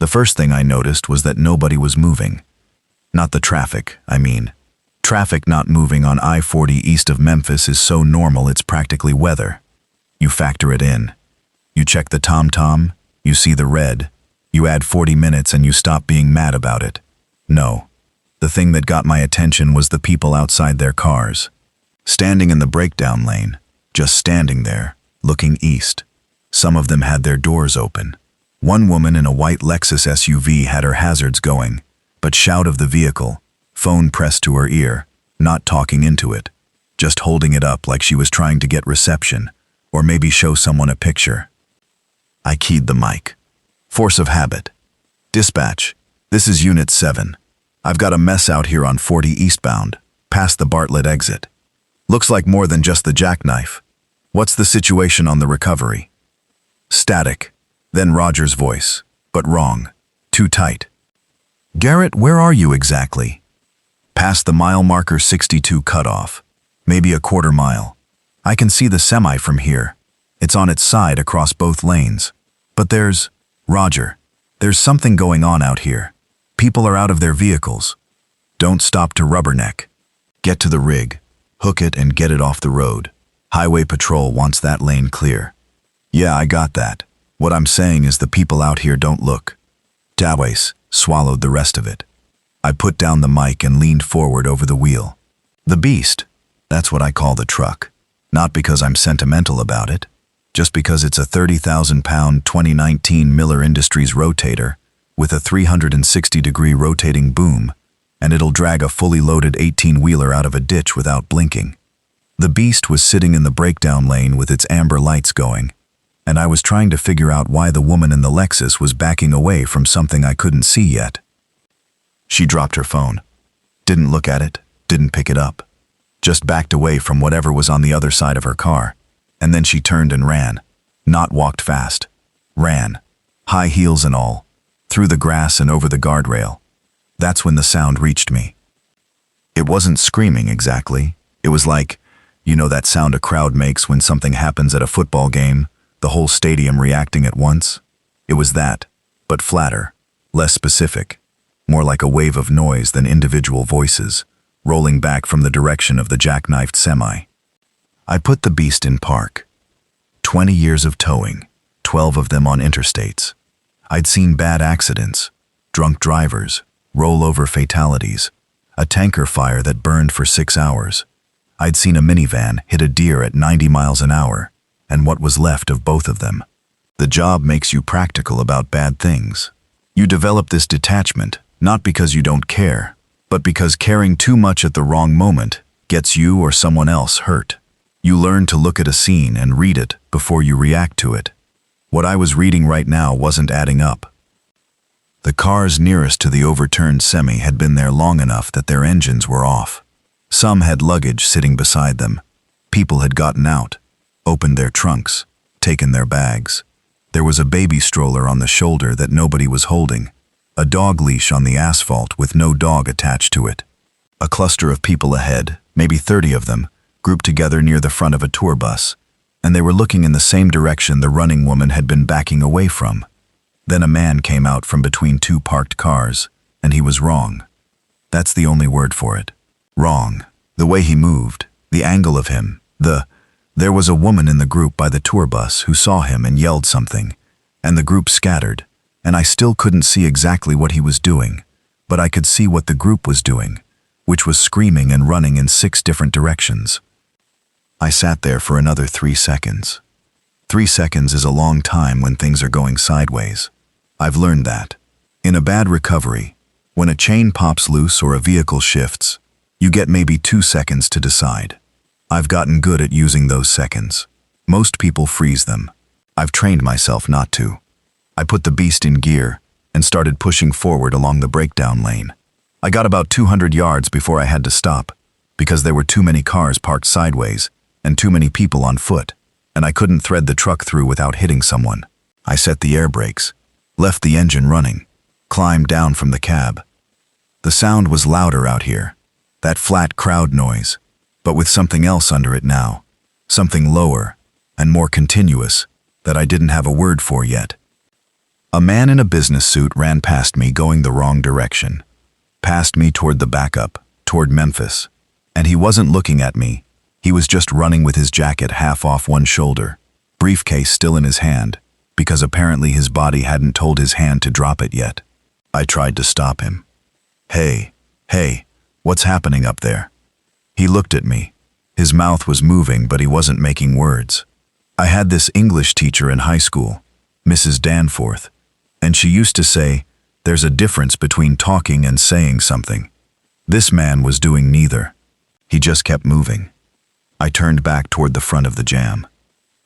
The first thing I noticed was that nobody was moving. Not the traffic, I mean. Traffic not moving on I-40 east of Memphis is so normal it's practically weather. You factor it in. You check the tom-tom, you see the red, you add 40 minutes and you stop being mad about it. No. The thing that got my attention was the people outside their cars. Standing in the breakdown lane, just standing there, looking east. Some of them had their doors open. One woman in a white Lexus SUV had her hazards going, but shout of the vehicle, phone pressed to her ear, not talking into it, just holding it up like she was trying to get reception, or maybe show someone a picture. I keyed the mic. Force of habit. Dispatch, this is Unit 7. I've got a mess out here on 40 eastbound, past the Bartlett exit. Looks like more than just the jackknife. What's the situation on the recovery? Static. Then Roger's voice, but wrong. Too tight. Garrett, where are you exactly? Past the mile marker 62 cutoff. Maybe a quarter mile. I can see the semi from here. It's on its side across both lanes. But Roger, there's something going on out here. People are out of their vehicles. Don't stop to rubberneck. Get to the rig, hook it and get it off the road. Highway Patrol wants that lane clear. Yeah, I got that. What I'm saying is the people out here don't look. Dawes swallowed the rest of it. I put down the mic and leaned forward over the wheel. The beast, that's what I call the truck. Not because I'm sentimental about it, just because it's a 30,000-pound 2019 Miller Industries rotator with a 360-degree rotating boom, and it'll drag a fully loaded 18-wheeler out of a ditch without blinking. The beast was sitting in the breakdown lane with its amber lights going, and I was trying to figure out why the woman in the Lexus was backing away from something I couldn't see yet. She dropped her phone. Didn't look at it, didn't pick it up. Just backed away from whatever was on the other side of her car, and then she turned and ran. Not walked fast. Ran. High heels and all. Through the grass and over the guardrail. That's when the sound reached me. It wasn't screaming exactly. It was like, you know that sound a crowd makes when something happens at a football game? The whole stadium reacting at once? It was that, but flatter, less specific, more like a wave of noise than individual voices, rolling back from the direction of the jackknifed semi. I put the beast in park. 20 years of towing, 12 of them on interstates. I'd seen bad accidents, drunk drivers, rollover fatalities, a tanker fire that burned for 6 hours. I'd seen a minivan hit a deer at 90 miles an hour, and what was left of both of them. The job makes you practical about bad things. You develop this detachment, not because you don't care, but because caring too much at the wrong moment gets you or someone else hurt. You learn to look at a scene and read it before you react to it. What I was reading right now wasn't adding up. The cars nearest to the overturned semi had been there long enough that their engines were off. Some had luggage sitting beside them. People had gotten out, opened their trunks, taken their bags. There was a baby stroller on the shoulder that nobody was holding, a dog leash on the asphalt with no dog attached to it. A cluster of people ahead, maybe 30 of them, grouped together near the front of a tour bus, and they were looking in the same direction the running woman had been backing away from. Then a man came out from between two parked cars, and he was wrong. That's the only word for it. Wrong. The way he moved, the angle of him, There was a woman in the group by the tour bus who saw him and yelled something, and the group scattered, and I still couldn't see exactly what he was doing, but I could see what the group was doing, which was screaming and running in 6 different directions. I sat there for another 3 seconds. 3 seconds is a long time when things are going sideways. I've learned that. In a bad recovery, when a chain pops loose or a vehicle shifts, you get maybe 2 seconds to decide. I've gotten good at using those seconds. Most people freeze them. I've trained myself not to. I put the beast in gear and started pushing forward along the breakdown lane. I got about 200 yards before I had to stop, because there were too many cars parked sideways and too many people on foot, and I couldn't thread the truck through without hitting someone. I set the air brakes, left the engine running, climbed down from the cab. The sound was louder out here, that flat crowd noise, but with something else under it now, something lower and more continuous that I didn't have a word for yet. A man in a business suit ran past me going the wrong direction. Past me toward the backup, toward Memphis. And he wasn't looking at me. He was just running with his jacket half off one shoulder, briefcase still in his hand, because apparently his body hadn't told his hand to drop it yet. I tried to stop him. Hey, what's happening up there? He looked at me. His mouth was moving, but he wasn't making words. I had this English teacher in high school, Mrs. Danforth, and she used to say, there's a difference between talking and saying something. This man was doing neither. He just kept moving. I turned back toward the front of the jam.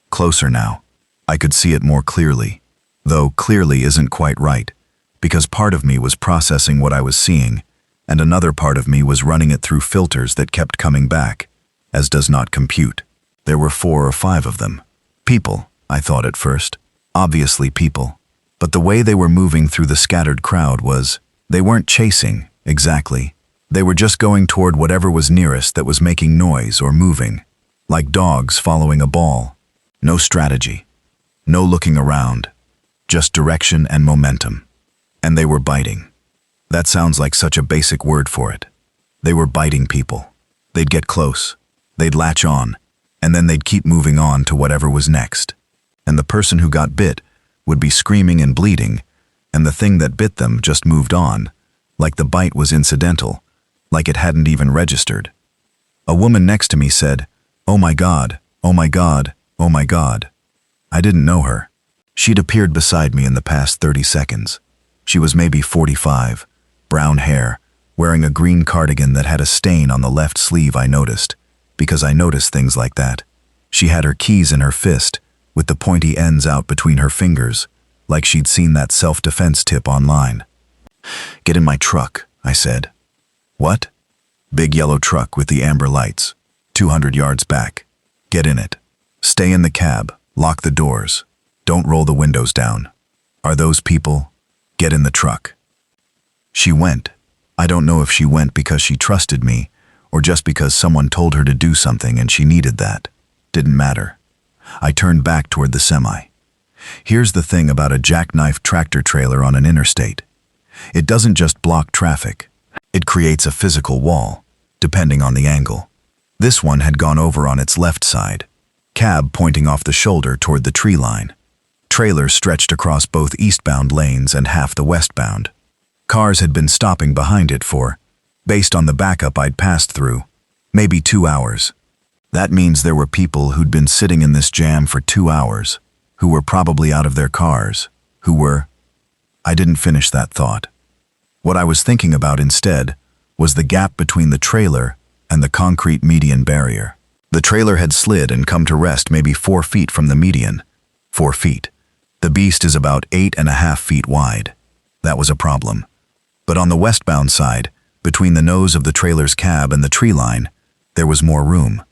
Closer now. I could see it more clearly, though clearly isn't quite right, because part of me was processing what I was seeing, and another part of me was running it through filters that kept coming back, as does not compute. There were 4 or 5 of them. People, I thought at first. Obviously people. But the way they were moving through the scattered crowd was, they weren't chasing, exactly. They were just going toward whatever was nearest that was making noise or moving, like dogs following a ball. No strategy. No looking around. Just direction and momentum. And they were biting. That sounds like such a basic word for it. They were biting people. They'd get close. They'd latch on. And then they'd keep moving on to whatever was next. And the person who got bit would be screaming and bleeding, and the thing that bit them just moved on, like the bite was incidental, like it hadn't even registered. A woman next to me said, "Oh my God, oh my God, oh my God." I didn't know her. She'd appeared beside me in the past 30 seconds. She was maybe 45, brown hair, wearing a green cardigan that had a stain on the left sleeve. I noticed, because I noticed things like that. She had her keys in her fist, with the pointy ends out between her fingers, like she'd seen that self-defense tip online. "Get in my truck," I said. "What?" "Big yellow truck with the amber lights, 200 yards back. Get in it. Stay in the cab, lock the doors. Don't roll the windows down. Are those people? Get in the truck." She went. I don't know if she went because she trusted me, or just because someone told her to do something and she needed that. Didn't matter. I turned back toward the semi. Here's the thing about a jackknife tractor trailer on an interstate. It doesn't just block traffic. It creates a physical wall, depending on the angle. This one had gone over on its left side, cab pointing off the shoulder toward the tree line. Trailer stretched across both eastbound lanes and half the westbound. Cars had been stopping behind it for, based on the backup I'd passed through, maybe 2 hours. That means there were people who'd been sitting in this jam for 2 hours, who were probably out of their cars, who were... I didn't finish that thought. What I was thinking about instead was the gap between the trailer and the concrete median barrier. The trailer had slid and come to rest maybe 4 feet from the median. 4 feet. The beast is about 8.5 feet wide. That was a problem. But on the westbound side, between the nose of the trailer's cab and the tree line, there was more room.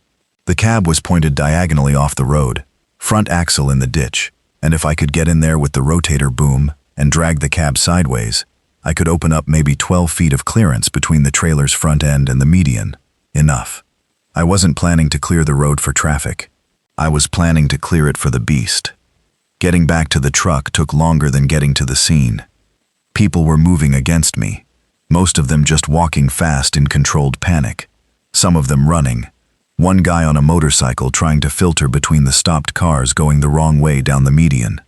The cab was pointed diagonally off the road, front axle in the ditch, and if I could get in there with the rotator boom and drag the cab sideways, I could open up maybe 12 feet of clearance between the trailer's front end and the median. Enough. I wasn't planning to clear the road for traffic. I was planning to clear it for the beast. Getting back to the truck took longer than getting to the scene. People were moving against me, most of them just walking fast in controlled panic, some of them running. One guy on a motorcycle trying to filter between the stopped cars going the wrong way down the median.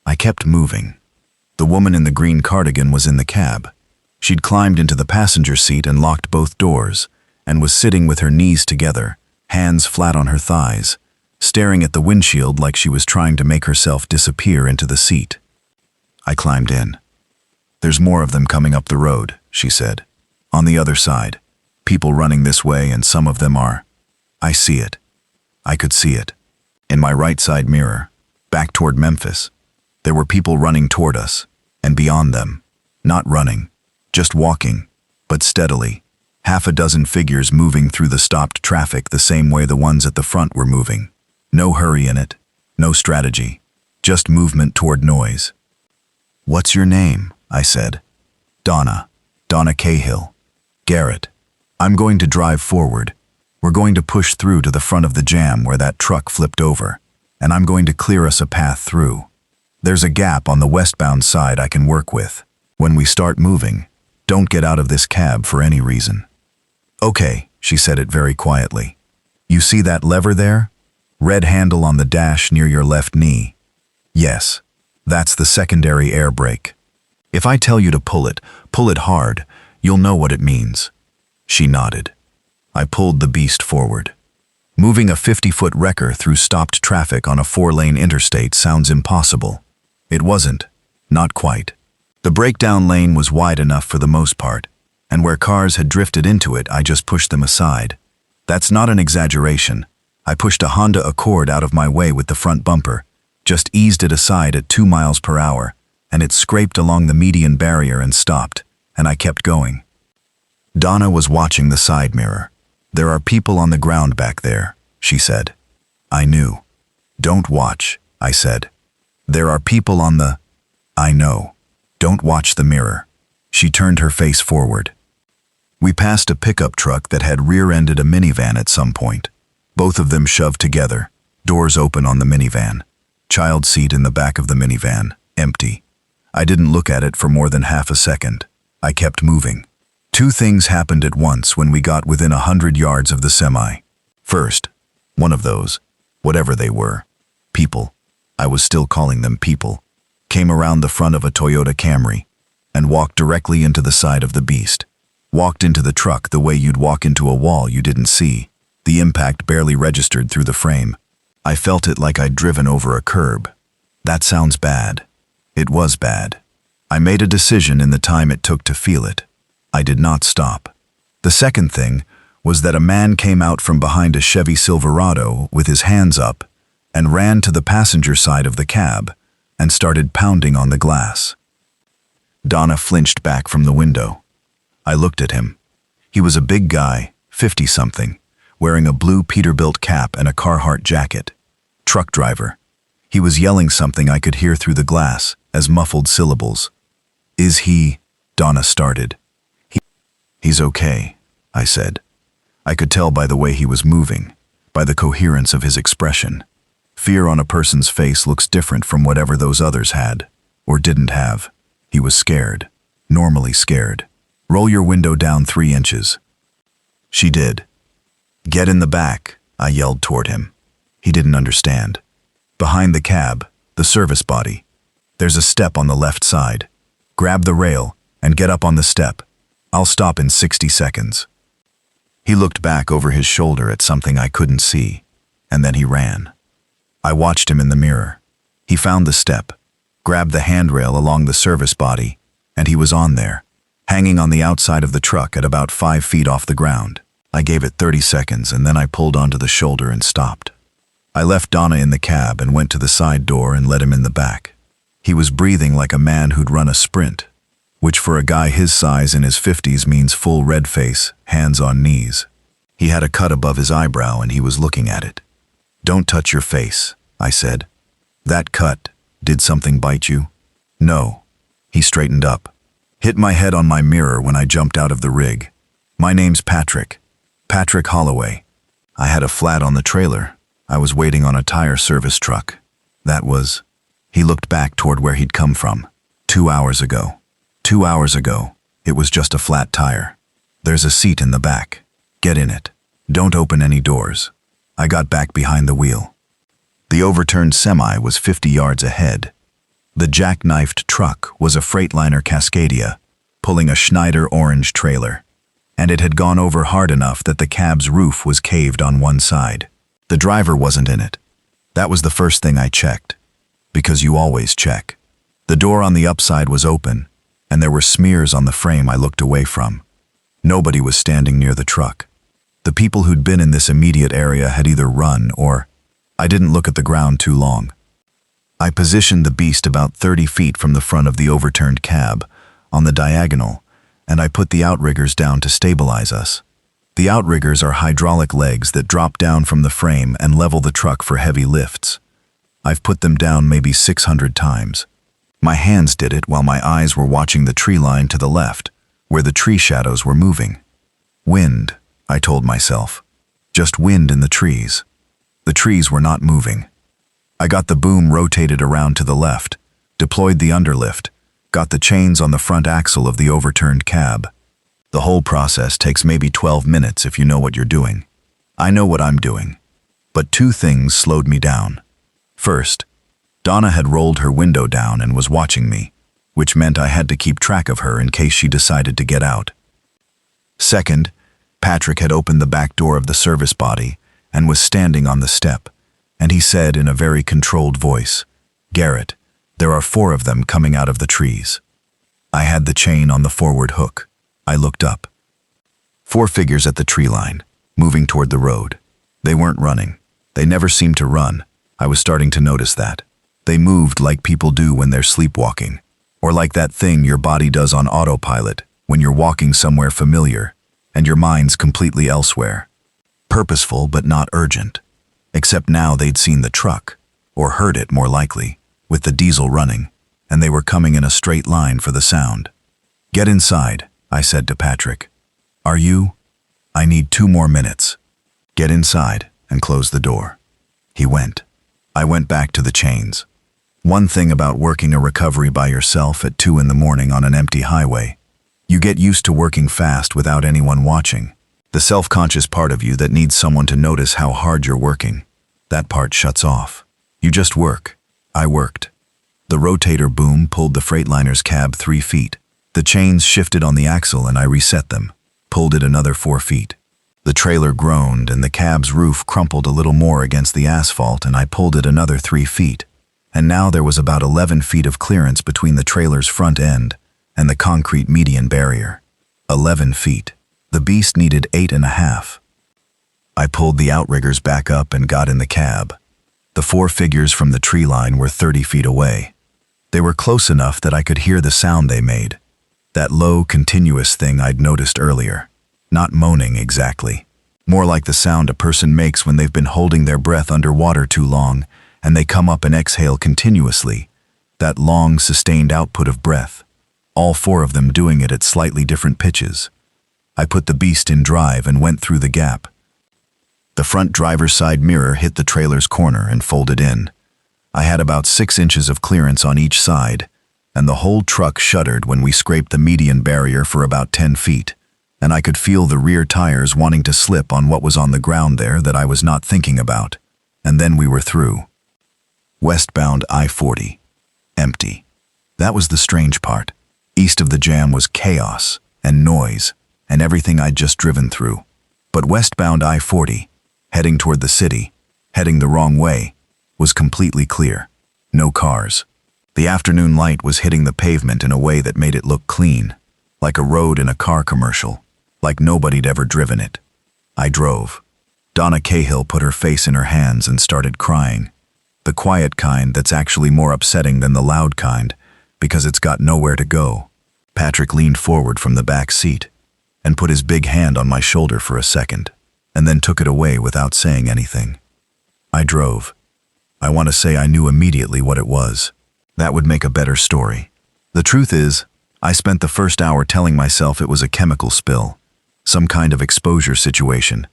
I kept moving. The woman in the green cardigan was in the cab. She'd climbed into the passenger seat and locked both doors, and was sitting with her knees together, hands flat on her thighs, staring at the windshield like she was trying to make herself disappear into the seat. I climbed in. "There's more of them coming up the road," she said. "On the other side. People running this way, and some of them are..." I see it. I could see it. In my right side mirror, back toward Memphis, there were people running toward us, and beyond them, not running, just walking, but steadily, 6 figures moving through the stopped traffic the same way the ones at the front were moving. No hurry in it, no strategy, just movement toward noise. "What's your name?" I said. Donna Cahill. "Garrett. I'm going to drive forward. We're going to push through to the front of the jam where that truck flipped over, and I'm going to clear us a path through. There's a gap on the westbound side I can work with. When we start moving, don't get out of this cab for any reason." "Okay," she said it very quietly. "You see that lever there? Red handle on the dash near your left knee. Yes, that's the secondary air brake. If I tell you to pull it hard, you'll know what it means." She nodded. I pulled the beast forward. Moving a 50-foot wrecker through stopped traffic on a 4-lane interstate sounds impossible. It wasn't. Not quite. The breakdown lane was wide enough for the most part, and where cars had drifted into it, I just pushed them aside. That's not an exaggeration. I pushed a Honda Accord out of my way with the front bumper, just eased it aside at 2 miles per hour, and it scraped along the median barrier and stopped, and I kept going. Donna was watching the side mirror. "There are people on the ground back there," she said. I knew. "Don't watch," I said. "There are people on the—" "I know. Don't watch the mirror." She turned her face forward. We passed a pickup truck that had rear-ended a minivan at some point. Both of them shoved together, doors open on the minivan. Child seat in the back of the minivan, empty. I didn't look at it for more than half a second. I kept moving. 2 things happened at once when we got within 100 yards of the semi. First, one of those, whatever they were, people, I was still calling them people, came around the front of a Toyota Camry and walked directly into the side of the beast. Walked into the truck the way you'd walk into a wall you didn't see. The impact barely registered through the frame. I felt it like I'd driven over a curb. That sounds bad. It was bad. I made a decision in the time it took to feel it. I did not stop. The second thing was that a man came out from behind a Chevy Silverado with his hands up and ran to the passenger side of the cab and started pounding on the glass. Donna flinched back from the window. I looked at him. He was a big guy, 50-something, wearing a blue Peterbilt cap and a Carhartt jacket. Truck driver. He was yelling something I could hear through the glass as muffled syllables. "Is he—" Donna started. He's okay," I said. I could tell by the way he was moving, by the coherence of his expression. Fear on a person's face looks different from whatever those others had, or didn't have. He was scared, normally scared. "Roll your window down 3 inches. She did. "Get in the back," I yelled toward him. He didn't understand. "Behind the cab, the service body. There's a step on the left side. Grab the rail and get up on the step. I'll stop in 60 seconds. He looked back over his shoulder at something I couldn't see, and then he ran. I watched him in the mirror. He found the step, grabbed the handrail along the service body, and he was on there, hanging on the outside of the truck at about 5 feet off the ground. I gave it 30 seconds, and then I pulled onto the shoulder and stopped. I left Donna in the cab and went to the side door and let him in the back. He was breathing like a man who'd run a sprint, which for a guy his size in his 50s means full red face, hands on knees. He had a cut above his eyebrow and he was looking at it. "Don't touch your face," I said. "That cut, did something bite you?" "No." He straightened up. "Hit my head on my mirror when I jumped out of the rig. My name's Patrick. Patrick Holloway. I had a flat on the trailer. I was waiting on a tire service truck. That was..." He looked back toward where he'd come from. 2 hours ago. 2 hours ago, it was just a flat tire. "There's a seat in the back. Get in it. Don't open any doors." I got back behind the wheel. The overturned semi was 50 yards ahead. The jackknifed truck was a Freightliner Cascadia, pulling a Schneider orange trailer, and it had gone over hard enough that the cab's roof was caved on one side. The driver wasn't in it. That was the first thing I checked, because you always check. The door on the upside was open, and there were smears on the frame I looked away from. Nobody was standing near the truck. The people who'd been in this immediate area had either run or... I didn't look at the ground too long. I positioned the beast about 30 feet from the front of the overturned cab, on the diagonal, and I put the outriggers down to stabilize us. The outriggers are hydraulic legs that drop down from the frame and level the truck for heavy lifts. I've put them down maybe 600 times. My hands did it while my eyes were watching the tree line to the left, where the tree shadows were moving. Wind, I told myself. Just wind in the trees. The trees were not moving. I got the boom rotated around to the left, deployed the underlift, got the chains on the front axle of the overturned cab. The whole process takes maybe 12 minutes if you know what you're doing. I know what I'm doing. But two things slowed me down. First, Donna had rolled her window down and was watching me, which meant I had to keep track of her in case she decided to get out. Second, Patrick had opened the back door of the service body and was standing on the step, and he said in a very controlled voice, "Garrett, there are 4 of them coming out of the trees." I had the chain on the forward hook. I looked up. 4 figures at the tree line, moving toward the road. They weren't running. They never seemed to run. I was starting to notice that. They moved like people do when they're sleepwalking, or like that thing your body does on autopilot when you're walking somewhere familiar and your mind's completely elsewhere. Purposeful but not urgent. Except now they'd seen the truck, or heard it more likely, with the diesel running, and they were coming in a straight line for the sound. "Get inside," I said to Patrick. "Are you?" "I need 2 more minutes." "Get inside and close the door." He went. I went back to the chains. One thing about working a recovery by yourself at 2 in the morning on an empty highway, you get used to working fast without anyone watching. The self-conscious part of you that needs someone to notice how hard you're working, that part shuts off. You just work. I worked. The rotator boom pulled the Freightliner's cab 3 feet. The chains shifted on the axle and I reset them, pulled it another 4 feet. The trailer groaned and the cab's roof crumpled a little more against the asphalt and I pulled it another 3 feet. And now there was about 11 feet of clearance between the trailer's front end and the concrete median barrier. 11 feet. The beast needed 8.5. I pulled the outriggers back up and got in the cab. The 4 figures from the tree line were 30 feet away. They were close enough that I could hear the sound they made. That low, continuous thing I'd noticed earlier. Not moaning exactly. More like the sound a person makes when they've been holding their breath underwater too long and they come up and exhale continuously. That long, sustained output of breath. All 4 of them doing it at slightly different pitches. I put the beast in drive and went through the gap. The front driver's side mirror hit the trailer's corner and folded in. I had about 6 inches of clearance on each side, and the whole truck shuddered when we scraped the median barrier for about 10 feet, and I could feel the rear tires wanting to slip on what was on the ground there that I was not thinking about, and then we were through. Westbound I-40. Empty. That was the strange part. East of the jam was chaos and noise and everything I'd just driven through. But westbound I-40, heading toward the city, heading the wrong way, was completely clear. No cars. The afternoon light was hitting the pavement in a way that made it look clean, like a road in a car commercial, like nobody'd ever driven it. I drove. Donna Cahill put her face in her hands and started crying. The quiet kind that's actually more upsetting than the loud kind, because it's got nowhere to go. Patrick leaned forward from the back seat and put his big hand on my shoulder for a second, and then took it away without saying anything. I drove. I want to say I knew immediately what it was. That would make a better story. The truth is, I spent the first hour telling myself it was a chemical spill, some kind of exposure situation,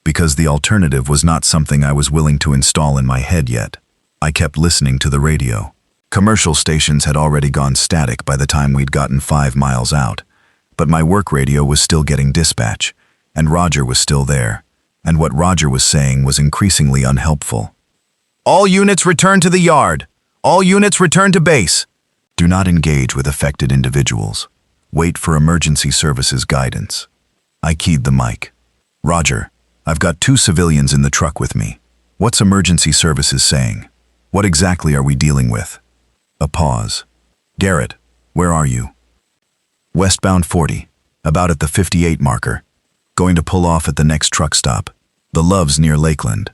because the alternative was not something I was willing to install in my head yet. I kept listening to the radio. Commercial stations had already gone static by the time we'd gotten 5 miles out, but my work radio was still getting dispatch, and Roger was still there, and what Roger was saying was increasingly unhelpful. "All units return to the yard. All units return to base. Do not engage with affected individuals. Wait for emergency services guidance." I keyed the mic. "Roger, I've got 2 civilians in the truck with me. What's emergency services saying? What exactly are we dealing with?" A pause. "Garrett, where are you?" "Westbound 40, about at the 58 marker. Going to pull off at the next truck stop. The Love's near Lakeland."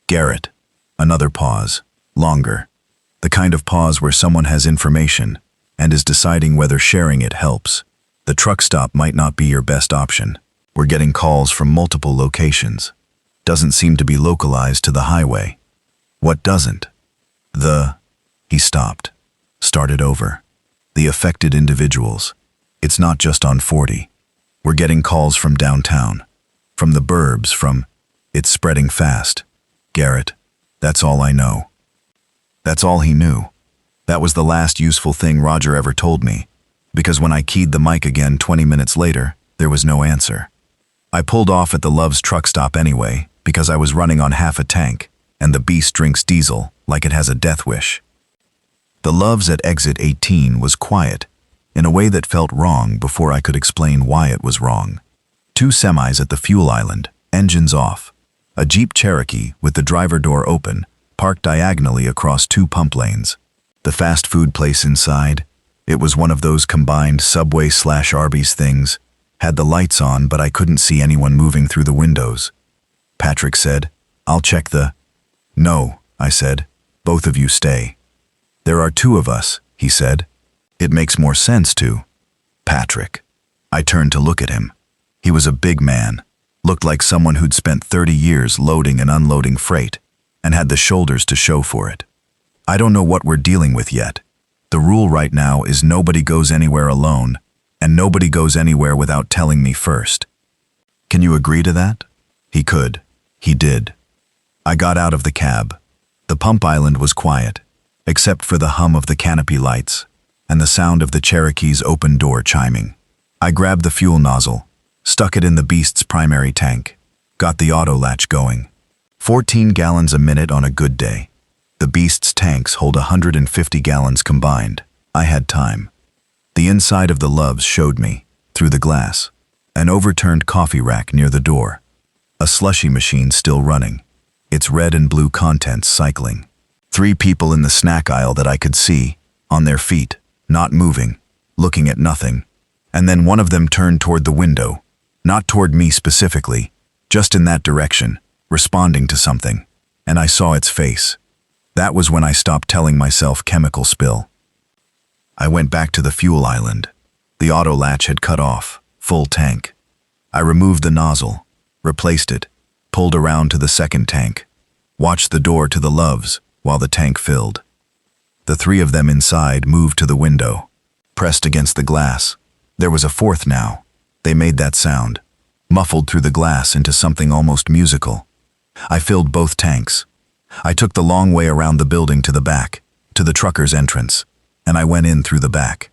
"Garrett." Another pause. Longer. The kind of pause where someone has information and is deciding whether sharing it helps. The truck stop might not be your best option. We're getting calls from multiple locations. Doesn't seem to be localized to the highway. What doesn't? He stopped. Started over. The affected individuals. It's not just on 40. We're getting calls from downtown. From the burbs, it's spreading fast. Garrett, that's all I know. That's all he knew. That was the last useful thing Roger ever told me, because when I keyed the mic again 20 minutes later, there was no answer. I pulled off at the Love's truck stop anyway, because I was running on half a tank, and the beast drinks diesel like it has a death wish. The Love's at exit 18 was quiet, in a way that felt wrong before I could explain why it was wrong. 2 semis at the fuel island, engines off. A Jeep Cherokee with the driver door open, parked diagonally across 2 pump lanes. The fast food place inside, it was one of those combined Subway/Arby's things, had the lights on but I couldn't see anyone moving through the windows. Patrick said, "I'll check the—" "No," I said, "both of you stay." "There are 2 of us," he said. "It makes more sense to." Patrick. I turned to look at him. He was a big man, looked like someone who'd spent 30 years loading and unloading freight, and had the shoulders to show for it. "I don't know what we're dealing with yet. The rule right now is nobody goes anywhere alone, and nobody goes anywhere without telling me first. Can you agree to that?" He could. He did. I got out of the cab. The pump island was quiet, except for the hum of the canopy lights and the sound of the Cherokee's open door chiming. I grabbed the fuel nozzle, stuck it in the beast's primary tank, got the auto latch going. 14 gallons a minute on a good day. The beast's tanks hold 150 gallons combined. I had time. The inside of the Love's showed me, through the glass, an overturned coffee rack near the door, a slushy machine still running, its red and blue contents cycling. 3 people in the snack aisle that I could see, on their feet, not moving, looking at nothing. And then one of them turned toward the window, not toward me specifically, just in that direction, responding to something, and I saw its face. That was when I stopped telling myself chemical spill. I went back to the fuel island. The auto latch had cut off, full tank. I removed the nozzle, replaced it, pulled around to the second tank, watched the door to the Love's while the tank filled. The 3 of them inside moved to the window, pressed against the glass. There was a 4th now. They made that sound, muffled through the glass into something almost musical. I filled both tanks. I took the long way around the building to the back, to the trucker's entrance, and I went in through the back.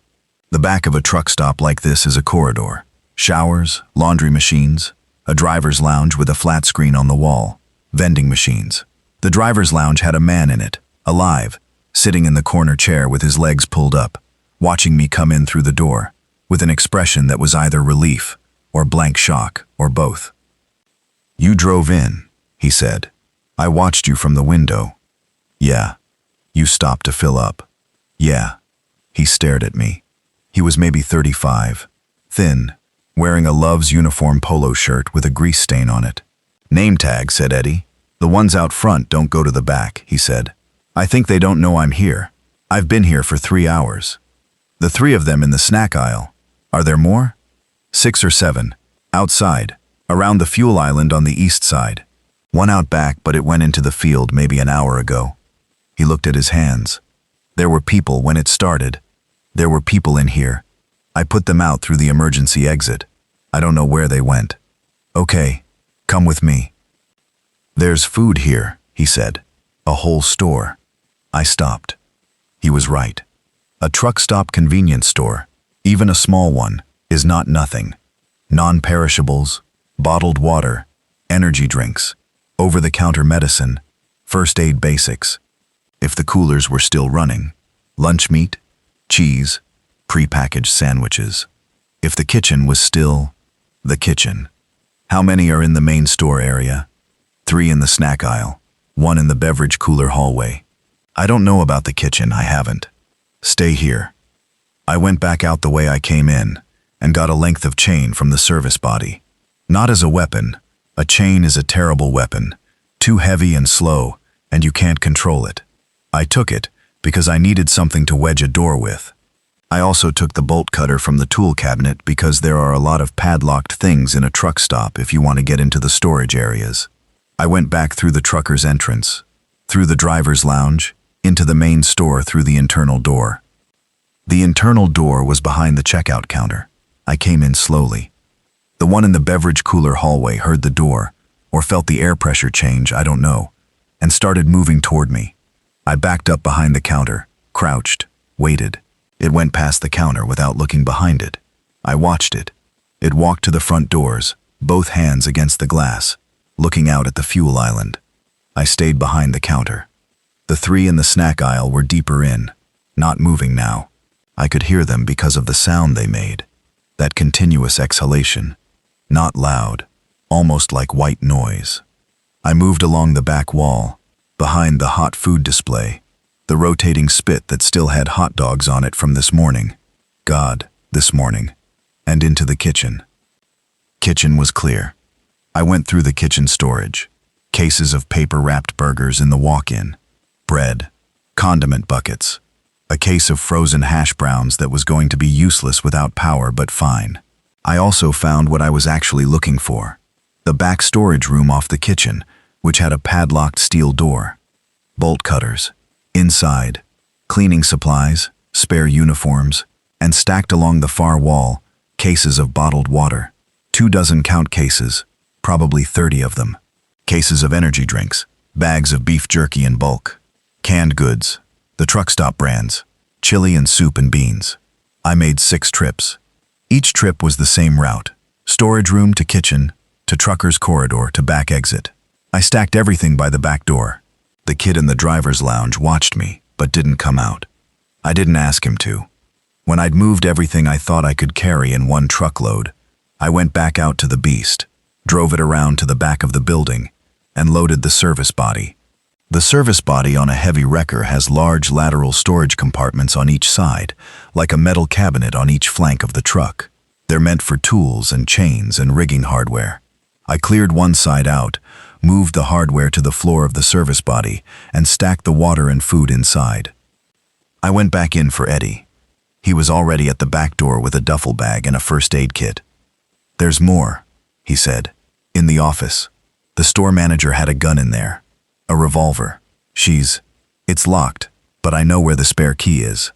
The back of a truck stop like this is a corridor. Showers, laundry machines, a driver's lounge with a flat screen on the wall, vending machines. The driver's lounge had a man in it, alive, sitting in the corner chair with his legs pulled up, watching me come in through the door, with an expression that was either relief or blank shock or both. "You drove in," he said. "I watched you from the window." "Yeah." "You stopped to fill up." "Yeah." He stared at me. He was maybe 35, thin, wearing a Love's uniform polo shirt with a grease stain on it. "Name tag," said Eddie. "The ones out front don't go to the back," he said. "I think they don't know I'm here. I've been here for 3 hours. The 3 of them in the snack aisle. Are there more?" 6 or 7. Outside, around the fuel island on the east side. One out back, but it went into the field maybe an hour ago." He looked at his hands. "There were people when it started. There were people in here. I put them out through the emergency exit. I don't know where they went." "Okay, come with me." "There's food here," he said. "A whole store." I stopped. He was right. A truck stop convenience store, even a small one, is not nothing. Non-perishables, bottled water, energy drinks, over-the-counter medicine, first aid basics. If the coolers were still running, lunch meat, cheese, pre-packaged sandwiches. If the kitchen was still the kitchen. How many are in the main store area? 3 in the snack aisle, 1 in the beverage cooler hallway. I don't know about the kitchen, I haven't. Stay here. I went back out the way I came in and got a length of chain from the service body. Not as a weapon. A chain is a terrible weapon, too heavy and slow, and you can't control it. I took it because I needed something to wedge a door with. I also took the bolt cutter from the tool cabinet because there are a lot of padlocked things in a truck stop if you want to get into the storage areas. I went back through the trucker's entrance, through the driver's lounge, into the main store through the internal door. The internal door was behind the checkout counter. I came in slowly. The one in the beverage cooler hallway heard the door, or felt the air pressure change, I don't know, and started moving toward me. I backed up behind the counter, crouched, waited. It went past the counter without looking behind it. I watched it. It walked to the front doors, both hands against the glass, looking out at the fuel island. I stayed behind the counter. The three in the snack aisle were deeper in, not moving now. I could hear them because of the sound they made. That continuous exhalation. Not loud, almost like white noise. I moved along the back wall, behind the hot food display, the rotating spit that still had hot dogs on it from this morning. God, this morning. And into the kitchen. Kitchen was clear. I went through the kitchen storage. Cases of paper-wrapped burgers in the walk-in. Bread. Condiment buckets. A case of frozen hash browns that was going to be useless without power, but fine. I also found what I was actually looking for. The back storage room off the kitchen, which had a padlocked steel door. Bolt cutters. Inside. Cleaning supplies, spare uniforms, and stacked along the far wall, cases of bottled water. 24 count cases, probably 30 of them. Cases of energy drinks, bags of beef jerky in bulk. Canned goods, the truck stop brands, chili and soup and beans. I made 6 trips. Each trip was the same route. Storage room to kitchen, to trucker's corridor to back exit. I stacked everything by the back door. The kid in the driver's lounge watched me, but didn't come out. I didn't ask him to. When I'd moved everything I thought I could carry in one truckload, I went back out to the beast, drove it around to the back of the building, and loaded the service body. The service body on a heavy wrecker has large lateral storage compartments on each side, like a metal cabinet on each flank of the truck. They're meant for tools and chains and rigging hardware. I cleared one side out, moved the hardware to the floor of the service body, and stacked the water and food inside. I went back in for Eddie. He was already at the back door with a duffel bag and a first aid kit. "There's more," he said. "In the office. The store manager had a gun in there. A revolver. It's locked, but I know where the spare key is."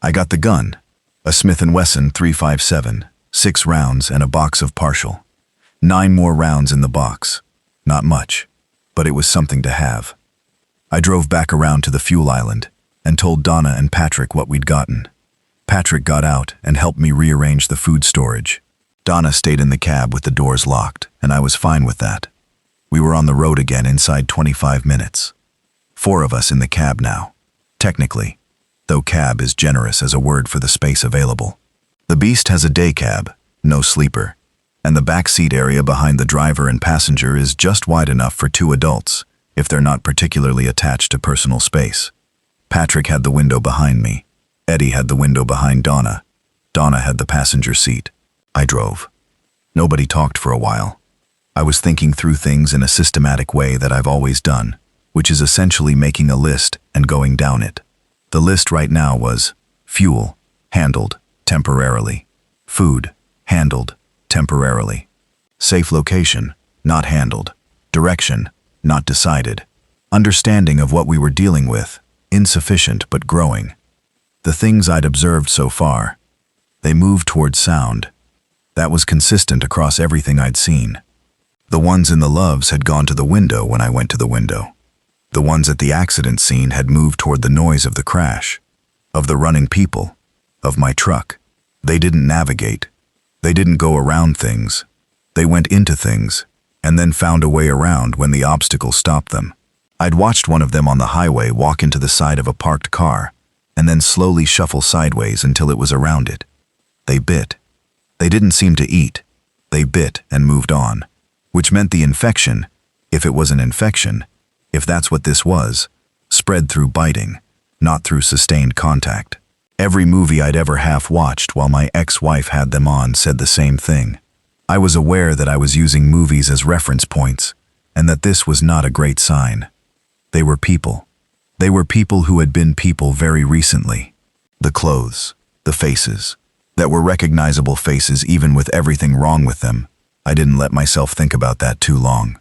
I got the gun. A Smith & Wesson .357, 6 rounds and a box of partial. 9 more rounds in the box. Not much, but it was something to have. I drove back around to the fuel island and told Donna and Patrick what we'd gotten. Patrick got out and helped me rearrange the food storage. Donna stayed in the cab with the doors locked, and I was fine with that. We were on the road again inside 25 minutes. 4 of us in the cab now. Technically, though cab is generous as a word for the space available. The Beast has a day cab, no sleeper, and the back seat area behind the driver and passenger is just wide enough for 2 adults, if they're not particularly attached to personal space. Patrick had the window behind me. Eddie had the window behind Donna. Donna had the passenger seat. I drove. Nobody talked for a while. I was thinking through things in a systematic way that I've always done, which is essentially making a list and going down it. The list right now was fuel, handled, temporarily. Food, handled, temporarily. Safe location, not handled. Direction, not decided. Understanding of what we were dealing with, insufficient but growing. The things I'd observed so far, they moved towards sound. That was consistent across everything I'd seen. The ones in the loves had gone to the window when I went to the window. The ones at the accident scene had moved toward the noise of the crash, of the running people, of my truck. They didn't navigate. They didn't go around things. They went into things, and then found a way around when the obstacle stopped them. I'd watched one of them on the highway walk into the side of a parked car, and then slowly shuffle sideways until it was around it. They bit. They didn't seem to eat. They bit and moved on, which meant the infection, if it was an infection, if that's what this was, spread through biting, not through sustained contact. Every movie I'd ever half-watched while my ex-wife had them on said the same thing. I was aware that I was using movies as reference points, and that this was not a great sign. They were people. They were people who had been people very recently. The clothes, the faces, that were recognizable faces even with everything wrong with them. I didn't let myself think about that too long.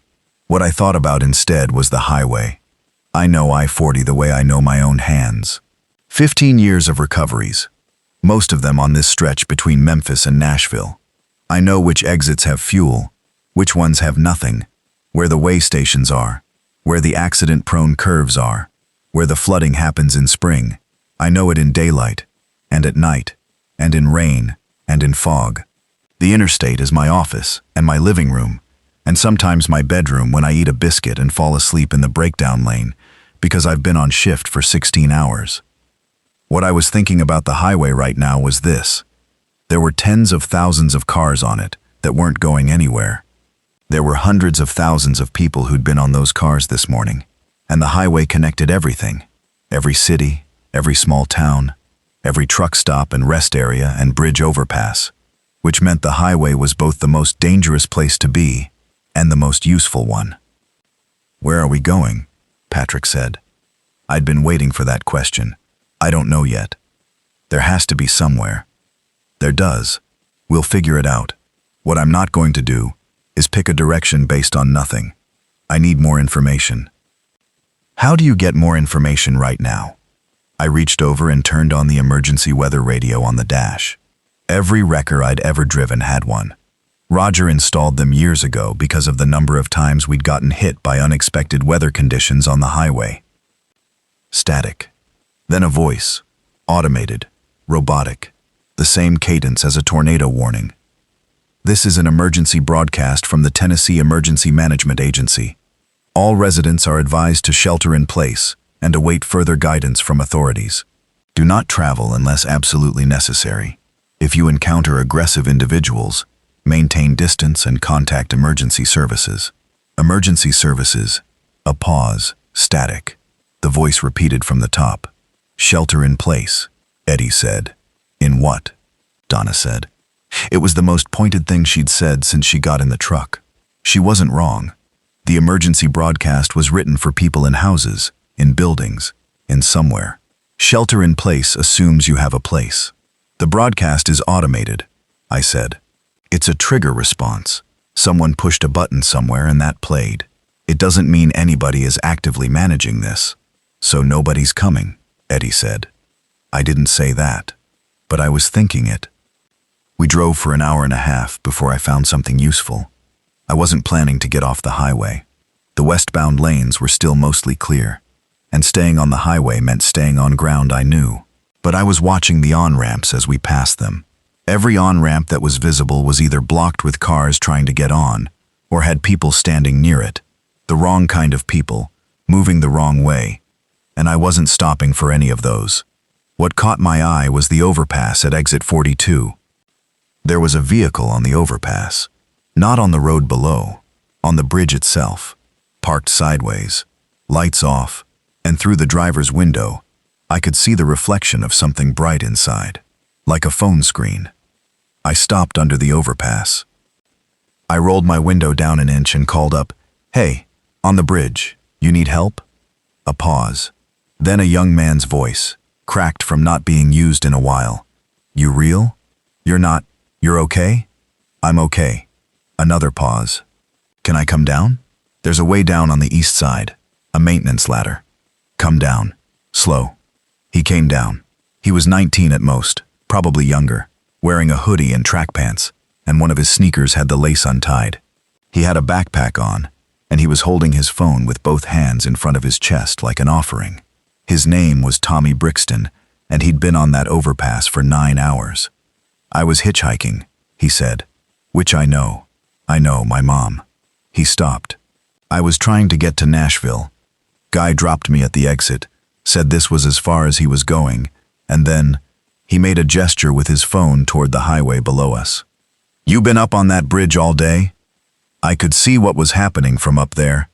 What I thought about instead was the highway. I know I-40 the way I know my own hands. 15 years of recoveries, most of them on this stretch between Memphis and Nashville. I know which exits have fuel, which ones have nothing, where the way stations are, where the accident-prone curves are, where the flooding happens in spring, I know it in daylight, and at night, and in rain, and in fog. The interstate is my office and my living room, and sometimes my bedroom when I eat a biscuit and fall asleep in the breakdown lane because I've been on shift for 16 hours. What I was thinking about the highway right now was this. There were tens of thousands of cars on it that weren't going anywhere. There were hundreds of thousands of people who'd been on those cars this morning, and the highway connected everything. Every city, every small town, every truck stop and rest area and bridge overpass, which meant the highway was both the most dangerous place to be and the most useful one. "Where are we going?" Patrick said. I'd been waiting for that question. "I don't know yet. There has to be somewhere." "There does. We'll figure it out. What I'm not going to do is pick a direction based on nothing. I need more information." "How do you get more information right now?" I reached over and turned on the emergency weather radio on the dash. Every wrecker I'd ever driven had one. Roger installed them years ago because of the number of times we'd gotten hit by unexpected weather conditions on the highway. Static. Then a voice. Automated. Robotic. The same cadence as a tornado warning. "This is an emergency broadcast from the Tennessee Emergency Management Agency. All residents are advised to shelter in place and await further guidance from authorities. Do not travel unless absolutely necessary. If you encounter aggressive individuals, maintain distance and contact emergency services." Emergency services. A pause. Static. The voice repeated from the top. "Shelter in place," Eddie said. "In what?" Donna said. It was the most pointed thing she'd said since she got in the truck. She wasn't wrong. The emergency broadcast was written for people in houses, in buildings, in somewhere. Shelter in place assumes you have a place. "The broadcast is automated," I said. "It's a trigger response. Someone pushed a button somewhere and that played. It doesn't mean anybody is actively managing this. So nobody's coming," Eddie said. I didn't say that, but I was thinking it. We drove for an hour and a half before I found something useful. I wasn't planning to get off the highway. The westbound lanes were still mostly clear, and staying on the highway meant staying on ground I knew. But I was watching the on-ramps as we passed them. Every on-ramp that was visible was either blocked with cars trying to get on, or had people standing near it. The wrong kind of people, moving the wrong way, and I wasn't stopping for any of those. What caught my eye was the overpass at exit 42. There was a vehicle on the overpass, not on the road below, on the bridge itself, parked sideways, lights off, and through the driver's window, I could see the reflection of something bright inside, like a phone screen. I stopped under the overpass. I rolled my window down an inch and called up, "Hey, on the bridge, you need help?" A pause. Then a young man's voice, cracked from not being used in a while. "You real? You're okay?" "I'm okay." Another pause. "Can I come down?" "There's a way down on the east side, a maintenance ladder." "Come down. Slow." He came down. He was 19 at most, probably younger, wearing a hoodie and track pants, and one of his sneakers had the lace untied. He had a backpack on, and he was holding his phone with both hands in front of his chest like an offering. His name was Tommy Brixton, and he'd been on that overpass for 9 hours. "I was hitchhiking," he said. "Which I know, my mom." He stopped. "I was trying to get to Nashville. Guy dropped me at the exit, said this was as far as he was going, and then he made a gesture with his phone toward the highway below us. You been up on that bridge all day?" I could see what was happening from up there.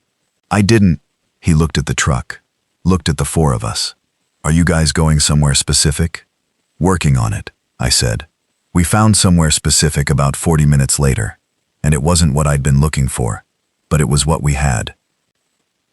"I didn't." He looked at the truck, looked at the four of us. "Are you guys going somewhere specific?" "Working on it," I said. We found somewhere specific about 40 minutes later, and it wasn't what I'd been looking for, but it was what we had.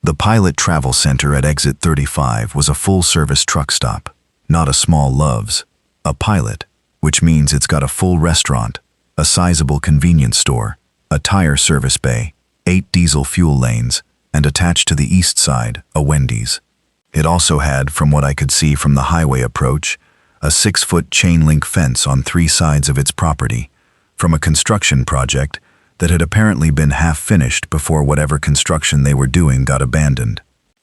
The Pilot Travel Center at exit 35 was a full-service truck stop, not a small Love's. A Pilot, which means it's got a full restaurant, a sizable convenience store, a tire service bay, 8 diesel fuel lanes, and attached to the east side, a Wendy's. It also had, from what I could see from the highway approach, a 6-foot chain-link fence on 3 sides of its property, from a construction project that had apparently been half-finished before whatever construction they were doing got abandoned.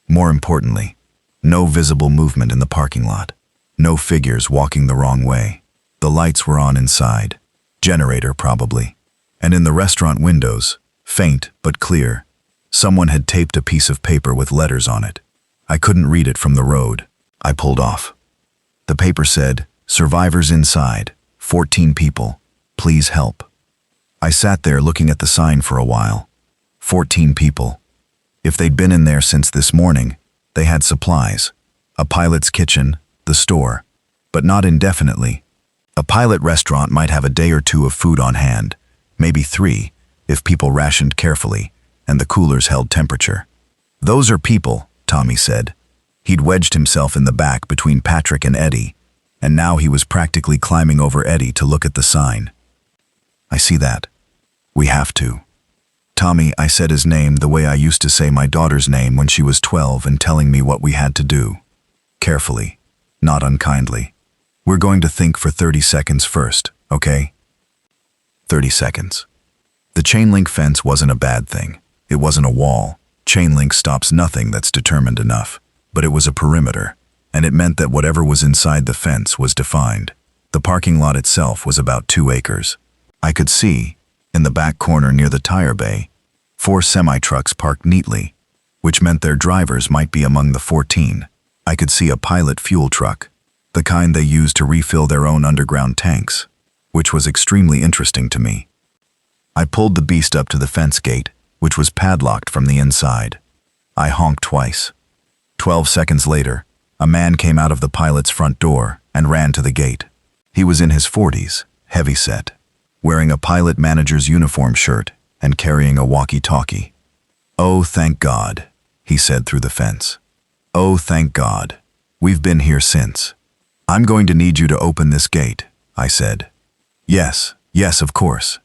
More importantly, no visible movement in the parking lot. No figures walking the wrong way. The lights were on inside. Generator, probably. And in the restaurant windows, faint but clear, someone had taped a piece of paper with letters on it. I couldn't read it from the road. I pulled off. The paper said, "Survivors inside, 14 people. Please help." I sat there looking at the sign for a while. 14 people. If they'd been in there since this morning, they had supplies. A pilot's kitchen, the store. But not indefinitely. A pilot restaurant might have a day or two of food on hand, maybe 3, if people rationed carefully, and the coolers held temperature. "Those are people," Tommy said. He'd wedged himself in the back between Patrick and Eddie, and now he was practically climbing over Eddie to look at the sign. "I see that. We have to." "Tommy," I said his name the way I used to say my daughter's name when she was 12 and telling me what we had to do. Carefully, not unkindly. "We're going to think for 30 seconds first, okay?" 30 seconds. The chain link fence wasn't a bad thing. It wasn't a wall. Chain link stops nothing that's determined enough. But it was a perimeter, and it meant that whatever was inside the fence was defined. The parking lot itself was about 2 acres. I could see, in the back corner near the tire bay, 4 semi-trucks parked neatly, which meant their drivers might be among the 14. I could see a pilot fuel truck, the kind they use to refill their own underground tanks, which was extremely interesting to me. I pulled the beast up to the fence gate, which was padlocked from the inside. I honked twice. 12 seconds later, a man came out of the pilot's front door and ran to the gate. He was in his 40s, heavy-set, wearing a pilot manager's uniform shirt and carrying a walkie-talkie. "Oh, thank God," he said through the fence. "Oh, thank God. We've been here since." "I'm going to need you to open this gate," I said. Yes, of course."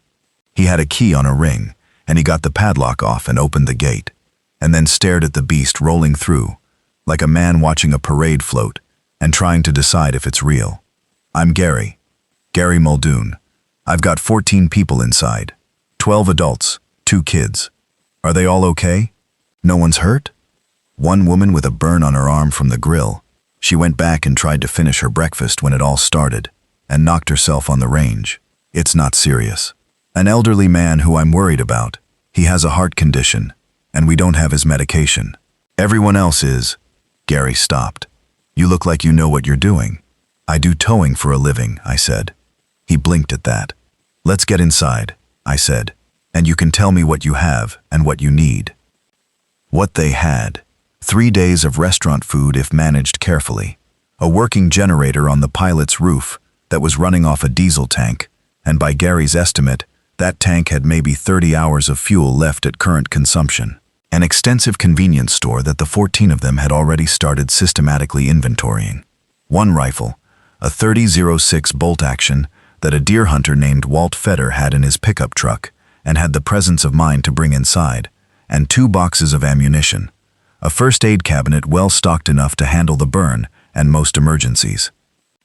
He had a key on a ring, and he got the padlock off and opened the gate, and then stared at the beast rolling through, like a man watching a parade float and trying to decide if it's real. "I'm Gary Muldoon. I've got 14 people inside, 12 adults, 2 kids. Are they all okay? No one's hurt?" "One woman with a burn on her arm from the grill. She went back and tried to finish her breakfast when it all started, and knocked herself on the range. It's not serious. An elderly man who I'm worried about. He has a heart condition, and we don't have his medication. Everyone else is." Gary stopped. "You look like you know what you're doing." "I do towing for a living," I said. He blinked at that. "Let's get inside," I said, "and you can tell me what you have and what you need." What they had: 3 days of restaurant food if managed carefully, a working generator on the pilot's roof that was running off a diesel tank, and by Gary's estimate, that tank had maybe 30 hours of fuel left at current consumption. An extensive convenience store that the 14 of them had already started systematically inventorying. 1 rifle, a 30-06 bolt-action that a deer hunter named Walt Feder had in his pickup truck and had the presence of mind to bring inside, and 2 boxes of ammunition, a first aid cabinet well stocked enough to handle the burn and most emergencies.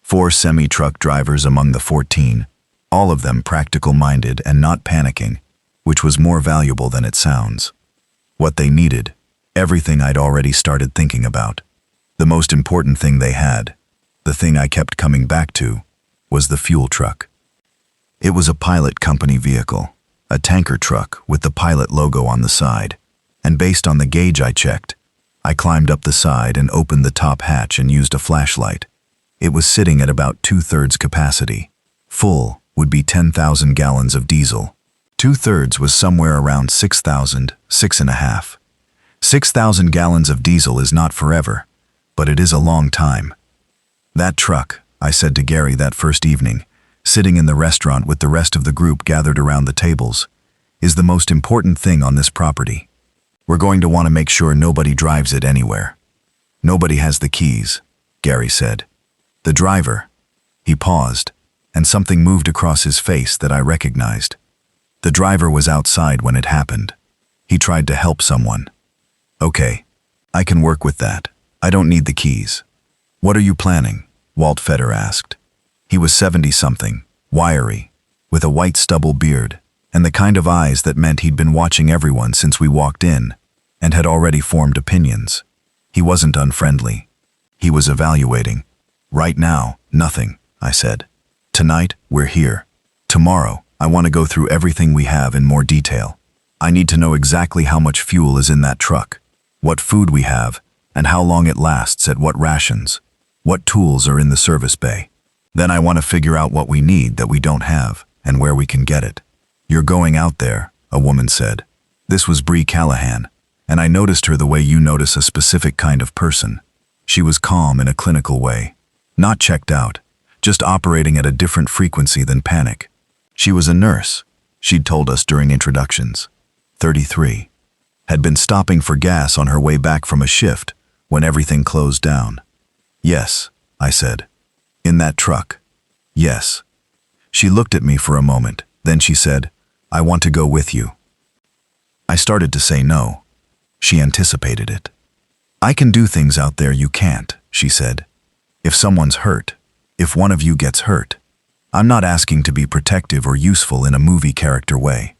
4 semi-truck drivers among the 14, all of them practical-minded and not panicking, which was more valuable than it sounds. What they needed, everything I'd already started thinking about. The most important thing they had, the thing I kept coming back to, was the fuel truck. It was a pilot company vehicle, a tanker truck with the pilot logo on the side, and based on the gauge I checked, I climbed up the side and opened the top hatch and used a flashlight. It was sitting at about 2/3 capacity. Full would be 10,000 gallons of diesel. 2/3 was somewhere around 6,000, 6.5. 6,000 gallons of diesel is not forever, but it is a long time. "That truck," I said to Gary that first evening, sitting in the restaurant with the rest of the group gathered around the tables, "is the most important thing on this property. We're going to want to make sure nobody drives it anywhere." "Nobody has the keys," Gary said. "The driver." He paused, and something moved across his face that I recognized. The driver was outside when it happened. He tried to help someone. "Okay, I can work with that. I don't need the keys." "What are you planning?" Walt Feder asked. He was 70-something, wiry, with a white stubble beard, and the kind of eyes that meant he'd been watching everyone since we walked in, and had already formed opinions. He wasn't unfriendly. He was evaluating. Right now, nothing, I said. Tonight, we're here. Tomorrow, I want to go through everything we have in more detail. I need to know exactly how much fuel is in that truck, what food we have, and how long it lasts at what rations, what tools are in the service bay. Then I want to figure out what we need that we don't have, and where we can get it. You're going out there, a woman said. This was Bree Callahan, and I noticed her the way you notice a specific kind of person. She was calm in a clinical way, not checked out, just operating at a different frequency than panic. She was a nurse, she'd told us during introductions. 33. Had been stopping for gas on her way back from a shift when everything closed down. Yes, I said. In that truck. Yes. She looked at me for a moment, then she said, I want to go with you. I started to say no. She anticipated it. I can do things out there you can't, she said. If someone's hurt, if one of you gets hurt, I'm not asking to be protective or useful in a movie character way.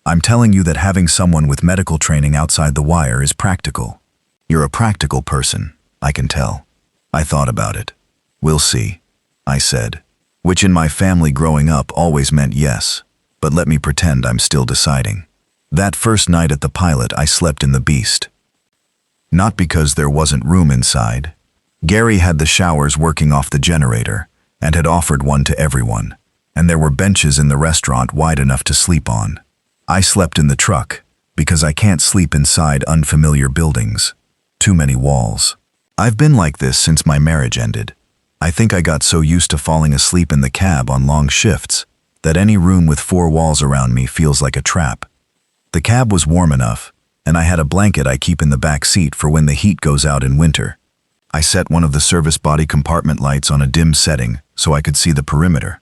I'm telling you that having someone with medical training outside the wire is practical. You're a practical person, I can tell. I thought about it. We'll see, I said, which in my family growing up always meant yes, but let me pretend I'm still deciding. That first night at the pilot, I slept in the Beast. Not because there wasn't room inside. Gary had the showers working off the generator and had offered one to everyone, and there were benches in the restaurant wide enough to sleep on. I slept in the truck because I can't sleep inside unfamiliar buildings. Too many walls. I've been like this since my marriage ended. I think I got so used to falling asleep in the cab on long shifts that any room with 4 walls around me feels like a trap. The cab was warm enough, and I had a blanket I keep in the back seat for when the heat goes out in winter. I set one of the service body compartment lights on a dim setting so I could see the perimeter.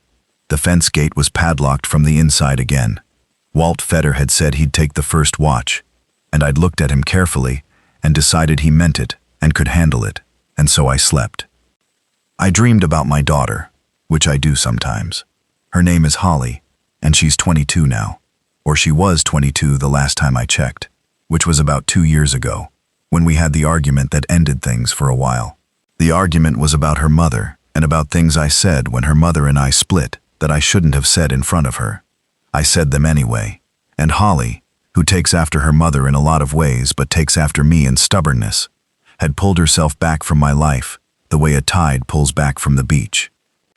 The fence gate was padlocked from the inside again. Walt Fetter had said he'd take the first watch, and I'd looked at him carefully and decided he meant it and could handle it, and so I slept. I dreamed about my daughter, which I do sometimes. Her name is Holly, and she's 22 now, or she was 22 the last time I checked, which was about 2 years ago, when we had the argument that ended things for a while. The argument was about her mother and about things I said when her mother and I split that I shouldn't have said in front of her. I said them anyway, and Holly, who takes after her mother in a lot of ways but takes after me in stubbornness, had pulled herself back from my life the way a tide pulls back from the beach.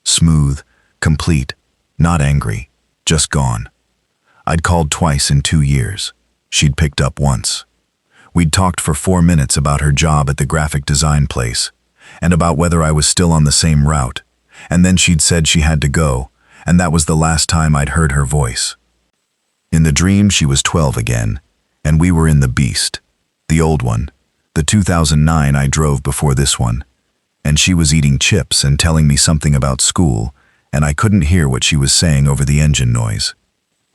Smooth, complete, not angry, just gone. I'd called twice in 2 years. She'd picked up once. We'd talked for 4 minutes about her job at the graphic design place, and about whether I was still on the same route, and then she'd said she had to go, and that was the last time I'd heard her voice. In the dream, she was 12 again, and we were in the Beast, the old one, the 2009 I drove before this one, and she was eating chips and telling me something about school, and I couldn't hear what she was saying over the engine noise.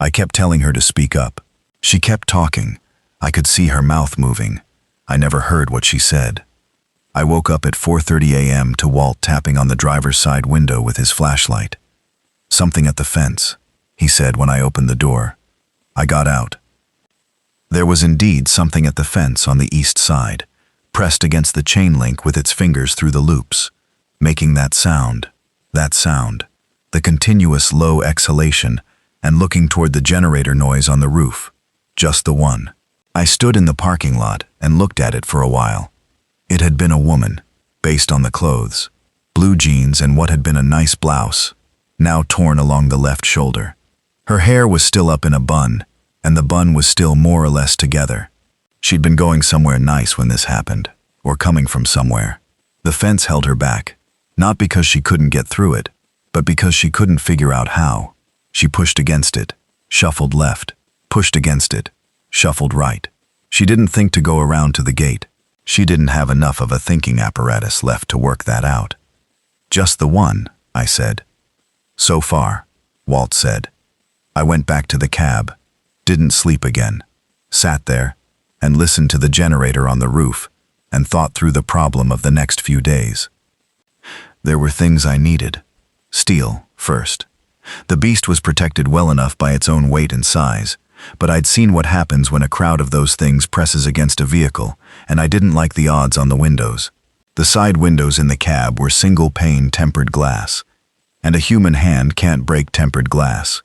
I kept telling her to speak up. She kept talking. I could see her mouth moving. I never heard what she said. I woke up at 4:30 a.m. to Walt tapping on the driver's side window with his flashlight. Something at the fence, he said when I opened the door. I got out. There was indeed something at the fence on the east side, pressed against the chain link with its fingers through the loops, making that sound, the continuous low exhalation, and looking toward the generator noise on the roof. Just the one. I stood in the parking lot and looked at it for a while. It had been a woman, based on the clothes, blue jeans and what had been a nice blouse, now torn along the left shoulder. Her hair was still up in a bun, and the bun was still more or less together. She'd been going somewhere nice when this happened, or coming from somewhere. The fence held her back, not because she couldn't get through it, but because she couldn't figure out how. She pushed against it, shuffled left, pushed against it, shuffled right. She didn't think to go around to the gate. She didn't have enough of a thinking apparatus left to work that out. Just the one, I said. So far, Walt said. I went back to the cab, didn't sleep again, sat there, and listened to the generator on the roof, and thought through the problem of the next few days. There were things I needed. Steel, first. The Beast was protected well enough by its own weight and size, but I'd seen what happens when a crowd of those things presses against a vehicle, and I didn't like the odds on the windows. The side windows in the cab were single-pane tempered glass, and a human hand can't break tempered glass.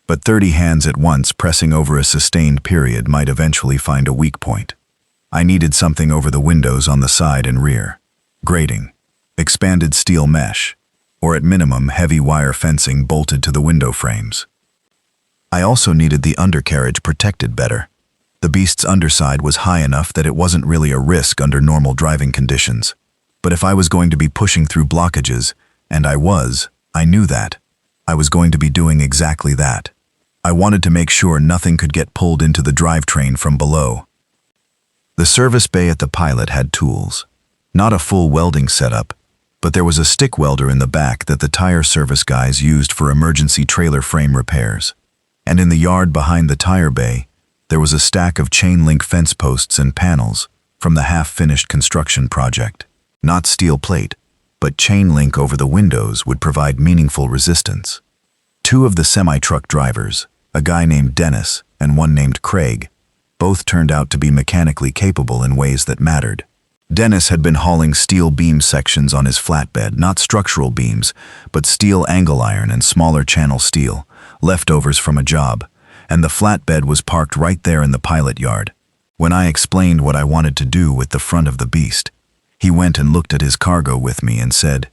But 30 hands at once pressing over a sustained period might eventually find a weak point. I needed something over the windows on the side and rear. Grating, expanded steel mesh, or at minimum heavy wire fencing bolted to the window frames. I also needed the undercarriage protected better. The beast's underside was high enough that it wasn't really a risk under normal driving conditions. But if I was going to be pushing through blockages, and I knew that, I was going to be doing exactly that. I wanted to make sure nothing could get pulled into the drivetrain from below. The service bay at the Pilot had tools. Not a full welding setup, but there was a stick welder in the back that the tire service guys used for emergency trailer frame repairs. And in the yard behind the tire bay, there was a stack of chain link fence posts and panels from the half-finished construction project. Not steel plate, but chain link over the windows would provide meaningful resistance. 2 of the semi-truck drivers, a guy named Dennis and one named Craig, both turned out to be mechanically capable in ways that mattered. Dennis had been hauling steel beam sections on his flatbed, not structural beams, but steel angle iron and smaller channel steel, leftovers from a job, and the flatbed was parked right there in the Pilot yard. When I explained what I wanted to do with the front of the beast, he went and looked at his cargo with me and said,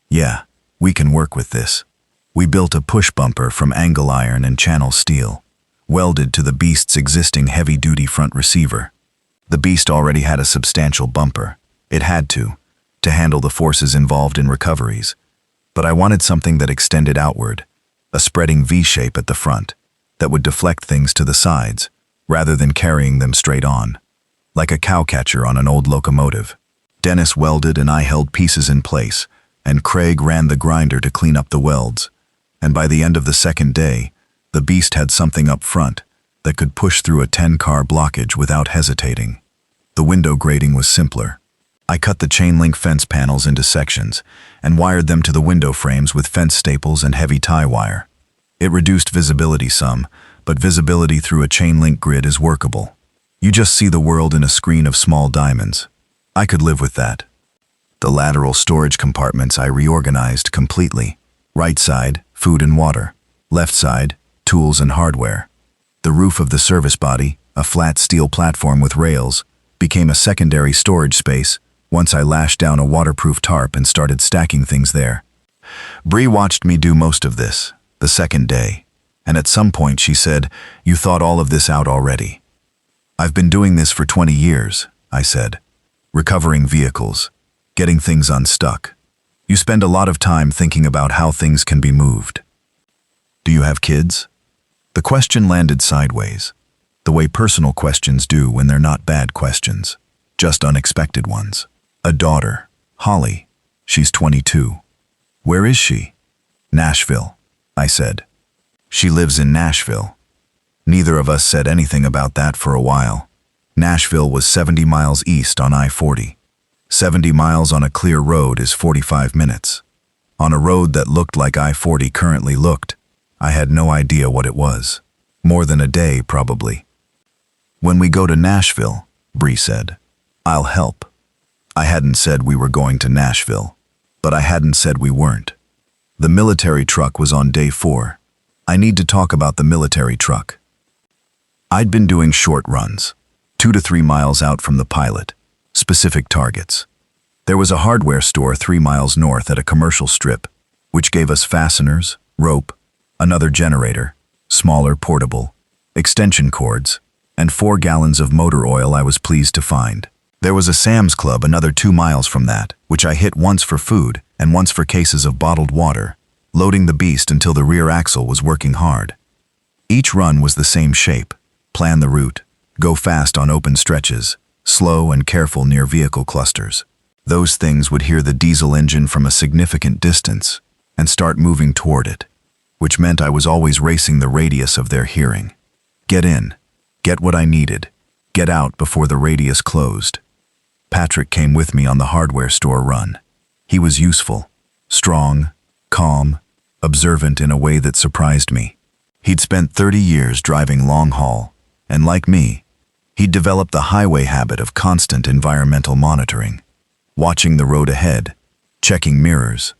"Yeah, we can work with this." We built a push bumper from angle iron and channel steel, welded to the beast's existing heavy-duty front receiver. The beast already had a substantial bumper. It had to handle the forces involved in recoveries. But I wanted something that extended outward, a spreading V-shape at the front, that would deflect things to the sides, rather than carrying them straight on, like a cowcatcher on an old locomotive. Dennis welded and I held pieces in place, and Craig ran the grinder to clean up the welds. And by the end of the second day, the beast had something up front that could push through a 10-car blockage without hesitating. The window grating was simpler. I cut the chain link fence panels into sections and wired them to the window frames with fence staples and heavy tie wire. It reduced visibility some, but visibility through a chain link grid is workable. You just see the world in a screen of small diamonds. I could live with that. The lateral storage compartments I reorganized completely. Right side, food and water. Left side, tools and hardware. The roof of the service body, a flat steel platform with rails, became a secondary storage space once I lashed down a waterproof tarp and started stacking things there. Bree watched me do most of this, the second day, and at some point she said, "You thought all of this out already." "I've been doing this for 20 years, I said. "Recovering vehicles, getting things unstuck. You spend a lot of time thinking about how things can be moved." "Do you have kids?" The question landed sideways, the way personal questions do when they're not bad questions, just unexpected ones. "A daughter, Holly. She's 22. "Where is she?" "Nashville," I said. "She lives in Nashville." Neither of us said anything about that for a while. Nashville was 70 miles east on I-40. 70 miles on a clear road is 45 minutes. On a road that looked like I-40 currently looked, I had no idea what it was. More than a day, probably. "When we go to Nashville," Bree said, "I'll help." I hadn't said we were going to Nashville, but I hadn't said we weren't. The military truck was on day 4. I need to talk about the military truck. I'd been doing short runs, 2 to 3 miles out from the Pilot, specific targets. There was a hardware store 3 miles north at a commercial strip, which gave us fasteners, rope, another generator, smaller portable, extension cords, and 4 gallons of motor oil I was pleased to find. There was a Sam's Club another 2 miles from that, which I hit once for food and once for cases of bottled water, loading the beast until the rear axle was working hard. Each run was the same shape. Plan the route, go fast on open stretches, slow and careful near vehicle clusters. Those things would hear the diesel engine from a significant distance and start moving toward it, which meant I was always racing the radius of their hearing. Get in, get what I needed, get out before the radius closed. Patrick came with me on the hardware store run. He was useful, strong, calm, observant in a way that surprised me. He'd spent 30 years driving long haul, and like me, he'd developed the highway habit of constant environmental monitoring. watching the road ahead, checking mirrors,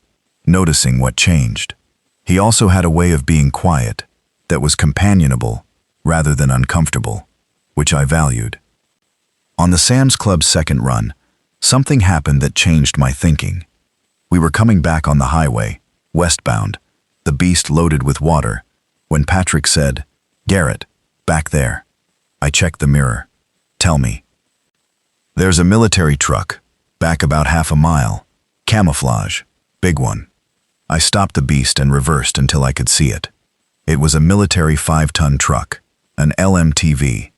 noticing what changed. He also had a way of being quiet that was companionable rather than uncomfortable, which I valued. On the Sam's Club's second run, something happened that changed my thinking. We were coming back on the highway, westbound, the beast loaded with water, when Patrick said, "Garrett, back there." I checked the mirror. "Tell me." "There's a military truck, back about half a mile. Camouflage, big one." I stopped the beast and reversed until I could see it. It was a military 5-ton truck, an LMTV,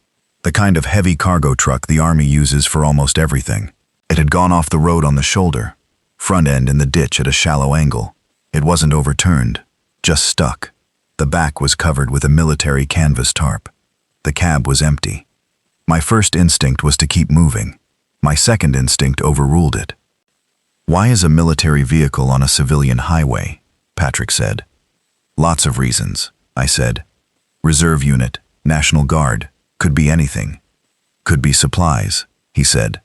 the kind of heavy cargo truck the Army uses for almost everything. It had gone off the road on the shoulder, front end in the ditch at a shallow angle. It wasn't overturned, just stuck. The back was covered with a military canvas tarp. The cab was empty. My first instinct was to keep moving. My second instinct overruled it. "Why is a military vehicle on a civilian highway?" Patrick said. "Lots of reasons," I said. "Reserve unit, National Guard, could be anything. Could be supplies," he said.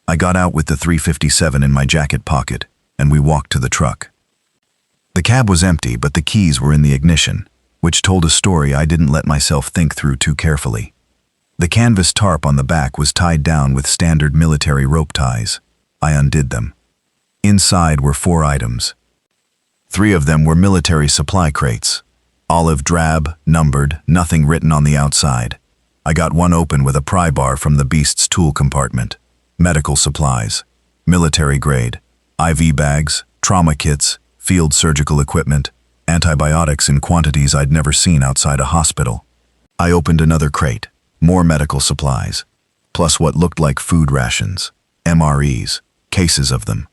I got out with the .357 in my jacket pocket, and we walked to the truck. The cab was empty, but the keys were in the ignition, which told a story I didn't let myself think through too carefully. The canvas tarp on the back was tied down with standard military rope ties. I undid them. Inside were 4 items. 3 of them were military supply crates. Olive drab, numbered, nothing written on the outside. I got one open with a pry bar from the beast's tool compartment. Medical supplies, military grade, IV bags, trauma kits, field surgical equipment, antibiotics in quantities I'd never seen outside a hospital. I opened another crate, more medical supplies, plus what looked like food rations, MREs, cases of them.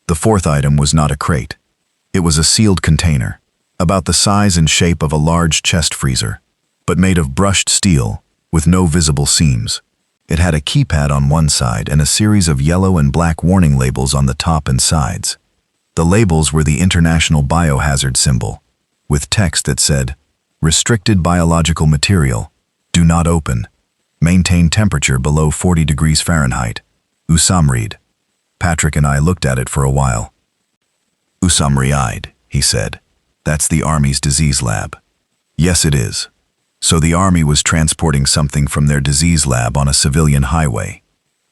The 4th item was not a crate. It was a sealed container, about the size and shape of a large chest freezer, but made of brushed steel with no visible seams. It had a keypad on one side and a series of yellow and black warning labels on the top and sides. The labels were the International Biohazard symbol, with text that said, "Restricted biological material. Do not open. Maintain temperature below 40 degrees Fahrenheit. Usamrid." Patrick and I looked at it for a while. "Usamriide," he said. "That's the Army's disease lab." "Yes, it is." So the Army was transporting something from their disease lab on a civilian highway.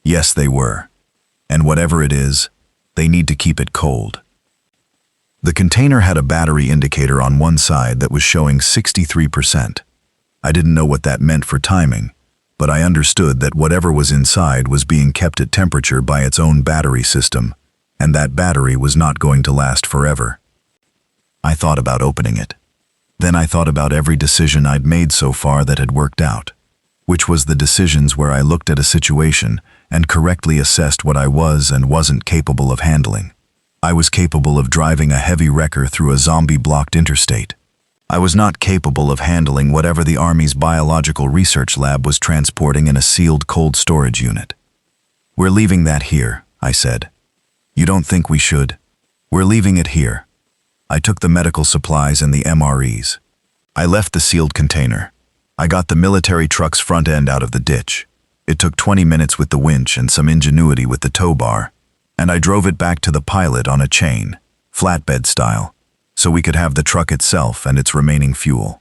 Yes, they were. And whatever it is, they need to keep it cold. The container had a battery indicator on one side that was showing 63%. I didn't know what that meant for timing, but I understood that whatever was inside was being kept at temperature by its own battery system, and that battery was not going to last forever. I thought about opening it. Then I thought about every decision I'd made so far that had worked out, which was the decisions where I looked at a situation and correctly assessed what I was and wasn't capable of handling. I was capable of driving a heavy wrecker through a zombie-blocked interstate. I was not capable of handling whatever the Army's biological research lab was transporting in a sealed cold storage unit. "We're leaving that here," I said. "You don't think we should? We're leaving it here." I took the medical supplies and the MREs. I left the sealed container. I got the military truck's front end out of the ditch. It took 20 minutes with the winch and some ingenuity with the tow bar, and I drove it back to the pilot on a chain, flatbed style, so we could have the truck itself and its remaining fuel.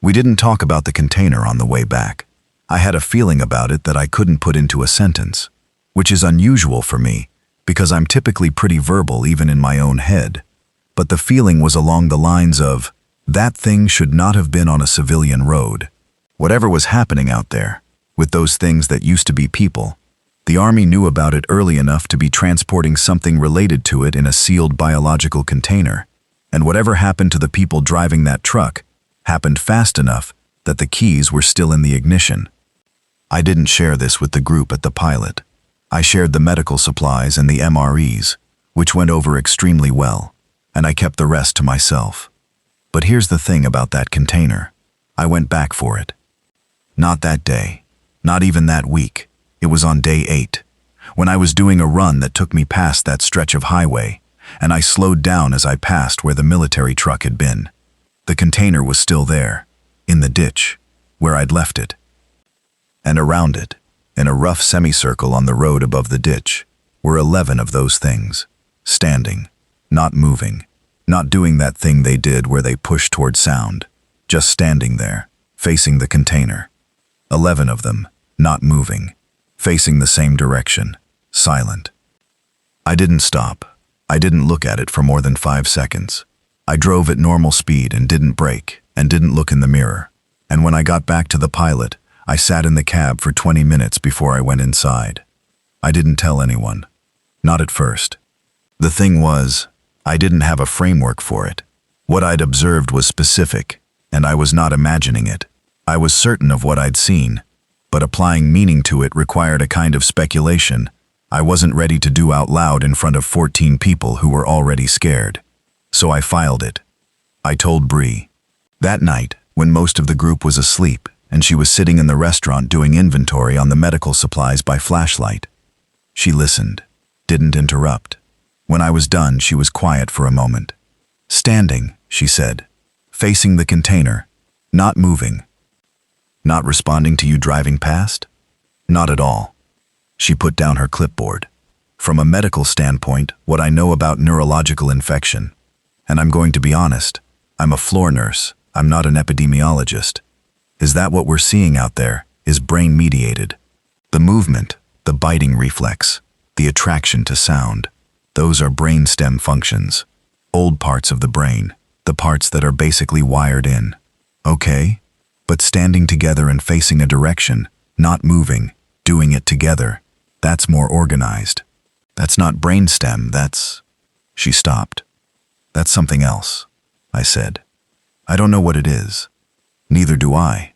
We didn't talk about the container on the way back. I had a feeling about it that I couldn't put into a sentence, which is unusual for me, because I'm typically pretty verbal even in my own head. But the feeling was along the lines of, that thing should not have been on a civilian road. Whatever was happening out there, with those things that used to be people, the Army knew about it early enough to be transporting something related to it in a sealed biological container, and whatever happened to the people driving that truck happened fast enough that the keys were still in the ignition. I didn't share this with the group at the pilot. I shared the medical supplies and the MREs, which went over extremely well, and I kept the rest to myself. But here's the thing about that container. I went back for it. Not that day, not even that week. It was on day 8, when I was doing a run that took me past that stretch of highway, and I slowed down as I passed where the military truck had been. The container was still there, in the ditch, where I'd left it. And around it, in a rough semicircle on the road above the ditch, were 11 of those things. Standing, not moving, not doing that thing they did where they pushed toward sound, just standing there, facing the container. 11 of them, not moving, facing the same direction, silent. I didn't stop. I didn't look at it for more than 5 seconds. I drove at normal speed and didn't brake and didn't look in the mirror. And when I got back to the pilot, I sat in the cab for 20 minutes before I went inside. I didn't tell anyone. Not at first. The thing was, I didn't have a framework for it. What I'd observed was specific, and I was not imagining it. I was certain of what I'd seen, but applying meaning to it required a kind of speculation I wasn't ready to do out loud in front of 14 people who were already scared. So I filed it. I told Bree. That night, when most of the group was asleep, and she was sitting in the restaurant doing inventory on the medical supplies by flashlight. She listened, didn't interrupt. When I was done, she was quiet for a moment. Standing, she said, facing the container, not moving. Not responding to you driving past? Not at all. She put down her clipboard. From a medical standpoint, what I know about neurological infection, and I'm going to be honest, I'm a floor nurse, I'm not an epidemiologist. Is that what we're seeing out there, is brain-mediated? The movement, the biting reflex, the attraction to sound, those are brainstem functions. Old parts of the brain, the parts that are basically wired in. Okay, but standing together and facing a direction, not moving, doing it together, that's more organized. That's not brainstem, that's... She stopped. That's something else, I said. I don't know what it is. Neither do I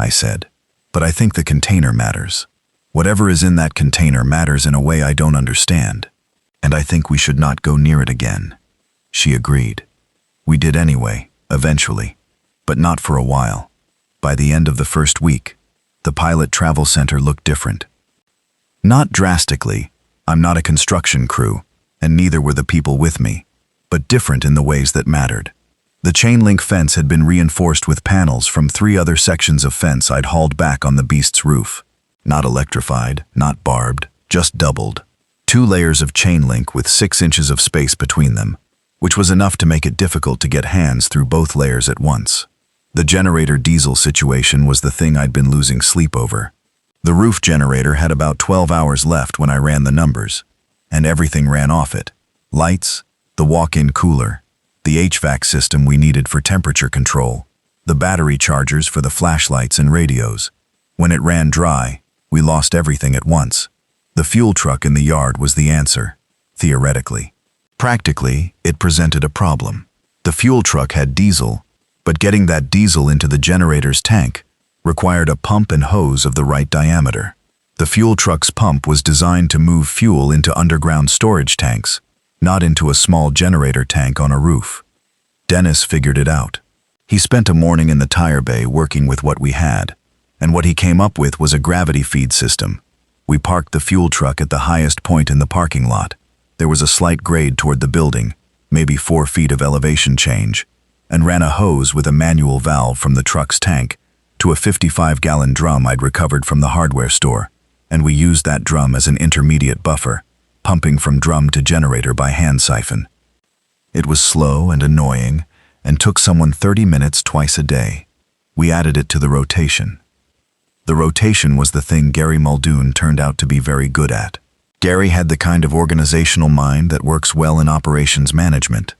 said. But I think the container matters. Whatever is in that container matters in a way I don't understand. And I think we should not go near it again. She agreed. We did anyway, eventually. But not for a while. By the end of the first week, the pilot travel center looked different. Not drastically. I'm not a construction crew, and neither were the people with me, but different in the ways that mattered. The chain-link fence had been reinforced with panels from 3 other sections of fence I'd hauled back on the beast's roof. Not electrified, not barbed, just doubled. 2 layers of chain-link with 6 inches of space between them, which was enough to make it difficult to get hands through both layers at once. The generator diesel situation was the thing I'd been losing sleep over. The roof generator had about 12 hours left when I ran the numbers, and everything ran off it. Lights, the walk-in cooler, the HVAC system we needed for temperature control, the battery chargers for the flashlights and radios. When it ran dry, we lost everything at once. The fuel truck in the yard was the answer, theoretically. Practically, it presented a problem. The fuel truck had diesel, but getting that diesel into the generator's tank required a pump and hose of the right diameter. The fuel truck's pump was designed to move fuel into underground storage tanks, not into a small generator tank on a roof. Dennis figured it out. He spent a morning in the tire bay working with what we had, and what he came up with was a gravity feed system. We parked the fuel truck at the highest point in the parking lot. There was a slight grade toward the building, maybe 4 feet of elevation change, and ran a hose with a manual valve from the truck's tank to a 55-gallon drum I'd recovered from the hardware store, and we used that drum as an intermediate buffer, pumping from drum to generator by hand siphon. It was slow and annoying, and took someone 30 minutes twice a day. We added it to the rotation. The rotation was the thing Gary Muldoon turned out to be very good at. Gary had the kind of organizational mind that works well in operations management.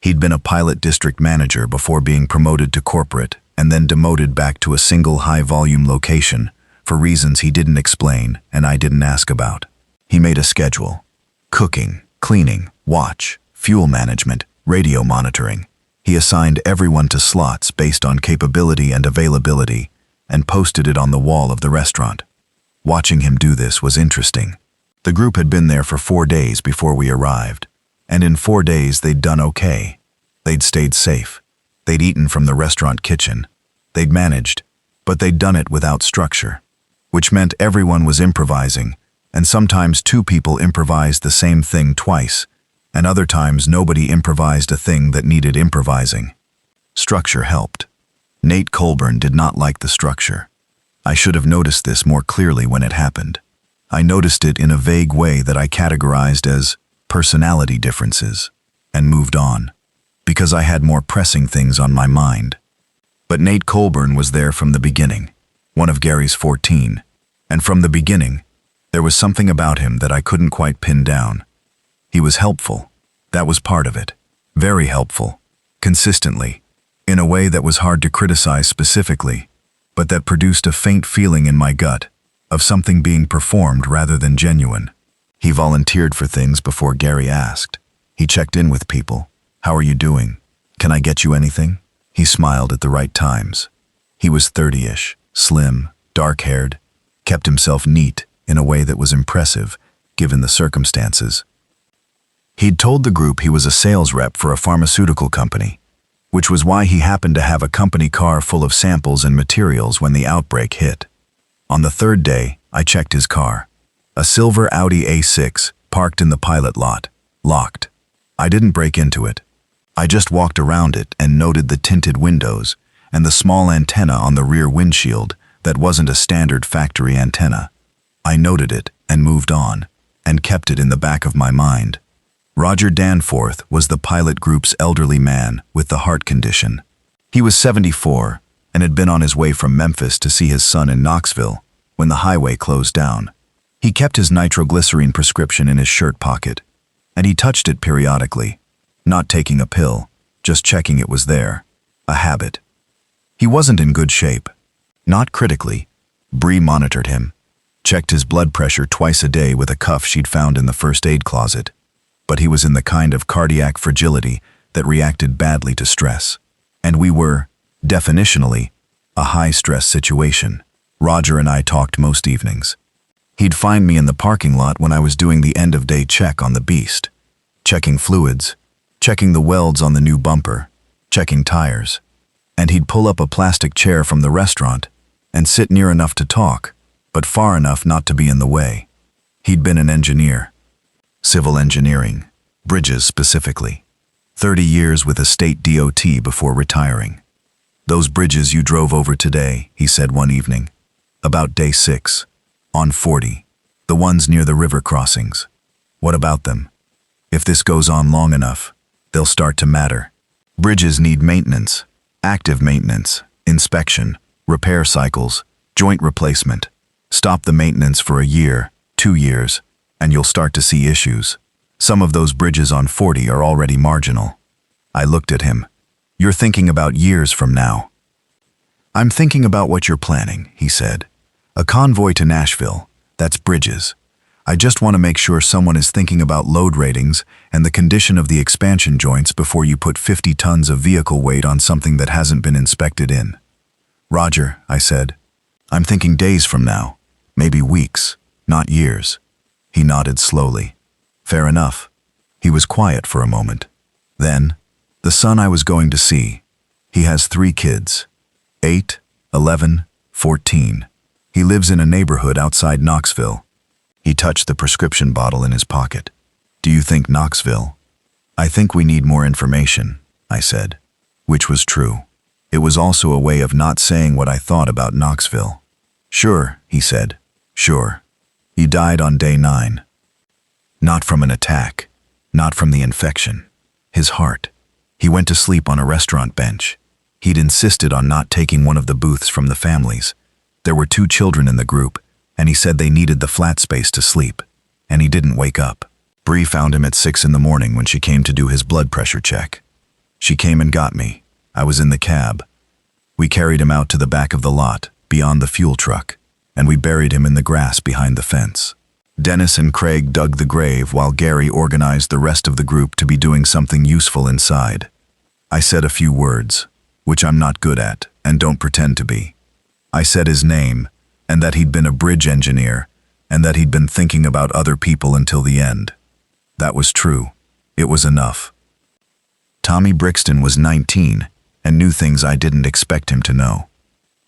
He'd been a pilot district manager before being promoted to corporate and then demoted back to a single high-volume location for reasons he didn't explain and I didn't ask about. He made a schedule. Cooking, cleaning, watch, fuel management, radio monitoring. He assigned everyone to slots based on capability and availability and posted it on the wall of the restaurant. Watching him do this was interesting. The group had been there for 4 days before we arrived, and in 4 days they'd done okay. They'd stayed safe. They'd eaten from the restaurant kitchen. They'd managed, but they'd done it without structure, which meant everyone was improvising, and sometimes 2 people improvised the same thing twice, and other times nobody improvised a thing that needed improvising. Structure helped. Nate Colburn did not like the structure. I should have noticed this more clearly when it happened. I noticed it in a vague way that I categorized as personality differences, and moved on, because I had more pressing things on my mind. But Nate Colburn was there from the beginning, one of Gary's 14, and from the beginning, there was something about him that I couldn't quite pin down. He was helpful. That was part of it. Very helpful. Consistently. In a way that was hard to criticize specifically, but that produced a faint feeling in my gut of something being performed rather than genuine. He volunteered for things before Gary asked. He checked in with people. How are you doing? Can I get you anything? He smiled at the right times. He was 30-ish, slim, dark-haired, kept himself neat in a way that was impressive, given the circumstances. He'd told the group he was a sales rep for a pharmaceutical company, which was why he happened to have a company car full of samples and materials when the outbreak hit. On the third day, I checked his car. A silver Audi A6 parked in the pilot lot, locked. I didn't break into it. I just walked around it and noted the tinted windows and the small antenna on the rear windshield that wasn't a standard factory antenna. I noted it and moved on, and kept it in the back of my mind. Roger Danforth was the pilot group's elderly man with the heart condition. He was 74 and had been on his way from Memphis to see his son in Knoxville when the highway closed down. He kept his nitroglycerine prescription in his shirt pocket, and he touched it periodically, not taking a pill, just checking it was there, a habit. He wasn't in good shape. Not critically. Bree monitored him, checked his blood pressure twice a day with a cuff she'd found in the first aid closet, but he was in the kind of cardiac fragility that reacted badly to stress. And we were, definitionally, a high-stress situation. Roger and I talked most evenings. He'd find me in the parking lot when I was doing the end-of-day check on the beast, checking fluids, checking the welds on the new bumper, checking tires. And he'd pull up a plastic chair from the restaurant and sit near enough to talk, but far enough not to be in the way. He'd been an engineer. Civil engineering, bridges specifically. 30 years with a state DOT before retiring. Those bridges you drove over today, he said one evening. About day 6. On 40. The ones near the river crossings. What about them? If this goes on long enough, they'll start to matter. Bridges need maintenance, active maintenance, inspection, repair cycles, joint replacement. Stop the maintenance for a year, 2 years, and you'll start to see issues. Some of those bridges on 40 are already marginal. I looked at him. You're thinking about years from now. I'm thinking about what you're planning, he said. A convoy to Nashville, that's bridges. I just want to make sure someone is thinking about load ratings and the condition of the expansion joints before you put 50 tons of vehicle weight on something that hasn't been inspected in. Roger, I said. I'm thinking days from now, maybe weeks, not years. He nodded slowly. Fair enough. He was quiet for a moment. Then, the son I was going to see. He has 3 kids. 8, 11, 14. He lives in a neighborhood outside Knoxville. He touched the prescription bottle in his pocket. Do you think Knoxville? I think we need more information, I said. Which was true. It was also a way of not saying what I thought about Knoxville. Sure, he said. Sure. He died on day 9. Not from an attack. Not from the infection. His heart. He went to sleep on a restaurant bench. He'd insisted on not taking one of the booths from the families. There were 2 children in the group, and he said they needed the flat space to sleep, and he didn't wake up. Bree found him at 6 in the morning when she came to do his blood pressure check. She came and got me. I was in the cab. We carried him out to the back of the lot, beyond the fuel truck, and we buried him in the grass behind the fence. Dennis and Craig dug the grave while Gary organized the rest of the group to be doing something useful inside. I said a few words, which I'm not good at and don't pretend to be. I said his name, and that he'd been a bridge engineer, and that he'd been thinking about other people until the end. That was true. It was enough. Tommy Brixton was 19 and knew things I didn't expect him to know.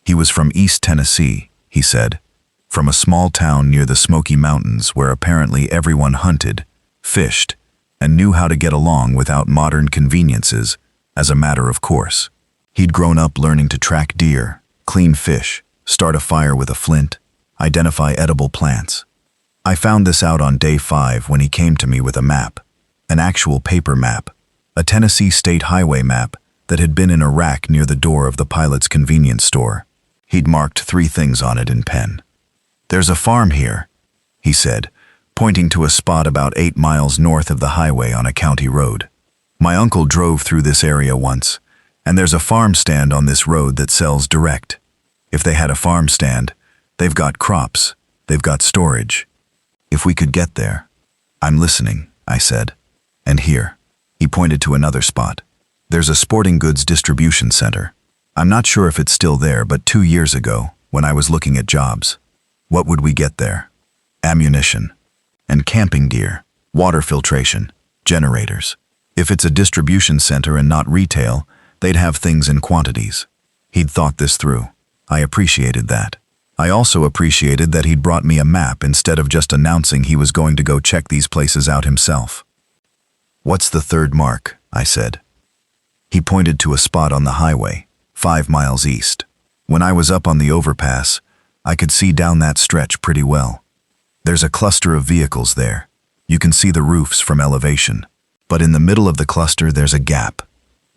He was from East Tennessee, he said, from a small town near the Smoky Mountains where apparently everyone hunted, fished, and knew how to get along without modern conveniences as a matter of course. He'd grown up learning to track deer, clean fish, start a fire with a flint, identify edible plants. I found this out on day 5 when he came to me with a map, an actual paper map, a Tennessee state highway map that had been in a rack near the door of the pilot's convenience store. He'd marked 3 things on it in pen. "There's a farm here," he said, pointing to a spot about 8 miles north of the highway on a county road. "My uncle drove through this area once, and there's a farm stand on this road that sells direct. If they had a farm stand, they've got crops, they've got storage. If we could get there." "I'm listening," I said. "And here," he pointed to another spot. "There's a sporting goods distribution center. I'm not sure if it's still there, but 2 years ago, when I was looking at jobs, what would we get there? Ammunition and camping gear, water filtration, generators. If it's a distribution center and not retail, they'd have things in quantities." He'd thought this through. I appreciated that. I also appreciated that he'd brought me a map instead of just announcing he was going to go check these places out himself. "What's the third mark?" I said. He pointed to a spot on the highway, 5 miles east. When I was up on the overpass, I could see down that stretch pretty well. There's a cluster of vehicles there. You can see the roofs from elevation. But in the middle of the cluster there's a gap,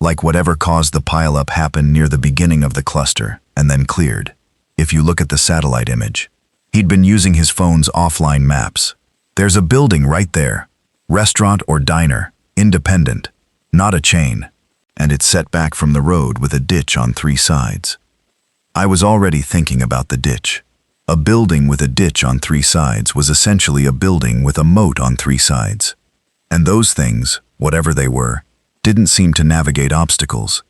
like whatever caused the pileup happened near the beginning of the cluster and then cleared. If you look at the satellite image, he'd been using his phone's offline maps. There's a building right there, restaurant or diner, independent, not a chain, and it's set back from the road with a ditch on 3 sides. I was already thinking about the ditch. A building with a ditch on 3 sides was essentially a building with a moat on 3 sides. And those things, whatever they were, didn't seem to navigate obstacles.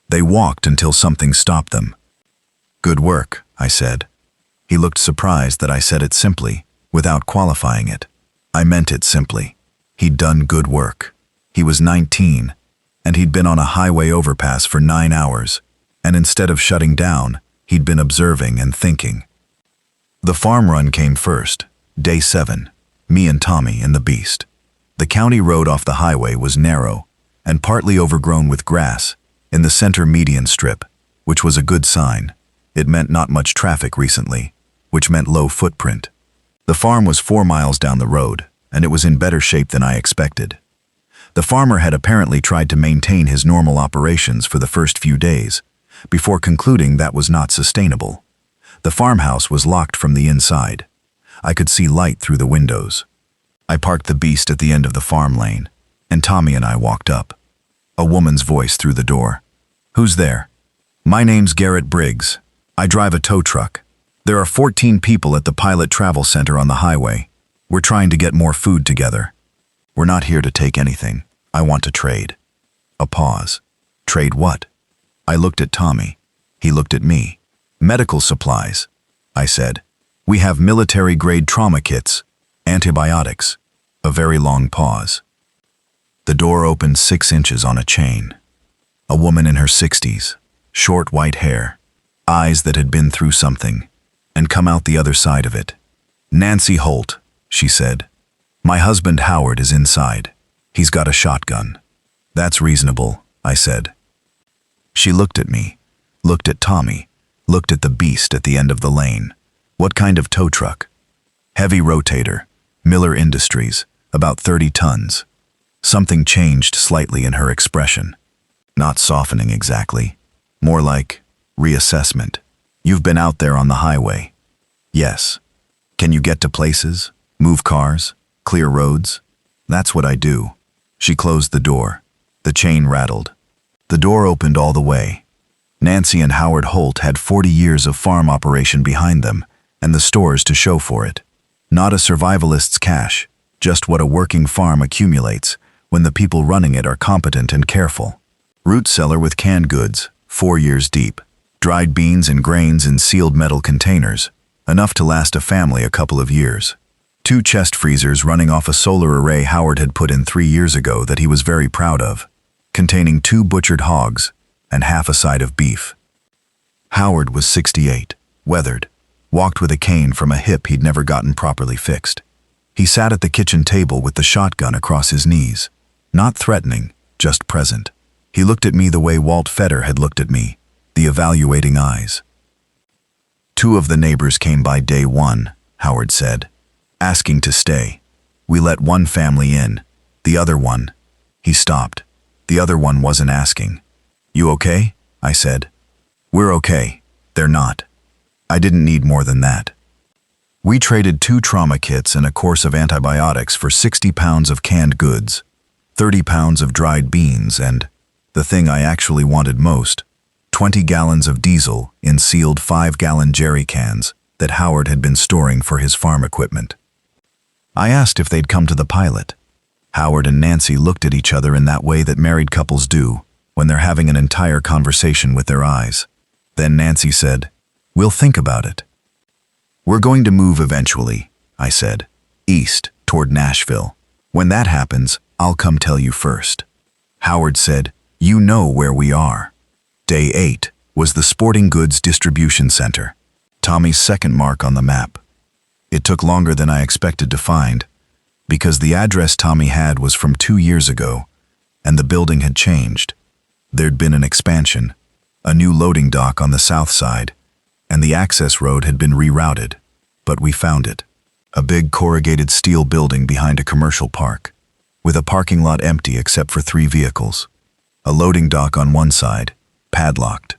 They walked until something stopped them. "Good work," I said. He looked surprised that I said it simply, without qualifying it. I meant it simply. He'd done good work. He was 19, and he'd been on a highway overpass for 9 hours, and instead of shutting down, he'd been observing and thinking. The farm run came first, day 7, me and Tommy and the beast. The county road off the highway was narrow and partly overgrown with grass in the center median strip, which was a good sign. It meant not much traffic recently, which meant low footprint. The farm was 4 miles down the road, and it was in better shape than I expected. The farmer had apparently tried to maintain his normal operations for the first few days, before concluding that was not sustainable. The farmhouse was locked from the inside. I could see light through the windows. I parked the beast at the end of the farm lane, and Tommy and I walked up. A woman's voice through the door. "Who's there?" "My name's Garrett Briggs. I drive a tow truck. There are 14 people at the Pilot Travel Center on the highway. We're trying to get more food together. We're not here to take anything. I want to trade." A pause. "Trade what?" I looked at Tommy. He looked at me. "Medical supplies," I said. "We have military-grade trauma kits, antibiotics." A very long pause. The door opened 6 inches on a chain. A woman in her 60s, short white hair, eyes that had been through something, and come out the other side of it. "Nancy Holt," she said. "My husband Howard is inside. He's got a shotgun." "That's reasonable," I said. She looked at me, looked at Tommy, looked at the beast at the end of the lane. "What kind of tow truck?" "Heavy rotator, Miller Industries, about 30 tons. Something changed slightly in her expression. Not softening exactly, more like reassessment. "You've been out there on the highway?" "Yes." "Can you get to places, move cars, clear roads?" "That's what I do." She closed the door. The chain rattled. The door opened all the way. Nancy and Howard Holt had 40 years of farm operation behind them, and the stores to show for it. Not a survivalist's cash, just what a working farm accumulates when the people running it are competent and careful. Root cellar with canned goods, 4 years deep. Dried beans and grains in sealed metal containers, enough to last a family a couple of years. 2 chest freezers running off a solar array Howard had put in 3 years ago that he was very proud of, containing 2 butchered hogs and half a side of beef. Howard was 68, weathered, walked with a cane from a hip he'd never gotten properly fixed. He sat at the kitchen table with the shotgun across his knees, not threatening, just present. He looked at me the way Walt Fetter had looked at me, the evaluating eyes. 2 of the neighbors came by day 1, Howard said. asking to stay. We let one family in. The other one. He stopped. The other one wasn't asking. You okay? I said. We're okay. They're not. I didn't need more than that. We traded 2 trauma kits and a course of antibiotics for 60 pounds of canned goods, 30 pounds of dried beans, and, the thing I actually wanted most, 20 gallons of diesel in sealed 5-gallon jerry cans that Howard had been storing for his farm equipment. I asked if they'd come to the pilot. Howard and Nancy looked at each other in that way that married couples do when they're having an entire conversation with their eyes. Then Nancy said, "We'll think about it." "We're going to move eventually," I said, "east, toward Nashville. When that happens, I'll come tell you first." Howard said, "You know where we are." Day 8 was the Sporting Goods Distribution Center, Tommy's second mark on the map. It took longer than I expected to find, because the address Tommy had was from 2 years ago, and the building had changed. There'd been an expansion, a new loading dock on the south side, and the access road had been rerouted, but we found it. A big corrugated steel building behind a commercial park, with a parking lot empty except for 3 vehicles. A loading dock on one side, padlocked.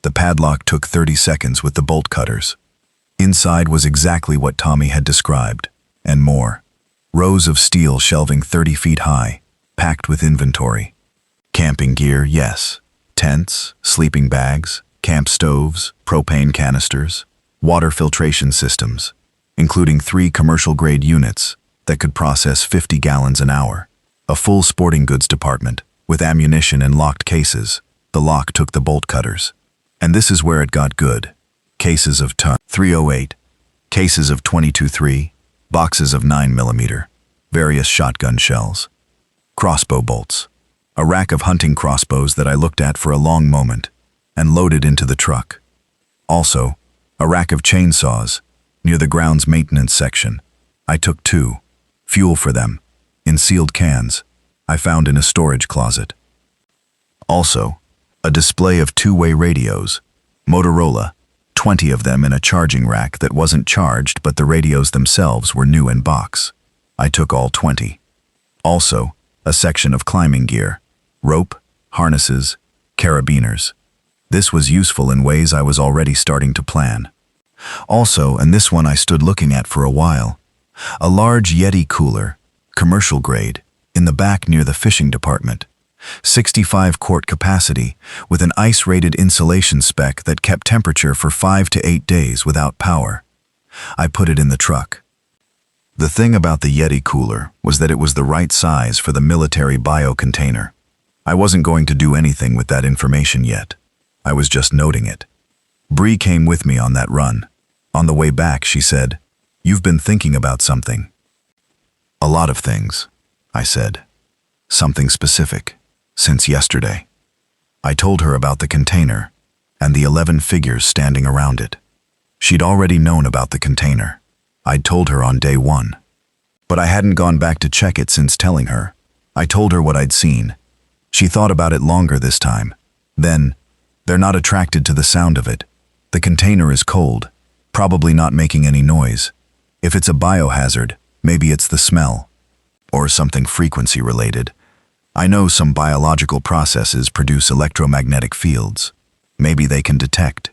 The padlock took 30 seconds with the bolt cutters. Inside was exactly what Tommy had described, and more. Rows of steel shelving 30 feet high, packed with inventory. Camping gear, yes. Tents, sleeping bags, camp stoves, propane canisters, water filtration systems, including 3 commercial-grade units that could process 50 gallons an hour. A full sporting goods department, with ammunition in locked cases. The lock took the bolt cutters. And this is where it got good. Cases of .308, cases of .22-3, boxes of 9mm, various shotgun shells, crossbow bolts, a rack of hunting crossbows that I looked at for a long moment and loaded into the truck. Also, a rack of chainsaws near the grounds maintenance section. I took 2, fuel for them, in sealed cans, I found in a storage closet. Also, a display of 2-way radios, Motorola, 20 of them in a charging rack that wasn't charged, but the radios themselves were new in box. I took all 20. Also, a section of climbing gear, rope, harnesses, carabiners. This was useful in ways I was already starting to plan. Also, and this one I stood looking at for a while, a large Yeti cooler, commercial grade, in the back near the fishing department. 65-quart capacity, with an ice-rated insulation spec that kept temperature for 5 to 8 days without power. I put it in the truck. The thing about the Yeti cooler was that it was the right size for the military bio container. I wasn't going to do anything with that information yet. I was just noting it. Bree came with me on that run. On the way back, she said, "You've been thinking about something." "A lot of things," I said. "Something specific. Since yesterday." I told her about the container and the 11 figures standing around it. She'd already known about the container. I'd told her on day 1. But I hadn't gone back to check it since telling her. I told her what I'd seen. She thought about it longer this time. Then, "They're not attracted to the sound of it. The container is cold, probably not making any noise. If it's a biohazard, maybe it's the smell. Or something frequency related. I know some biological processes produce electromagnetic fields. Maybe they can detect."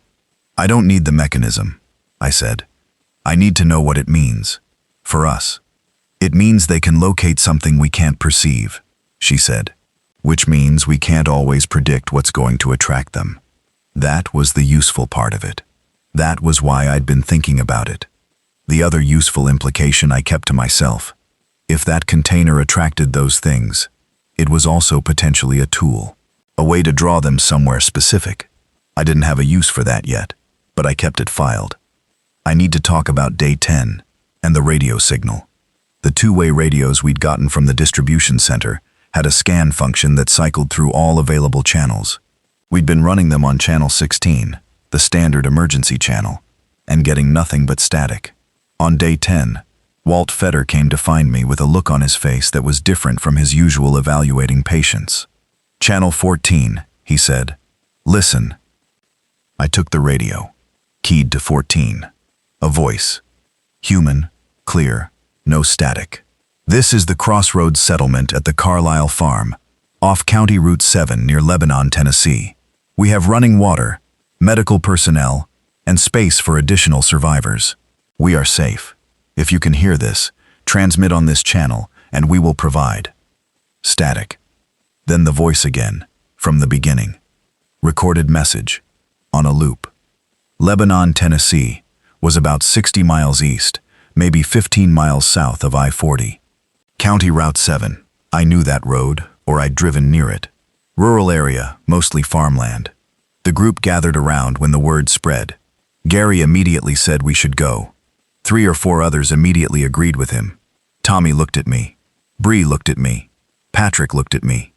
"I don't need the mechanism," I said. "I need to know what it means. For us. It means they can locate something we can't perceive," she said. "Which means we can't always predict what's going to attract them." That was the useful part of it. That was why I'd been thinking about it. The other useful implication I kept to myself. If that container attracted those things, it was also potentially a tool, a way to draw them somewhere specific. I didn't have a use for that yet, but I kept it filed. I need to talk about day 10 and the radio signal. The 2-way radios we'd gotten from the distribution center had a scan function that cycled through all available channels. We'd been running them on channel 16, the standard emergency channel, and getting nothing but static. On day 10, Walt Fetter came to find me with a look on his face that was different from his usual evaluating patients. "Channel 14, he said. "Listen." I took the radio, keyed to 14. A voice. Human, clear, no static. This is the Crossroads settlement at the Carlisle Farm, off County Route 7 near Lebanon, Tennessee. We have running water, medical personnel, and space for additional survivors. We are safe. If you can hear this, transmit on this channel and we will provide. Static. Then the voice again, from the beginning. Recorded message, on a loop. Lebanon, Tennessee, was about 60 miles east, maybe 15 miles south of I-40. County Route 7. I knew that road, or I'd driven near it. Rural area, mostly farmland. The group gathered around when the word spread. Gary immediately said we should go. 3 or 4 others immediately agreed with him. Tommy looked at me. Bree looked at me. Patrick looked at me.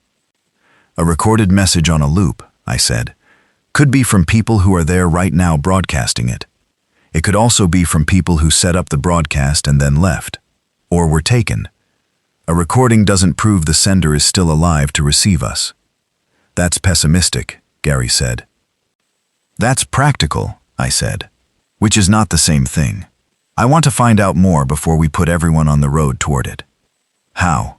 A recorded message on a loop, I said. Could be from people who are there right now broadcasting it. It could also be from people who set up the broadcast and then left, or were taken. A recording doesn't prove the sender is still alive to receive us. That's pessimistic, Gary said. That's practical, I said, which is not the same thing. I want to find out more before we put everyone on the road toward it. How?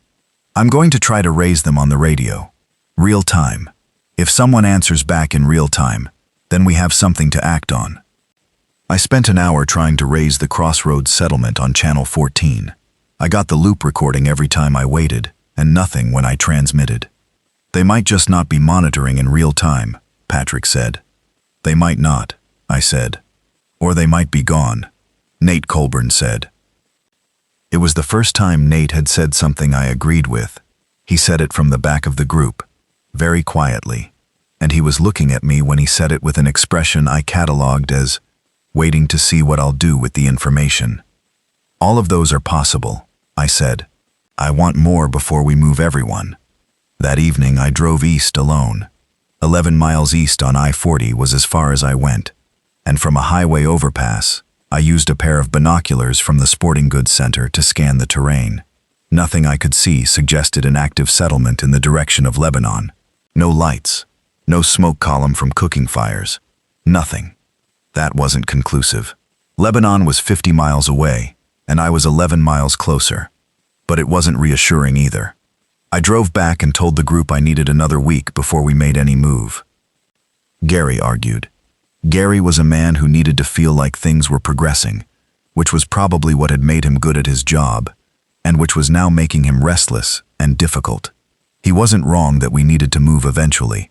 I'm going to try to raise them on the radio. Real time. If someone answers back in real time, then we have something to act on. I spent an hour trying to raise the Crossroads settlement on Channel 14. I got the loop recording every time I waited, and nothing when I transmitted. They might just not be monitoring in real time, Patrick said. They might not, I said. Or they might be gone, Nate Colburn said. It was the first time Nate had said something I agreed with. He said it from the back of the group, very quietly, and he was looking at me when he said it with an expression I cataloged as, waiting to see what I'll do with the information. All of those are possible, I said. I want more before we move everyone. That evening I drove east alone. 11 miles east on I-40 was as far as I went, and from a highway overpass, I used a pair of binoculars from the sporting goods center to scan the terrain. Nothing I could see suggested an active settlement in the direction of Lebanon. No lights, no smoke column from cooking fires, nothing. That wasn't conclusive. Lebanon was 50 miles away, and I was 11 miles closer. But it wasn't reassuring either. I drove back and told the group I needed another week before we made any move. Gary argued. Gary was a man who needed to feel like things were progressing, which was probably what had made him good at his job, and which was now making him restless and difficult. He wasn't wrong that we needed to move eventually.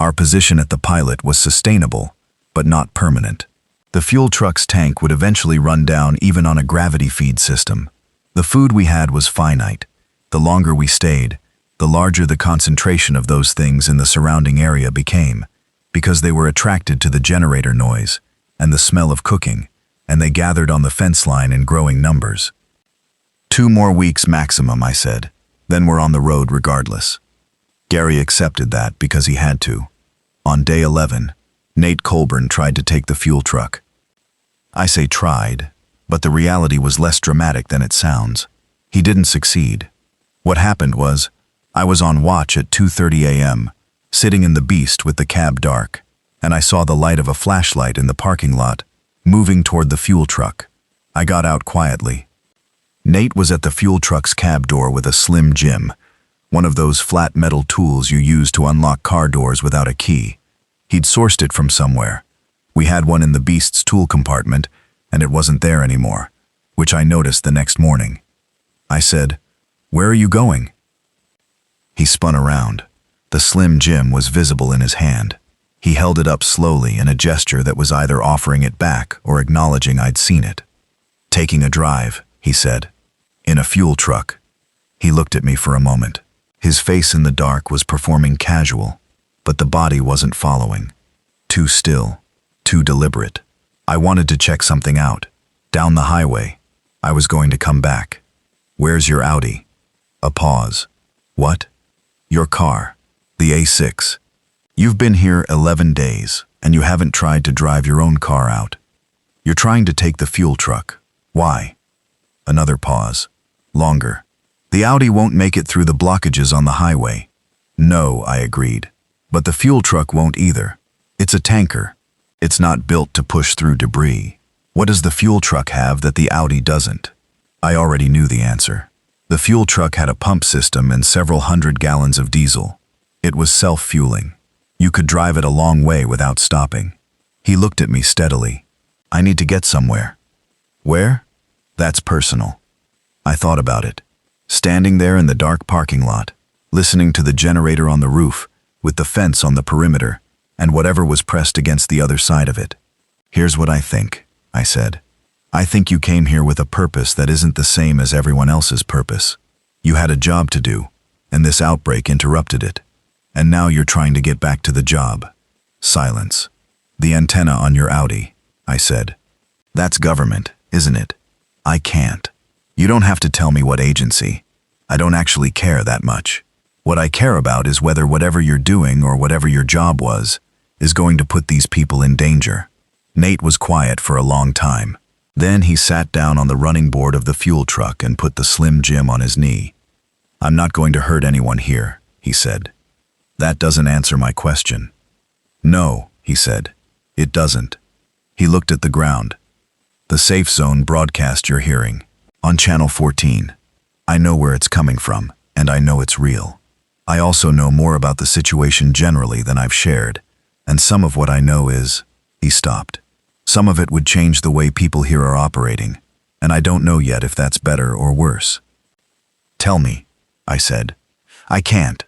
Our position at the pilot was sustainable, but not permanent. The fuel truck's tank would eventually run down even on a gravity feed system. The food we had was finite. The longer we stayed, the larger the concentration of those things in the surrounding area became, because they were attracted to the generator noise and the smell of cooking, and they gathered on the fence line in growing numbers. 2 more weeks maximum, I said. Then we're on the road regardless. Gary accepted that because he had to. On day 11, Nate Colburn tried to take the fuel truck. I say tried, but the reality was less dramatic than it sounds. He didn't succeed. What happened was, I was on watch at 2:30 a.m., sitting in the Beast with the cab dark, and I saw the light of a flashlight in the parking lot, moving toward the fuel truck. I got out quietly. Nate was at the fuel truck's cab door with a slim Jim, one of those flat metal tools you use to unlock car doors without a key. He'd sourced it from somewhere. We had one in the Beast's tool compartment, and it wasn't there anymore, which I noticed the next morning. I said, "Where are you going?" He spun around. The slim Jim was visible in his hand. He held it up slowly in a gesture that was either offering it back or acknowledging I'd seen it. "Taking a drive," he said. "In a fuel truck." He looked at me for a moment. His face in the dark was performing casual, but the body wasn't following. Too still, too deliberate. I wanted to check something out. Down the highway. I was going to come back. "Where's your Audi?" A pause. "What?" "Your car. The A6. You've been here 11 days, and you haven't tried to drive your own car out. You're trying to take the fuel truck. Why?" Another pause. Longer. "The Audi won't make it through the blockages on the highway." "No," I agreed. "But the fuel truck won't either. It's a tanker. It's not built to push through debris. What does the fuel truck have that the Audi doesn't?" I already knew the answer. The fuel truck had a pump system and several hundred gallons of diesel. It was self-fueling. You could drive it a long way without stopping. He looked at me steadily. I need to get somewhere. Where? That's personal. I thought about it. Standing there in the dark parking lot, listening to the generator on the roof, with the fence on the perimeter, and whatever was pressed against the other side of it. Here's what I think, I said. I think you came here with a purpose that isn't the same as everyone else's purpose. You had a job to do, and this outbreak interrupted it. And now you're trying to get back to the job. Silence. The antenna on your Audi, I said. That's government, isn't it? I can't. You don't have to tell me what agency. I don't actually care that much. What I care about is whether whatever you're doing or whatever your job was is going to put these people in danger. Nate was quiet for a long time. Then he sat down on the running board of the fuel truck and put the Slim Jim on his knee. I'm not going to hurt anyone here, he said. That doesn't answer my question. No, he said. It doesn't. He looked at the ground. The safe zone broadcast you're hearing. On channel 14. I know where it's coming from, and I know it's real. I also know more about the situation generally than I've shared, and some of what I know is, he stopped. Some of it would change the way people here are operating, and I don't know yet if that's better or worse. Tell me, I said. I can't.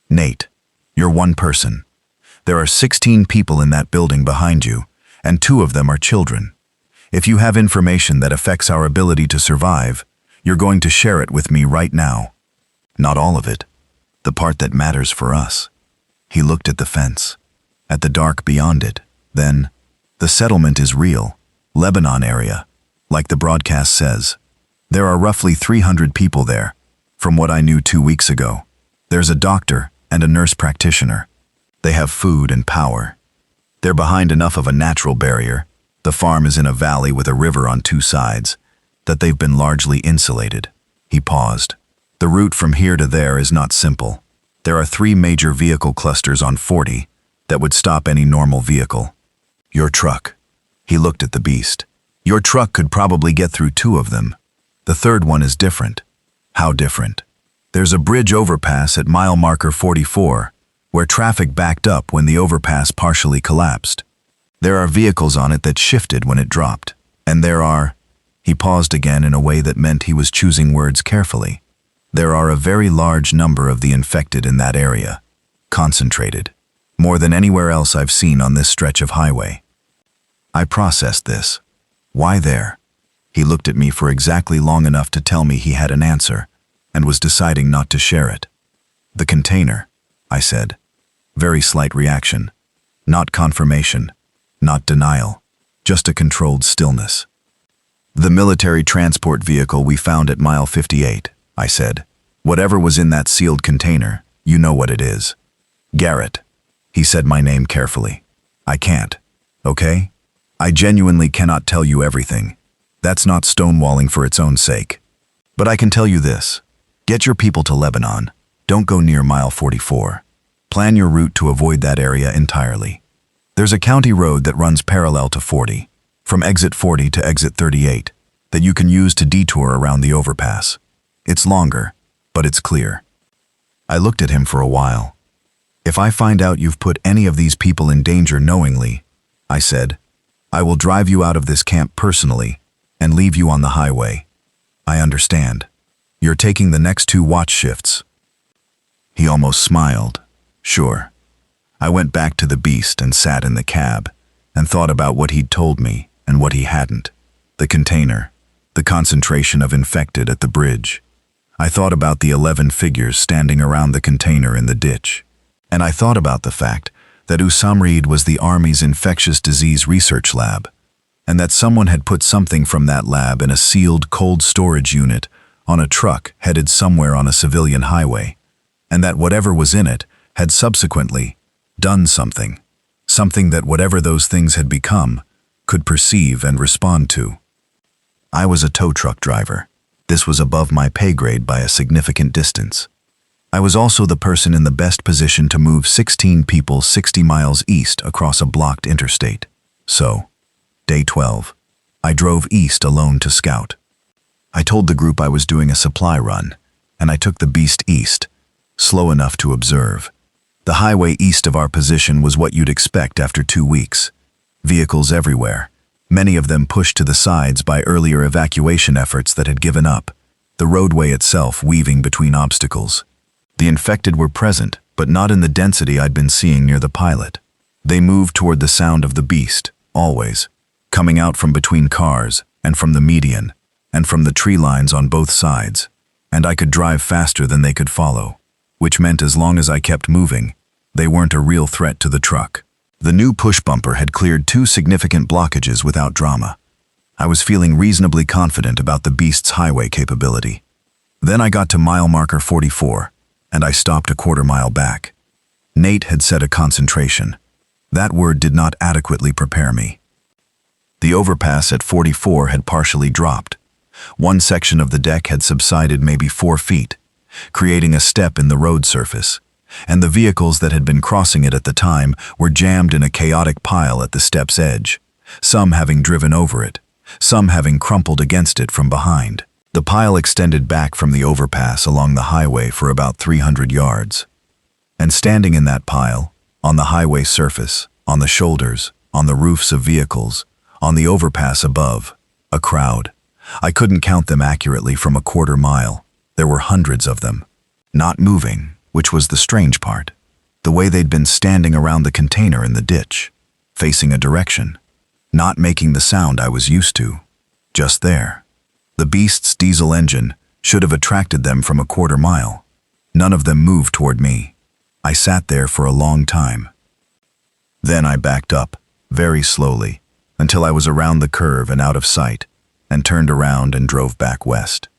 Nate, you're one person. There are 16 people in that building behind you, and 2 of them are children. If you have information that affects our ability to survive, you're going to share it with me right now. Not all of it. The part that matters for us. He looked at the fence, at the dark beyond it. Then, the settlement is real. Lebanon area, like the broadcast says. There are roughly 300 people there, from what I knew 2 weeks ago. There's a doctor and a nurse practitioner. They have food and power. They're behind enough of a natural barrier. The farm is in a valley with a river on 2 sides, that they've been largely insulated. He paused. The route from here to there is not simple. There are 3 major vehicle clusters on 40 that would stop any normal vehicle. Your truck. He looked at the beast. Your truck could probably get through 2 of them. The third one is different. How different? There's a bridge overpass at mile marker 44, where traffic backed up when the overpass partially collapsed. There are vehicles on it that shifted when it dropped. And there are... He paused again in a way that meant he was choosing words carefully. There are a very large number of the infected in that area. Concentrated. More than anywhere else I've seen on this stretch of highway. I processed this. Why there? He looked at me for exactly long enough to tell me he had an answer, and was deciding not to share it. The container, I said. Very slight reaction. Not confirmation. Not denial. Just a controlled stillness. The military transport vehicle we found at mile 58, I said. Whatever was in that sealed container, you know what it is. Garrett. He said my name carefully. I can't. Okay? I genuinely cannot tell you everything. That's not stonewalling for its own sake. But I can tell you this. Get your people to Lebanon. Don't go near mile 44. Plan your route to avoid that area entirely. There's a county road that runs parallel to 40, from exit 40 to exit 38, that you can use to detour around the overpass. It's longer, but it's clear. I looked at him for a while. If I find out you've put any of these people in danger knowingly, I said, I will drive you out of this camp personally and leave you on the highway. I understand. You're taking the next 2 watch shifts. He almost smiled. Sure. I went back to the beast and sat in the cab and thought about what he'd told me and what he hadn't. The container, the concentration of infected at the bridge. I thought about the 11 figures standing around the container in the ditch. And I thought about the fact that Usamrid was the Army's infectious disease research lab, and that someone had put something from that lab in a sealed cold storage unit on a truck headed somewhere on a civilian highway, and that whatever was in it had subsequently done something that whatever those things had become could perceive and respond to. I was a tow truck driver. This was above my pay grade by a significant distance. I was also the person in the best position to move 16 people 60 miles east across a blocked interstate. So, day 12, I drove east alone to scout. I told the group I was doing a supply run, and I took the beast east, slow enough to observe. The highway east of our position was what you'd expect after 2 weeks. Vehicles everywhere, many of them pushed to the sides by earlier evacuation efforts that had given up, the roadway itself weaving between obstacles. The infected were present, but not in the density I'd been seeing near the pilot. They moved toward the sound of the beast, always, coming out from between cars, and from the median, and from the tree lines on both sides, and I could drive faster than they could follow, which meant as long as I kept moving, they weren't a real threat to the truck. The new push bumper had cleared 2 significant blockages without drama. I was feeling reasonably confident about the beast's highway capability. Then I got to mile marker 44, and I stopped a quarter mile back. Nate had set a concentration. That word did not adequately prepare me. The overpass at 44 had partially dropped. One section of the deck had subsided maybe 4 feet, creating a step in the road surface, and the vehicles that had been crossing it at the time were jammed in a chaotic pile at the step's edge, some having driven over it, some having crumpled against it from behind. The pile extended back from the overpass along the highway for about 300 yards. And standing in that pile, on the highway surface, on the shoulders, on the roofs of vehicles, on the overpass above, a crowd. I couldn't count them accurately from a quarter mile. There were hundreds of them. Not moving, which was the strange part. The way they'd been standing around the container in the ditch, facing a direction. Not making the sound I was used to. Just there. The beast's diesel engine should have attracted them from a quarter mile. None of them moved toward me. I sat there for a long time. Then I backed up, very slowly, until I was around the curve and out of sight, and turned around and drove back west.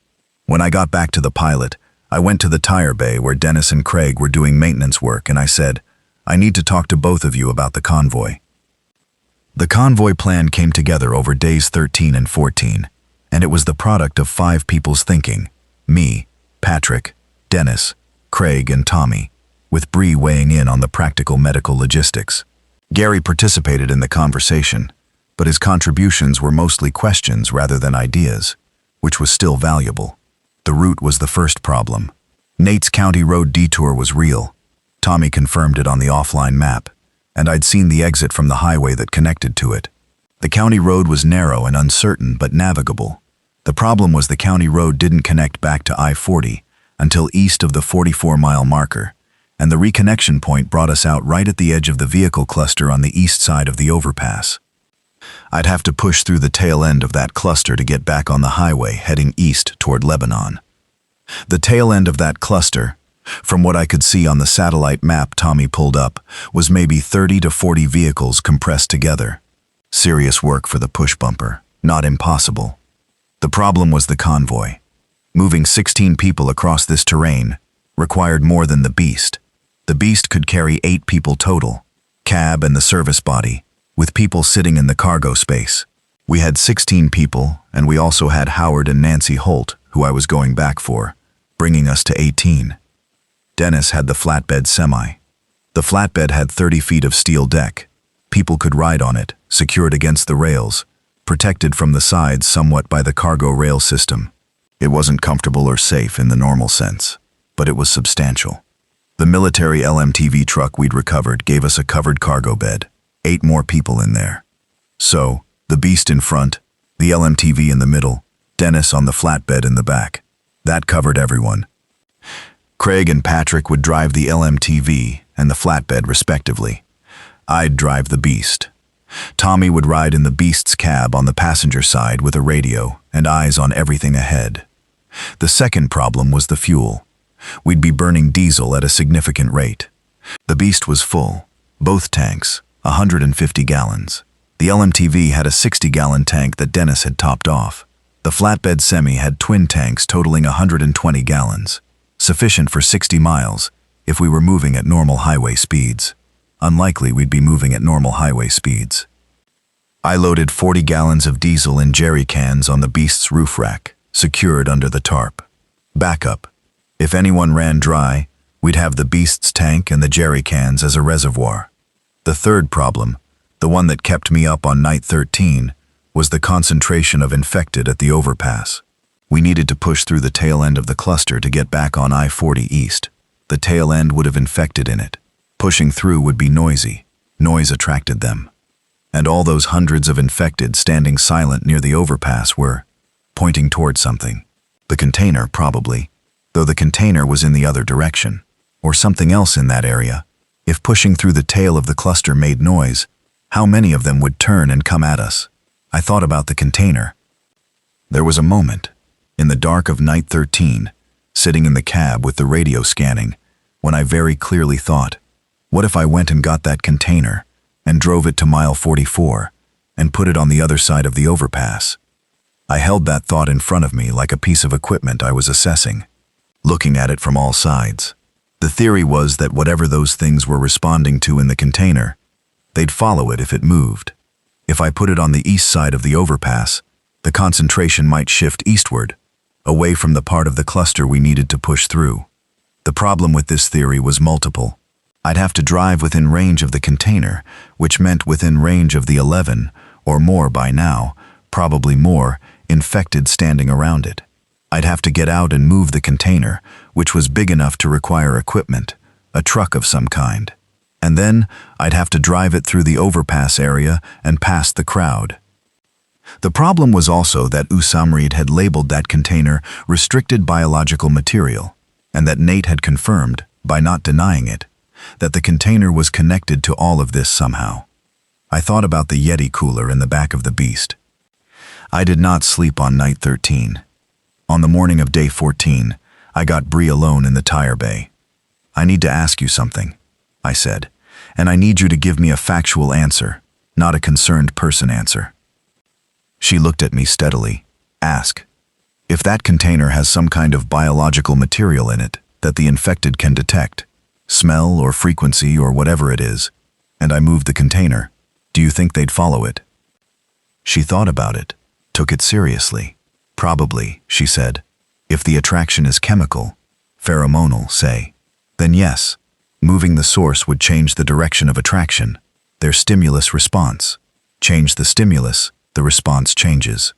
When I got back to the pilot, I went to the tire bay where Dennis and Craig were doing maintenance work, and I said, "I need to talk to both of you about the convoy." The convoy plan came together over days 13 and 14, and it was the product of 5 people's thinking: me, Patrick, Dennis, Craig, and Tommy, with Bree weighing in on the practical medical logistics. Gary participated in the conversation, but his contributions were mostly questions rather than ideas, which was still valuable. The route was the first problem. Nate's county road detour was real. Tommy confirmed it on the offline map, and I'd seen the exit from the highway that connected to it. The county road was narrow and uncertain but navigable. The problem was the county road didn't connect back to I-40 until east of the 44-mile marker, and the reconnection point brought us out right at the edge of the vehicle cluster on the east side of the overpass. I'd have to push through the tail end of that cluster to get back on the highway heading east toward Lebanon. The tail end of that cluster, from what I could see on the satellite map Tommy pulled up, was maybe 30 to 40 vehicles compressed together. Serious work for the push bumper, not impossible. The problem was the convoy. Moving 16 people across this terrain required more than the beast. The beast could carry 8 people total, cab and the service body, with people sitting in the cargo space. We had 16 people, and we also had Howard and Nancy Holt, who I was going back for, bringing us to 18. Dennis had the flatbed semi. The flatbed had 30 feet of steel deck. People could ride on it, secured against the rails, protected from the sides somewhat by the cargo rail system. It wasn't comfortable or safe in the normal sense, but it was substantial. The military LMTV truck we'd recovered gave us a covered cargo bed, 8 more people in there. So, the beast in front, the LMTV in the middle, Dennis on the flatbed in the back. That covered everyone. Craig and Patrick would drive the LMTV and the flatbed respectively. I'd drive the beast. Tommy would ride in the beast's cab on the passenger side with a radio and eyes on everything ahead. The second problem was the fuel. We'd be burning diesel at a significant rate. The beast was full, both tanks, 150 gallons. The LMTV had a 60-gallon tank that Dennis had topped off. The flatbed semi had twin tanks totaling 120 gallons, sufficient for 60 miles if we were moving at normal highway speeds. Unlikely we'd be moving at normal highway speeds. I loaded 40 gallons of diesel in jerry cans on the beast's roof rack, secured under the tarp. Backup. If anyone ran dry, we'd have the beast's tank and the jerry cans as a reservoir. The third problem, the one that kept me up on night 13, was the concentration of infected at the overpass. We needed to push through the tail end of the cluster to get back on I-40 East. The tail end would have infected in it. Pushing through would be noisy. Noise attracted them. And all those hundreds of infected standing silent near the overpass were pointing toward something. The container, probably, though the container was in the other direction, or something else in that area. If pushing through the tail of the cluster made noise, how many of them would turn and come at us? I thought about the container. There was a moment, in the dark of night 13, sitting in the cab with the radio scanning, when I very clearly thought, what if I went and got that container and drove it to mile 44 and put it on the other side of the overpass? I held that thought in front of me like a piece of equipment I was assessing, looking at it from all sides. The theory was that whatever those things were responding to in the container, they'd follow it if it moved. If I put it on the east side of the overpass, the concentration might shift eastward, away from the part of the cluster we needed to push through. The problem with this theory was multiple. I'd have to drive within range of the container, which meant within range of the 11, or more by now, probably more, infected standing around it. I'd have to get out and move the container, which was big enough to require equipment, a truck of some kind. And then I'd have to drive it through the overpass area and past the crowd. The problem was also that Usamrid had labeled that container restricted biological material, and that Nate had confirmed, by not denying it, that the container was connected to all of this somehow. I thought about the Yeti cooler in the back of the beast. I did not sleep on night 13. On the morning of day 14, I got Bree alone in the tire bay. I need to ask you something, I said, and I need you to give me a factual answer, not a concerned person answer. She looked at me steadily. Ask. If that container has some kind of biological material in it that the infected can detect, smell or frequency or whatever it is, and I moved the container, do you think they'd follow it? She thought about it, took it seriously. Probably, she said. If the attraction is chemical, pheromonal, say, then yes, moving the source would change the direction of attraction, their stimulus response. Change the stimulus, the response changes.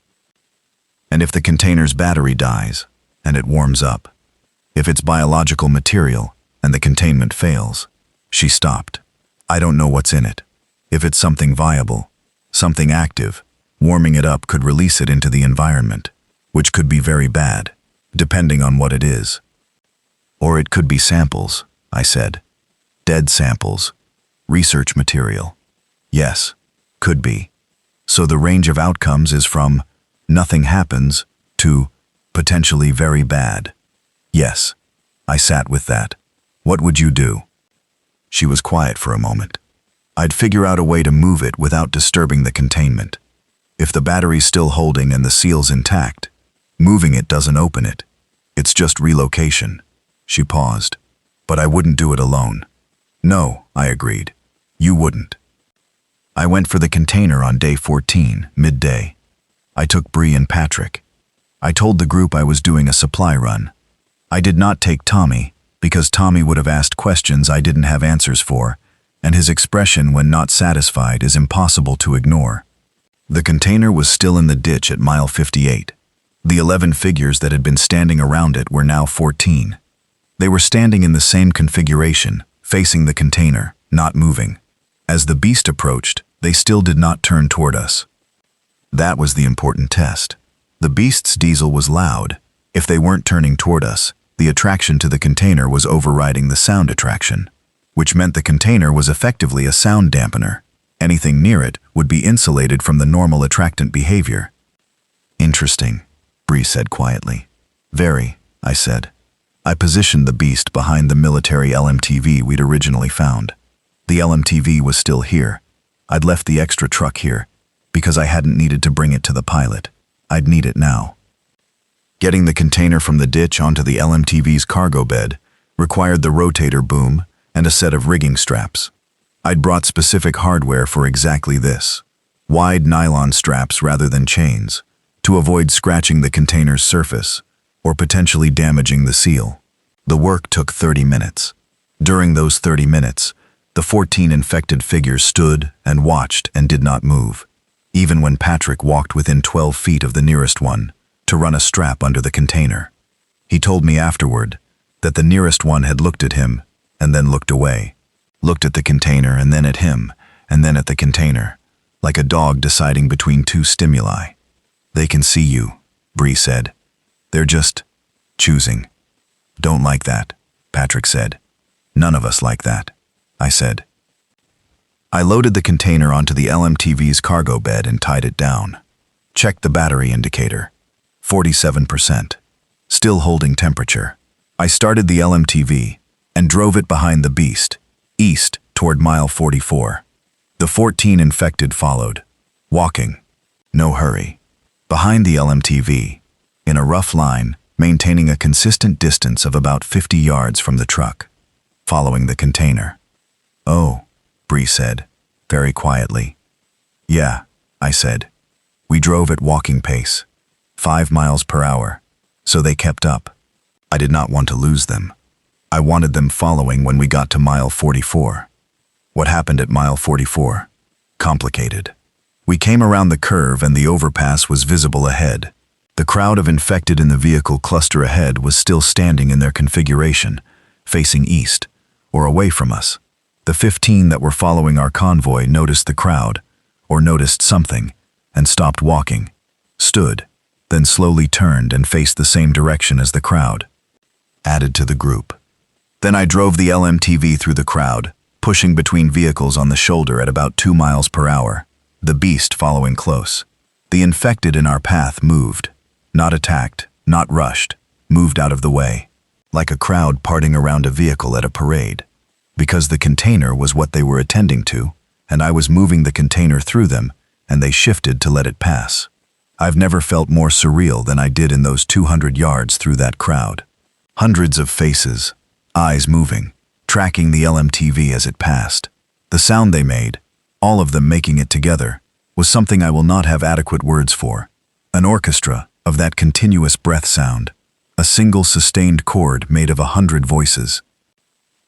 And if the container's battery dies, and it warms up, if it's biological material, and the containment fails, she stopped. I don't know what's in it. If it's something viable, something active, warming it up could release it into the environment, which could be very bad, depending on what it is. Or it could be samples, I said. Dead samples. Research material. Yes, could be. So the range of outcomes is from nothing happens to potentially very bad. Yes, I sat with that. What would you do? She was quiet for a moment. I'd figure out a way to move it without disturbing the containment. If the battery's still holding and the seal's intact, moving it doesn't open it. It's just relocation. She paused. But I wouldn't do it alone. No, I agreed. You wouldn't. I went for the container on day 14, midday. I took Bree and Patrick. I told the group I was doing a supply run. I did not take Tommy, because Tommy would have asked questions I didn't have answers for, and his expression when not satisfied is impossible to ignore. The container was still in the ditch at mile 58. The 11 figures that had been standing around it were now 14. They were standing in the same configuration, facing the container, not moving. As the beast approached, they still did not turn toward us. That was the important test. The beast's diesel was loud. If they weren't turning toward us, the attraction to the container was overriding the sound attraction, which meant the container was effectively a sound dampener. Anything near it would be insulated from the normal attractant behavior. Interesting, Bree said quietly. Very, I said. I positioned the beast behind the military LMTV we'd originally found. The LMTV was still here. I'd left the extra truck here, because I hadn't needed to bring it to the pilot. I'd need it now. Getting the container from the ditch onto the LMTV's cargo bed required the rotator boom and a set of rigging straps. I'd brought specific hardware for exactly this. Wide nylon straps rather than chains, to avoid scratching the container's surface or potentially damaging the seal. The work took 30 minutes. During those 30 minutes, the 14 infected figures stood and watched and did not move, even when Patrick walked within 12 feet of the nearest one, to run a strap under the container. He told me afterward that the nearest one had looked at him and then looked away, looked at the container and then at him, and then at the container, like a dog deciding between two stimuli. They can see you, Bree said. They're just choosing. Don't like that, Patrick said. None of us like that, I said. I loaded the container onto the LMTV's cargo bed and tied it down. Checked the battery indicator. 47%. Still holding temperature. I started the LMTV and drove it behind the beast, east toward mile 44. The 14 infected followed, walking. No hurry. Behind the LMTV, in a rough line, maintaining a consistent distance of about 50 yards from the truck, following the container. Oh, Bree said, very quietly. Yeah, I said. We drove at walking pace, 5 miles per hour, so they kept up. I did not want to lose them. I wanted them following when we got to mile 44. What happened at mile 44? Complicated. We came around the curve and the overpass was visible ahead. The crowd of infected in the vehicle cluster ahead was still standing in their configuration, facing east, or away from us. The 15 that were following our convoy noticed the crowd, or noticed something, and stopped walking, stood, then slowly turned and faced the same direction as the crowd. Added to the group. Then I drove the LMTV through the crowd, pushing between vehicles on the shoulder at about 2 miles per hour, the beast following close. The infected in our path moved, not attacked, not rushed, moved out of the way, like a crowd parting around a vehicle at a parade. Because the container was what they were attending to, and I was moving the container through them, and they shifted to let it pass. I've never felt more surreal than I did in those 200 yards through that crowd. Hundreds of faces, eyes moving, tracking the LMTV as it passed. The sound they made, all of them making it together, was something I will not have adequate words for. An orchestra of that continuous breath sound, a single sustained chord made of 100 voices.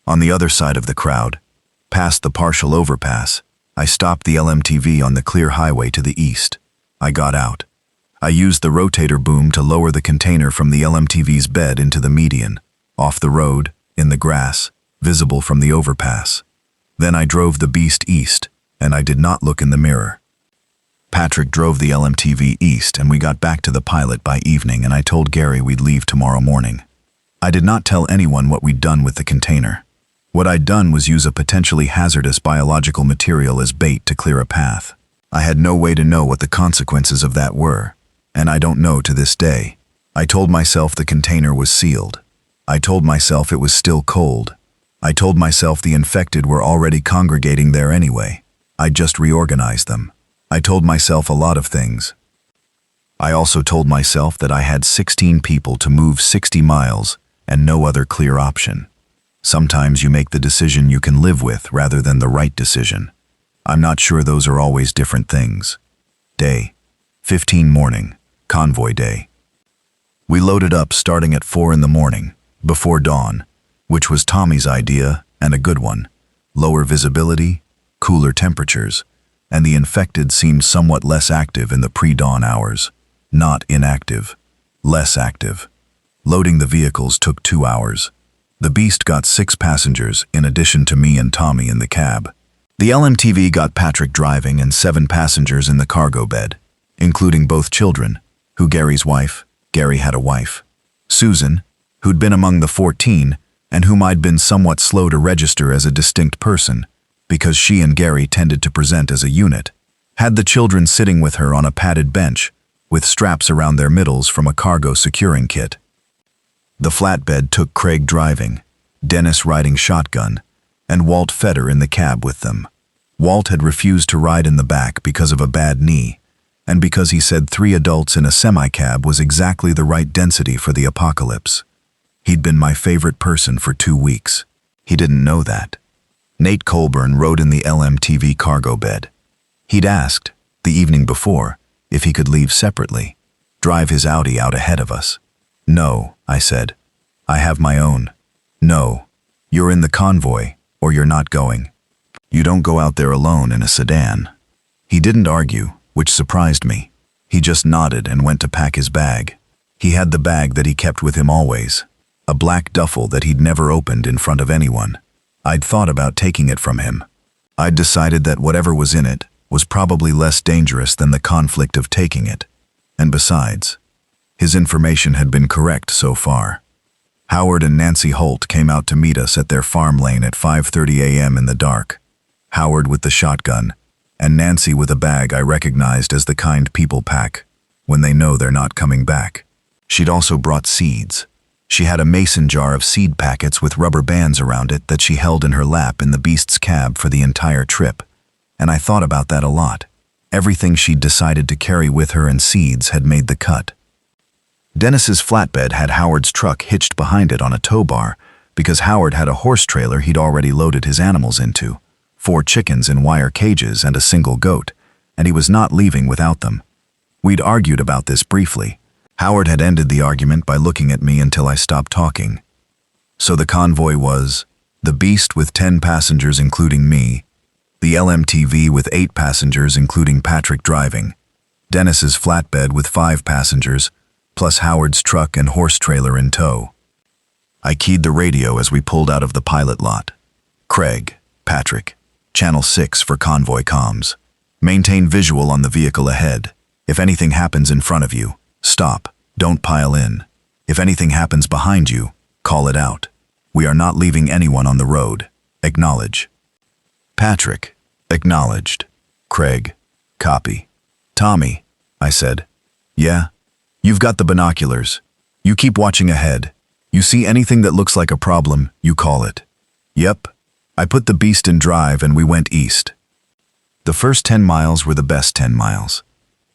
On the other side of the crowd, past the partial overpass, I stopped the LMTV on the clear highway to the east. I got out. I used the rotator boom to lower the container from the LMTV's bed into the median, off the road, in the grass, visible from the overpass. Then I drove the beast east, and I did not look in the mirror. Patrick drove the LMTV east, and we got back to the pilot by evening, and I told Gary we'd leave tomorrow morning. I did not tell anyone what we'd done with the container. What I'd done was use a potentially hazardous biological material as bait to clear a path. I had no way to know what the consequences of that were, and I don't know to this day. I told myself the container was sealed. I told myself it was still cold. I told myself the infected were already congregating there anyway. I just reorganized them. I told myself a lot of things. I also told myself that I had 16 people to move 60 miles and no other clear option. Sometimes you make the decision you can live with rather than the right decision. I'm not sure those are always different things. Day 15 morning, convoy day. We loaded up starting at 4 in the morning, before dawn, which was Tommy's idea and a good one. Lower visibility, cooler temperatures, and the infected seemed somewhat less active in the pre-dawn hours. Not inactive, less active. Loading the vehicles took 2 hours. The beast got 6 passengers in addition to me and Tommy in the cab. The LMTV got Patrick driving and 7 passengers in the cargo bed, including both children, who Gary's wife, Gary had a wife, Susan, who'd been among the 14 and whom I'd been somewhat slow to register as a distinct person, because she and Gary tended to present as a unit, had the children sitting with her on a padded bench, with straps around their middles from a cargo securing kit. The flatbed took Craig driving, Dennis riding shotgun, and Walt Feder in the cab with them. Walt had refused to ride in the back because of a bad knee, and because he said 3 adults in a semi-cab was exactly the right density for the apocalypse. He'd been my favorite person for 2 weeks. He didn't know that. Nate Colburn rode in the LMTV cargo bed. He'd asked, the evening before, if he could leave separately, drive his Audi out ahead of us. No, I said. I have my own. No, you're in the convoy, or you're not going. You don't go out there alone in a sedan. He didn't argue, which surprised me. He just nodded and went to pack his bag. He had the bag that he kept with him always, a black duffel that he'd never opened in front of anyone. I'd thought about taking it from him. I'd decided that whatever was in it was probably less dangerous than the conflict of taking it. And besides, his information had been correct so far. Howard and Nancy Holt came out to meet us at their farm lane at 5:30 a.m. in the dark. Howard with the shotgun, and Nancy with a bag I recognized as the kind people pack when they know they're not coming back. She'd also brought seeds. She had a mason jar of seed packets with rubber bands around it that she held in her lap in the beast's cab for the entire trip, and I thought about that a lot. Everything she'd decided to carry with her and seeds had made the cut. Dennis's flatbed had Howard's truck hitched behind it on a tow bar because Howard had a horse trailer he'd already loaded his animals into, 4 chickens in wire cages and a single goat, and he was not leaving without them. We'd argued about this briefly. Howard had ended the argument by looking at me until I stopped talking. So the convoy was the Beast with 10 passengers including me, the LMTV with 8 passengers including Patrick driving, Dennis's flatbed with 5 passengers, plus Howard's truck and horse trailer in tow. I keyed the radio as we pulled out of the pilot lot. Craig, Patrick, Channel 6 for convoy comms. Maintain visual on the vehicle ahead. If anything happens in front of you, stop, don't pile in. If anything happens behind you, call it out. We are not leaving anyone on the road. Acknowledge. Patrick, acknowledged. Craig, copy. Tommy, I said. Yeah? You've got the binoculars. You keep watching ahead. You see anything that looks like a problem, you call it. Yep. I put the Beast in drive and we went east. The first 10 miles were the best 10 miles.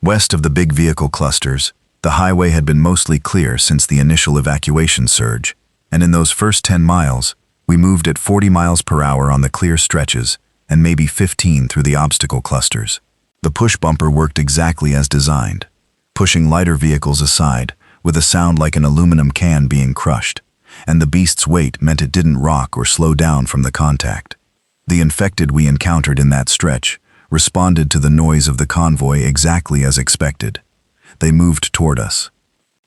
West of the big vehicle clusters, the highway had been mostly clear since the initial evacuation surge, and in those first 10 miles, we moved at 40 miles per hour on the clear stretches and maybe 15 through the obstacle clusters. The push bumper worked exactly as designed, pushing lighter vehicles aside with a sound like an aluminum can being crushed, and the Beast's weight meant it didn't rock or slow down from the contact. The infected we encountered in that stretch responded to the noise of the convoy exactly as expected. They moved toward us.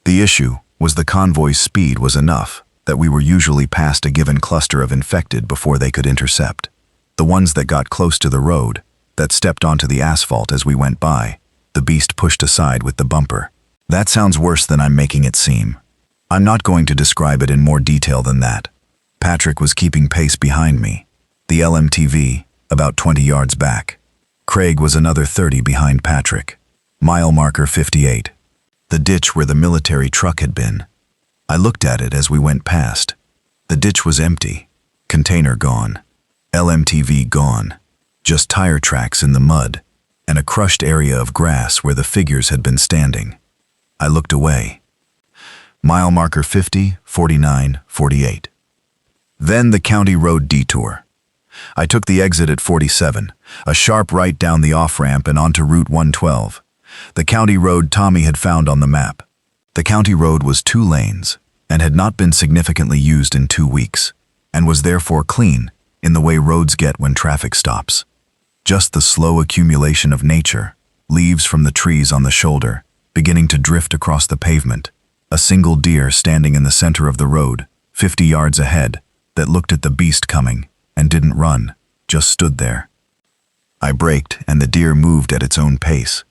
The issue was the convoy's speed was enough that we were usually past a given cluster of infected before they could intercept. The ones that got close to the road, that stepped onto the asphalt as we went by, the Beast pushed aside with the bumper. That sounds worse than I'm making it seem. I'm not going to describe it in more detail than that. Patrick was keeping pace behind me, the LMTV about 20 yards back. Craig was another 30 behind Patrick. Mile marker 58. The ditch where the military truck had been. I looked at it as we went past. The ditch was empty. Container gone. LMTV gone. Just tire tracks in the mud, and a crushed area of grass where the figures had been standing. I looked away. Mile marker 50, 49, 48. Then the county road detour. I took the exit at 47, a sharp right down the off-ramp and onto Route 112, the county road Tommy had found on the map. The county road was 2 lanes and had not been significantly used in 2 weeks, and was therefore clean in the way roads get when traffic stops. Just the slow accumulation of nature, leaves from the trees on the shoulder, beginning to drift across the pavement, a single deer standing in the center of the road, 50 yards ahead, that looked at the Beast coming and didn't run, just stood there. I braked and the deer moved at its own pace.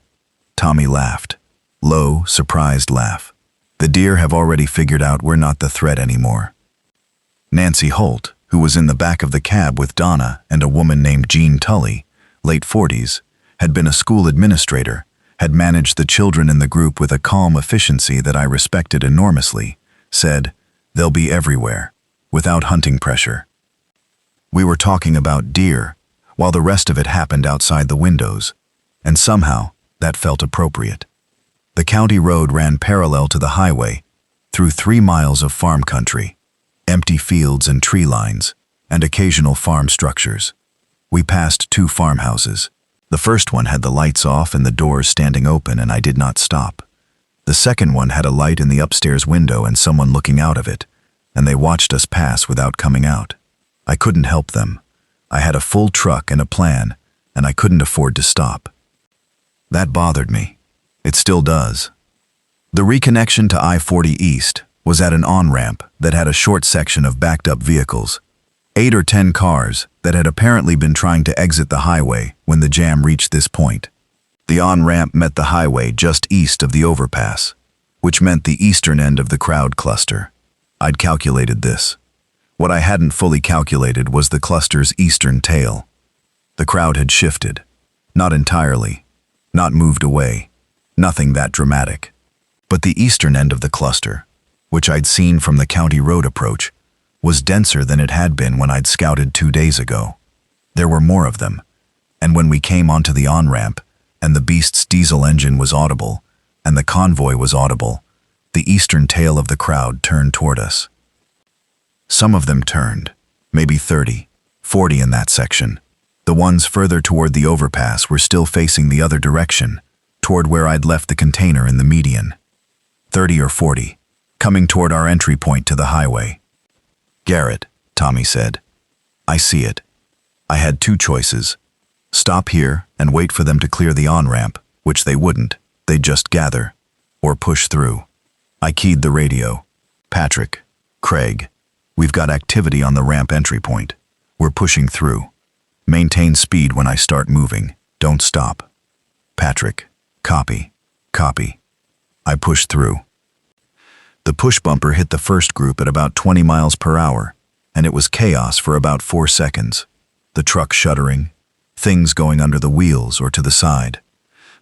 Tommy laughed. Low, surprised laugh. The deer have already figured out we're not the threat anymore. Nancy Holt, who was in the back of the cab with Donna and a woman named Jean Tully, late 40s, had been a school administrator, had managed the children in the group with a calm efficiency that I respected enormously, said, "They'll be everywhere," without hunting pressure. We were talking about deer, while the rest of it happened outside the windows, and somehow that felt appropriate. The county road ran parallel to the highway, through 3 miles of farm country, empty fields and tree lines, and occasional farm structures. We passed 2 farmhouses. The first one had the lights off and the doors standing open, and I did not stop. The second one had a light in the upstairs window and someone looking out of it, and they watched us pass without coming out. I couldn't help them. I had a full truck and a plan, and I couldn't afford to stop. That bothered me. It still does. The reconnection to I-40 East was at an on-ramp that had a short section of backed-up vehicles, 8 or 10 cars that had apparently been trying to exit the highway when the jam reached this point. The on-ramp met the highway just east of the overpass, which meant the eastern end of the crowd cluster. I'd calculated this. What I hadn't fully calculated was the cluster's eastern tail. The crowd had shifted. Not entirely. Not moved away. Nothing that dramatic. But the eastern end of the cluster, which I'd seen from the county road approach, was denser than it had been when I'd scouted 2 days ago. There were more of them, and when we came onto the on-ramp, and the beast's diesel engine was audible, and the convoy was audible, the eastern tail of the crowd turned toward us. Some of them turned, maybe 30, 40 in that section. The ones further toward the overpass were still facing the other direction, toward where I'd left the container in the median. 30 or 40, coming toward our entry point to the highway. "Garrett," Tommy said. "I see it. I had 2 choices. Stop here and wait for them to clear the on-ramp, which they wouldn't, they'd just gather, or push through." I keyed the radio. "Patrick, Craig, we've got activity on the ramp entry point. We're pushing through. Maintain speed when I start moving. Don't stop." "Patrick, copy, copy." I pushed through. The push bumper hit the first group at about 20 miles per hour, and it was chaos for about 4 seconds. The truck shuddering, things going under the wheels or to the side.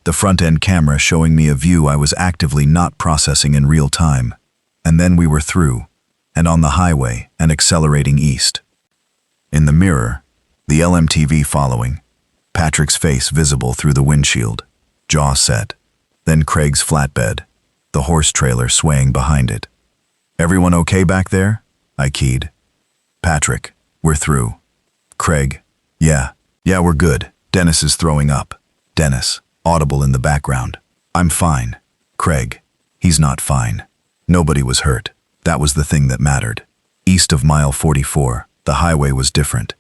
The front-end camera showing me a view I was actively not processing in real time. And then we were through, and on the highway and accelerating east. In the mirror, the LMTV following, Patrick's face visible through the windshield, jaw set, then Craig's flatbed, the horse trailer swaying behind it. "Everyone okay back there?" I keyed. "Patrick, we're through." "Craig, yeah, we're good. Dennis is throwing up." Dennis, audible in the background. "I'm fine." "Craig, he's not fine." Nobody was hurt. That was the thing that mattered. East of mile 44, the highway was different.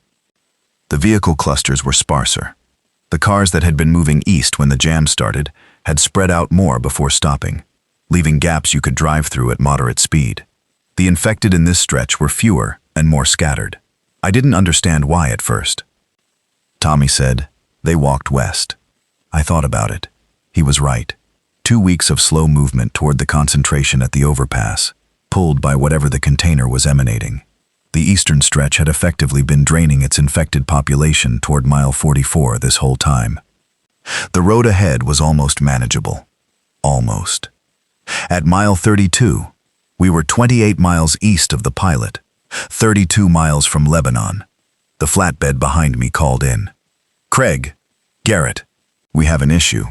The vehicle clusters were sparser. The cars that had been moving east when the jam started had spread out more before stopping, leaving gaps you could drive through at moderate speed. The infected in this stretch were fewer and more scattered. I didn't understand why at first. Tommy said, "They walked west." I thought about it. He was right. 2 weeks of slow movement toward the concentration at the overpass, pulled by whatever the container was emanating. The eastern stretch had effectively been draining its infected population toward mile 44 this whole time. The road ahead was almost manageable. Almost. At mile 32, we were 28 miles east of the pilot, 32 miles from Lebanon. The flatbed behind me called in. "Craig, Garrett, we have an issue."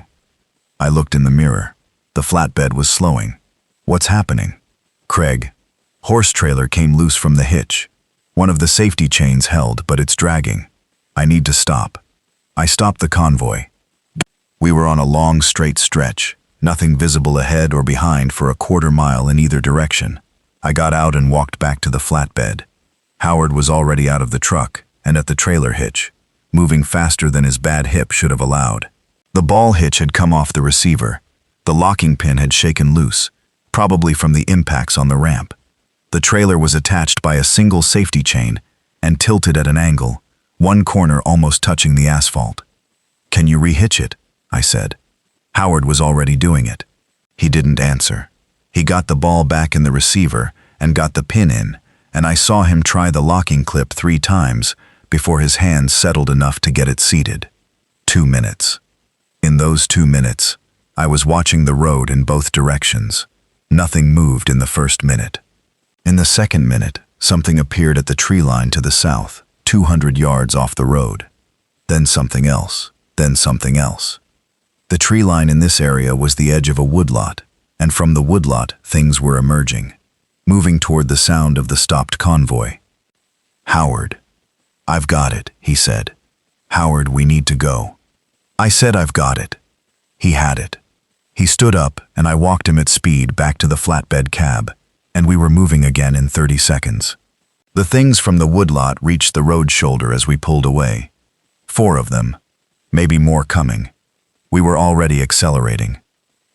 I looked in the mirror. The flatbed was slowing. "What's happening?" "Craig, horse trailer came loose from the hitch. One of the safety chains held, but it's dragging. I need to stop." I stopped the convoy. We were on a long, straight stretch, nothing visible ahead or behind for a quarter mile in either direction. I got out and walked back to the flatbed. Howard was already out of the truck and at the trailer hitch, moving faster than his bad hip should have allowed. The ball hitch had come off the receiver. The locking pin had shaken loose, probably from the impacts on the ramp. The trailer was attached by a single safety chain and tilted at an angle, one corner almost touching the asphalt. "Can you rehitch it?" I said. Howard was already doing it. He didn't answer. He got the ball back in the receiver and got the pin in, and I saw him try the locking clip 3 times before his hands settled enough to get it seated. 2 minutes. In those 2 minutes, I was watching the road in both directions. Nothing moved in the first minute. In the second minute, something appeared at the tree line to the south, 200 yards off the road. Then something else, then something else. The tree line in this area was the edge of a woodlot, and from the woodlot, things were emerging, moving toward the sound of the stopped convoy. "Howard." "I've got it," he said. "Howard, we need to go." I said, "I've got it." He had it. He stood up, and I walked him at speed back to the flatbed cab, and we were moving again in 30 seconds. The things from the woodlot reached the road shoulder as we pulled away. 4 of them, maybe more coming. We were already accelerating.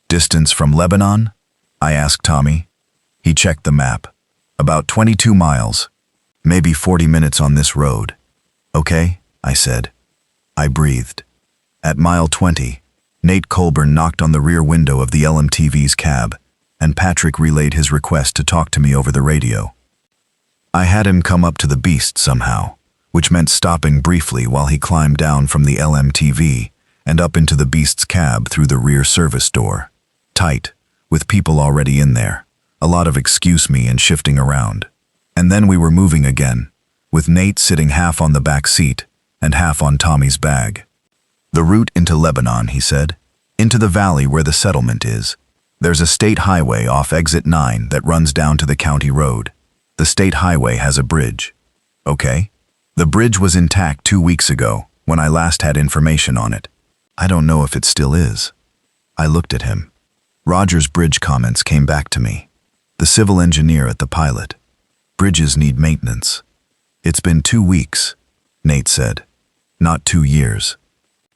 Distance from Lebanon? I asked Tommy. He checked the map. About 22 miles. Maybe 40 minutes on this road. Okay, I said. I breathed. At mile 20, Nate Colburn knocked on the rear window of the LMTV's cab, and Patrick relayed his request to talk to me over the radio. I had him come up to the beast somehow, which meant stopping briefly while he climbed down from the LMTV and up into the beast's cab through the rear service door. Tight, with people already in there. A lot of excuse me and shifting around. And then we were moving again, with Nate sitting half on the back seat and half on Tommy's bag. The route into Lebanon, he said. Into the valley where the settlement is. There's a state highway off exit 9 that runs down to the county road. The state highway has a bridge. Okay. The bridge was intact 2 weeks ago, when I last had information on it. I don't know if it still is. I looked at him. Roger's bridge comments came back to me. The civil engineer at the pilot. Bridges need maintenance. It's been 2 weeks, Nate said. Not 2 years.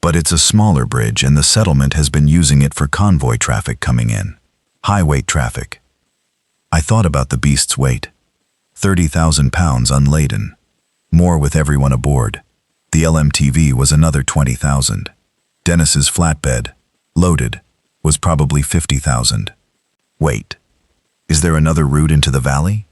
But it's a smaller bridge and the settlement has been using it for convoy traffic coming in. High-weight traffic. I thought about the beast's weight. 30,000 pounds unladen. More with everyone aboard. The LMTV was another 20,000. Dennis's flatbed, loaded, was probably 50,000. Wait. Is there another route into the valley?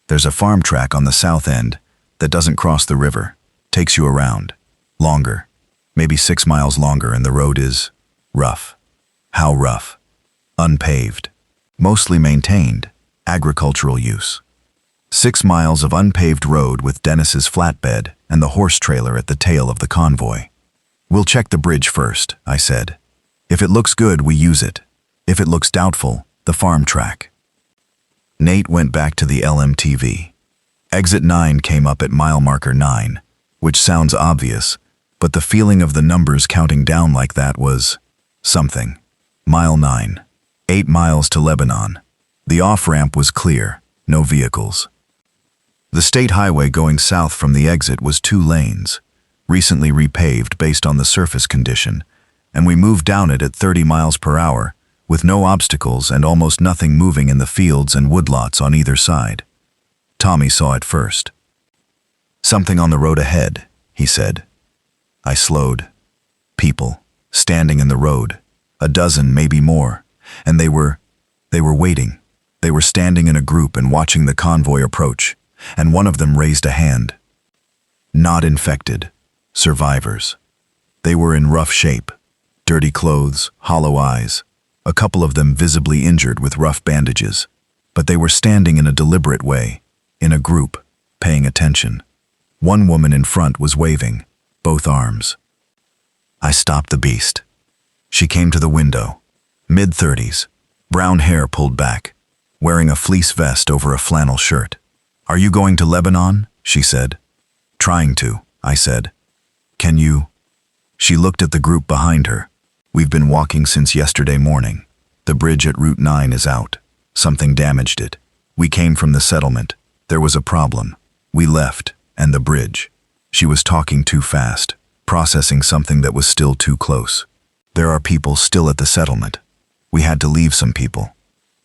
There's a farm track on the south end that doesn't cross the river. Takes you around. Longer. Maybe 6 miles longer, and the road is rough. How rough? Unpaved. Mostly maintained. Agricultural use. 6 miles of unpaved road with Dennis's flatbed and the horse trailer at the tail of the convoy. We'll check the bridge first, I said. If it looks good, we use it. If it looks doubtful, the farm track. Nate went back to the LMTV. Exit 9 came up at mile marker 9, which sounds obvious, but the feeling of the numbers counting down like that was something. Mile 9. 8 miles to Lebanon. The off-ramp was clear, no vehicles. The state highway going south from the exit was 2 lanes, recently repaved based on the surface condition, and we moved down it at 30 miles per hour, with no obstacles and almost nothing moving in the fields and woodlots on either side. Tommy saw it first. Something on the road ahead, he said. I slowed. People, standing in the road, a dozen, maybe more, and they were waiting. They were standing in a group and watching the convoy approach, and one of them raised a hand. Not infected. Survivors. They were in rough shape. Dirty clothes, hollow eyes. A couple of them visibly injured with rough bandages. But they were standing in a deliberate way, in a group, paying attention. One woman in front was waving, both arms. I stopped the beast. She came to the window. Mid-30s, brown hair pulled back, wearing a fleece vest over a flannel shirt. Are you going to Lebanon? She said. Trying to, I said. Can you? She looked at the group behind her. We've been walking since yesterday morning. The bridge at Route 9 is out. Something damaged it. We came from the settlement. There was a problem. We left, and the bridge. She was talking too fast, processing something that was still too close. There are people still at the settlement. We had to leave some people.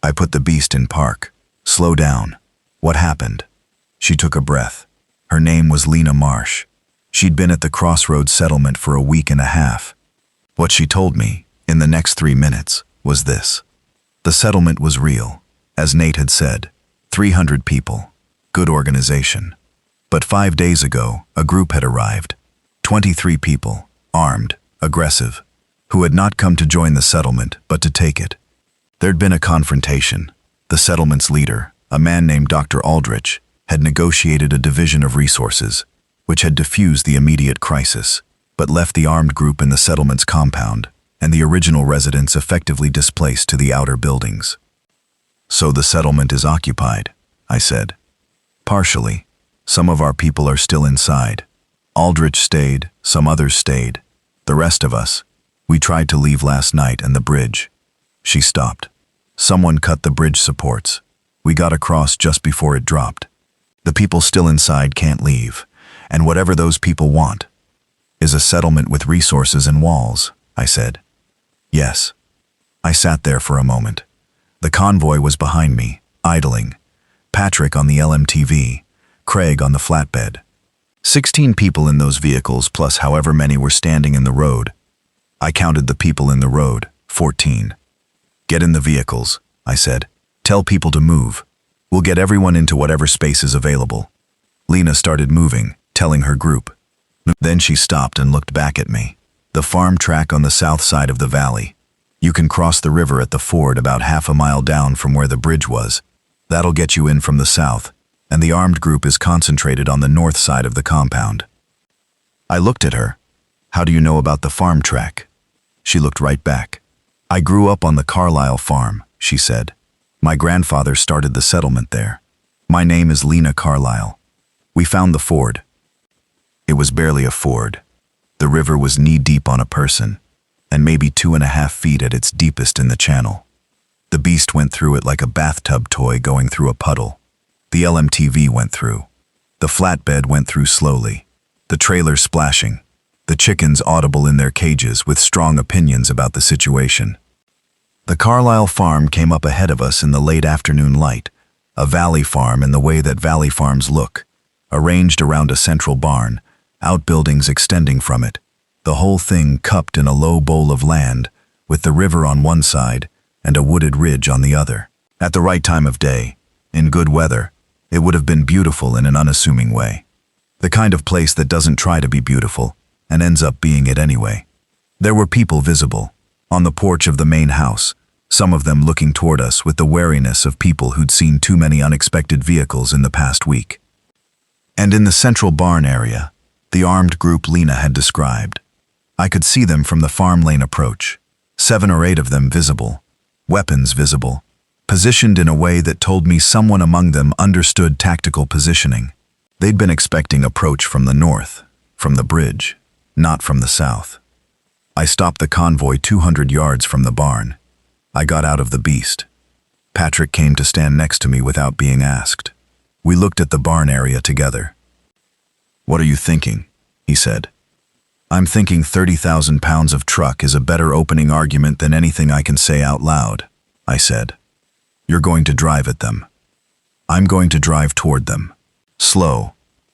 I put the beast in park. Slow down. What happened? She took a breath. Her name was Lena Marsh. She'd been at the Crossroads settlement for a week and a half. What she told me, in the next 3 minutes, was this. The settlement was real, as Nate had said. 300 people. Good organization. But 5 days ago, a group had arrived. 23 people, armed, aggressive, who had not come to join the settlement, but to take it. There'd been a confrontation. The settlement's leader, a man named Dr. Aldrich, had negotiated a division of resources, which had diffused the immediate crisis, but left the armed group in the settlement's compound and the original residents effectively displaced to the outer buildings. So the settlement is occupied, I said. Partially. Some of our people are still inside. Aldrich stayed, some others stayed. The rest of us, we tried to leave last night and the bridge. She stopped. Someone cut the bridge supports. We got across just before it dropped. The people still inside can't leave. And whatever those people want is a settlement with resources and walls, I said. Yes. I sat there for a moment. The convoy was behind me, idling. Patrick on the LMTV, Craig on the flatbed. 16 people in those vehicles plus however many were standing in the road. I counted the people in the road, 14. Get in the vehicles, I said. Tell people to move. We'll get everyone into whatever space is available. Lena started moving, telling her group. Then she stopped and looked back at me. The farm track on the south side of the valley. You can cross the river at the ford about half a mile down from where the bridge was. That'll get you in from the south, and the armed group is concentrated on the north side of the compound. I looked at her. How do you know about the farm track? She looked right back. I grew up on the Carlisle farm, she said. My grandfather started the settlement there. My name is Lena Carlisle. We found the ford. It was barely a ford. The river was knee-deep on a person, and maybe 2.5 feet at its deepest in the channel. The beast went through it like a bathtub toy going through a puddle. The LMTV went through. The flatbed went through slowly. The trailer splashing. The chickens audible in their cages with strong opinions about the situation. The Carlisle farm came up ahead of us in the late afternoon light, a valley farm in the way that valley farms look, arranged around a central barn, outbuildings extending from it, the whole thing cupped in a low bowl of land, with the river on one side and a wooded ridge on the other. At the right time of day, in good weather, it would have been beautiful in an unassuming way. The kind of place that doesn't try to be beautiful and ends up being it anyway. There were people visible, on the porch of the main house, some of them looking toward us with the wariness of people who'd seen too many unexpected vehicles in the past week. And in the central barn area, the armed group Lena had described. I could see them from the farm lane approach, 7 or 8 of them visible, weapons visible, positioned in a way that told me someone among them understood tactical positioning. They'd been expecting approach from the north, from the bridge, not from the south. I stopped the convoy 200 yards from the barn. I got out of the beast. Patrick came to stand next to me without being asked. We looked at the barn area together. "What are you thinking?" he said. "I'm thinking 30,000 pounds of truck is a better opening argument than anything I can say out loud," I said. "You're going to drive at them. I'm going to drive toward them, slow,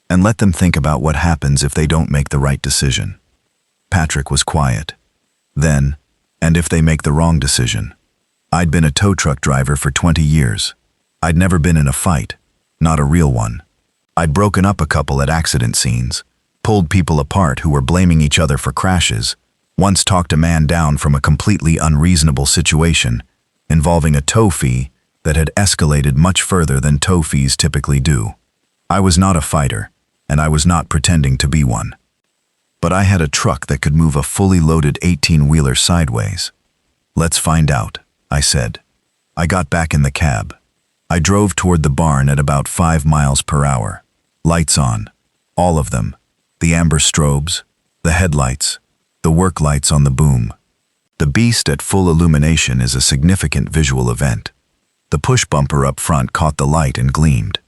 and let them think about what happens if they don't make the right decision." Patrick was quiet. Then, and if they make the wrong decision? I'd been a tow truck driver for 20 years. I'd never been in a fight, not a real one. I'd broken up a couple at accident scenes, pulled people apart who were blaming each other for crashes, once talked a man down from a completely unreasonable situation involving a tow fee that had escalated much further than tow fees typically do. I was not a fighter, and I was not pretending to be one. But I had a truck that could move a fully loaded 18-wheeler sideways. "Let's find out," I said. I got back in the cab. I drove toward the barn at about 5 miles per hour. Lights on, all of them. The amber strobes, the headlights, the work lights on the boom. The beast at full illumination is a significant visual event. The push bumper up front caught the light and gleamed.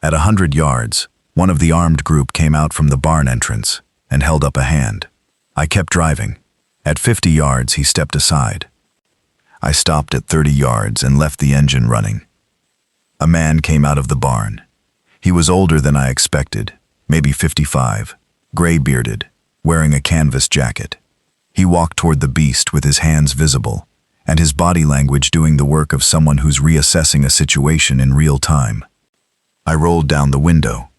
At 100 yards, one of the armed group came out from the barn entrance and held up a hand. I kept driving. At 50 yards, he stepped aside. I stopped at 30 yards and left the engine running. A man came out of the barn. He was older than I expected, maybe 55, gray-bearded, wearing a canvas jacket. He walked toward the beast with his hands visible, and his body language doing the work of someone who's reassessing a situation in real time. I rolled down the window.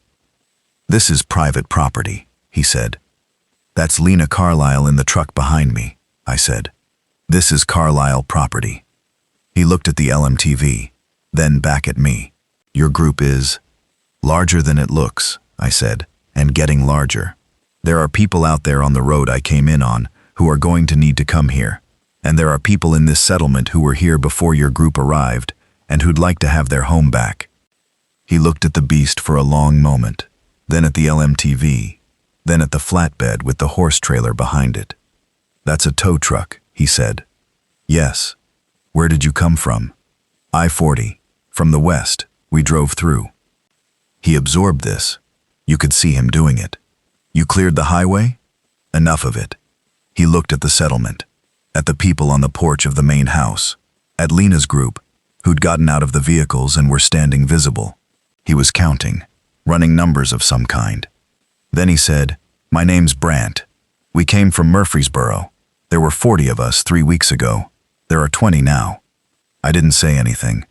"This is private property," he said. "That's Lena Carlisle in the truck behind me," I said. "This is Carlisle property." He looked at the LMTV, then back at me. "Your group is larger than it looks," I said, "and getting larger. There are people out there on the road I came in on who are going to need to come here, and there are people in this settlement who were here before your group arrived and who'd like to have their home back." He looked at the beast for a long moment, then at the LMTV, then at the flatbed with the horse trailer behind it. "That's a tow truck," he said. "Yes. Where did you come from?" "I-40. From the west. We drove through." He absorbed this. You could see him doing it. "You cleared the highway?" "Enough of it." He looked at the settlement, at the people on the porch of the main house, at Lena's group, who'd gotten out of the vehicles and were standing visible. He was counting, running numbers of some kind. Then he said, "My name's Brant. We came from Murfreesboro. There were 40 of us 3 weeks ago. There are 20 now." I didn't say anything.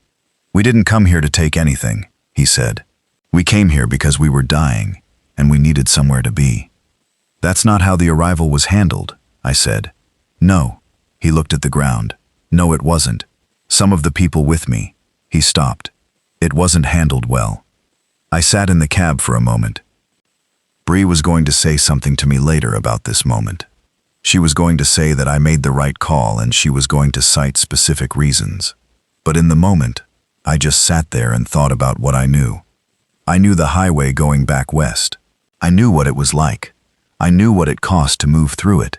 "We didn't come here to take anything," he said. "We came here because we were dying, and we needed somewhere to be." "That's not how the arrival was handled," I said. "No." He looked at the ground. "No, it wasn't. Some of the people with me." He stopped. "It wasn't handled well." I sat in the cab for a moment. Bree was going to say something to me later about this moment. She was going to say that I made the right call and she was going to cite specific reasons. But in the moment, I just sat there and thought about what I knew. I knew the highway going back west. I knew what it was like. I knew what it cost to move through it,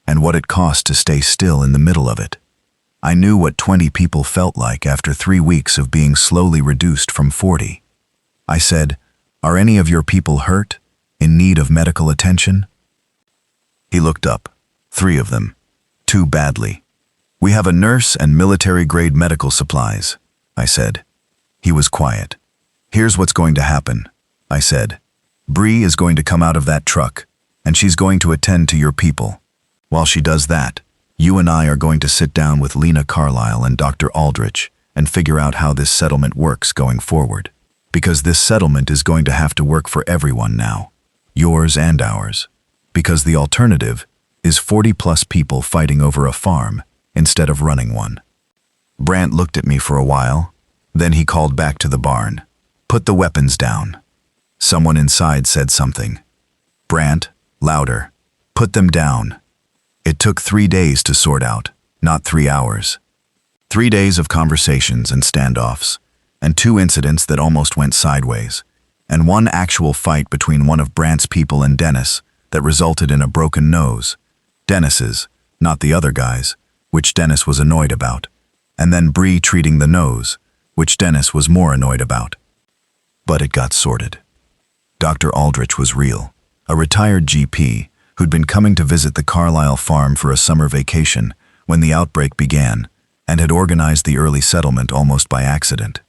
and what it cost to stay still in the middle of it. I knew what 20 people felt like after 3 weeks of being slowly reduced from 40. I said, "Are any of your people hurt? In need of medical attention?" He looked up. 3 of them. 2 badly. "We have a nurse and military-grade medical supplies," I said. He was quiet. "Here's what's going to happen," I said. "Bree is going to come out of that truck, and she's going to attend to your people. While she does that, you and I are going to sit down with Lena Carlisle and Dr. Aldrich and figure out how this settlement works going forward. Because this settlement is going to have to work for everyone now, yours and ours. Because the alternative is 40-plus people fighting over a farm instead of running one." Brant looked at me for a while, then he called back to the barn. "Put the weapons down." Someone inside said something. "Brant, louder. Put them down." It took 3 days to sort out, not 3 hours. 3 days of conversations and standoffs, and 2 incidents that almost went sideways, and 1 actual fight between one of Brant's people and Dennis that resulted in a broken nose. Dennis's, not the other guy's, which Dennis was annoyed about, and then Bree treating the nose, which Dennis was more annoyed about. But it got sorted. Dr. Aldrich was real, a retired GP who'd been coming to visit the Carlisle farm for a summer vacation when the outbreak began and had organized the early settlement almost by accident.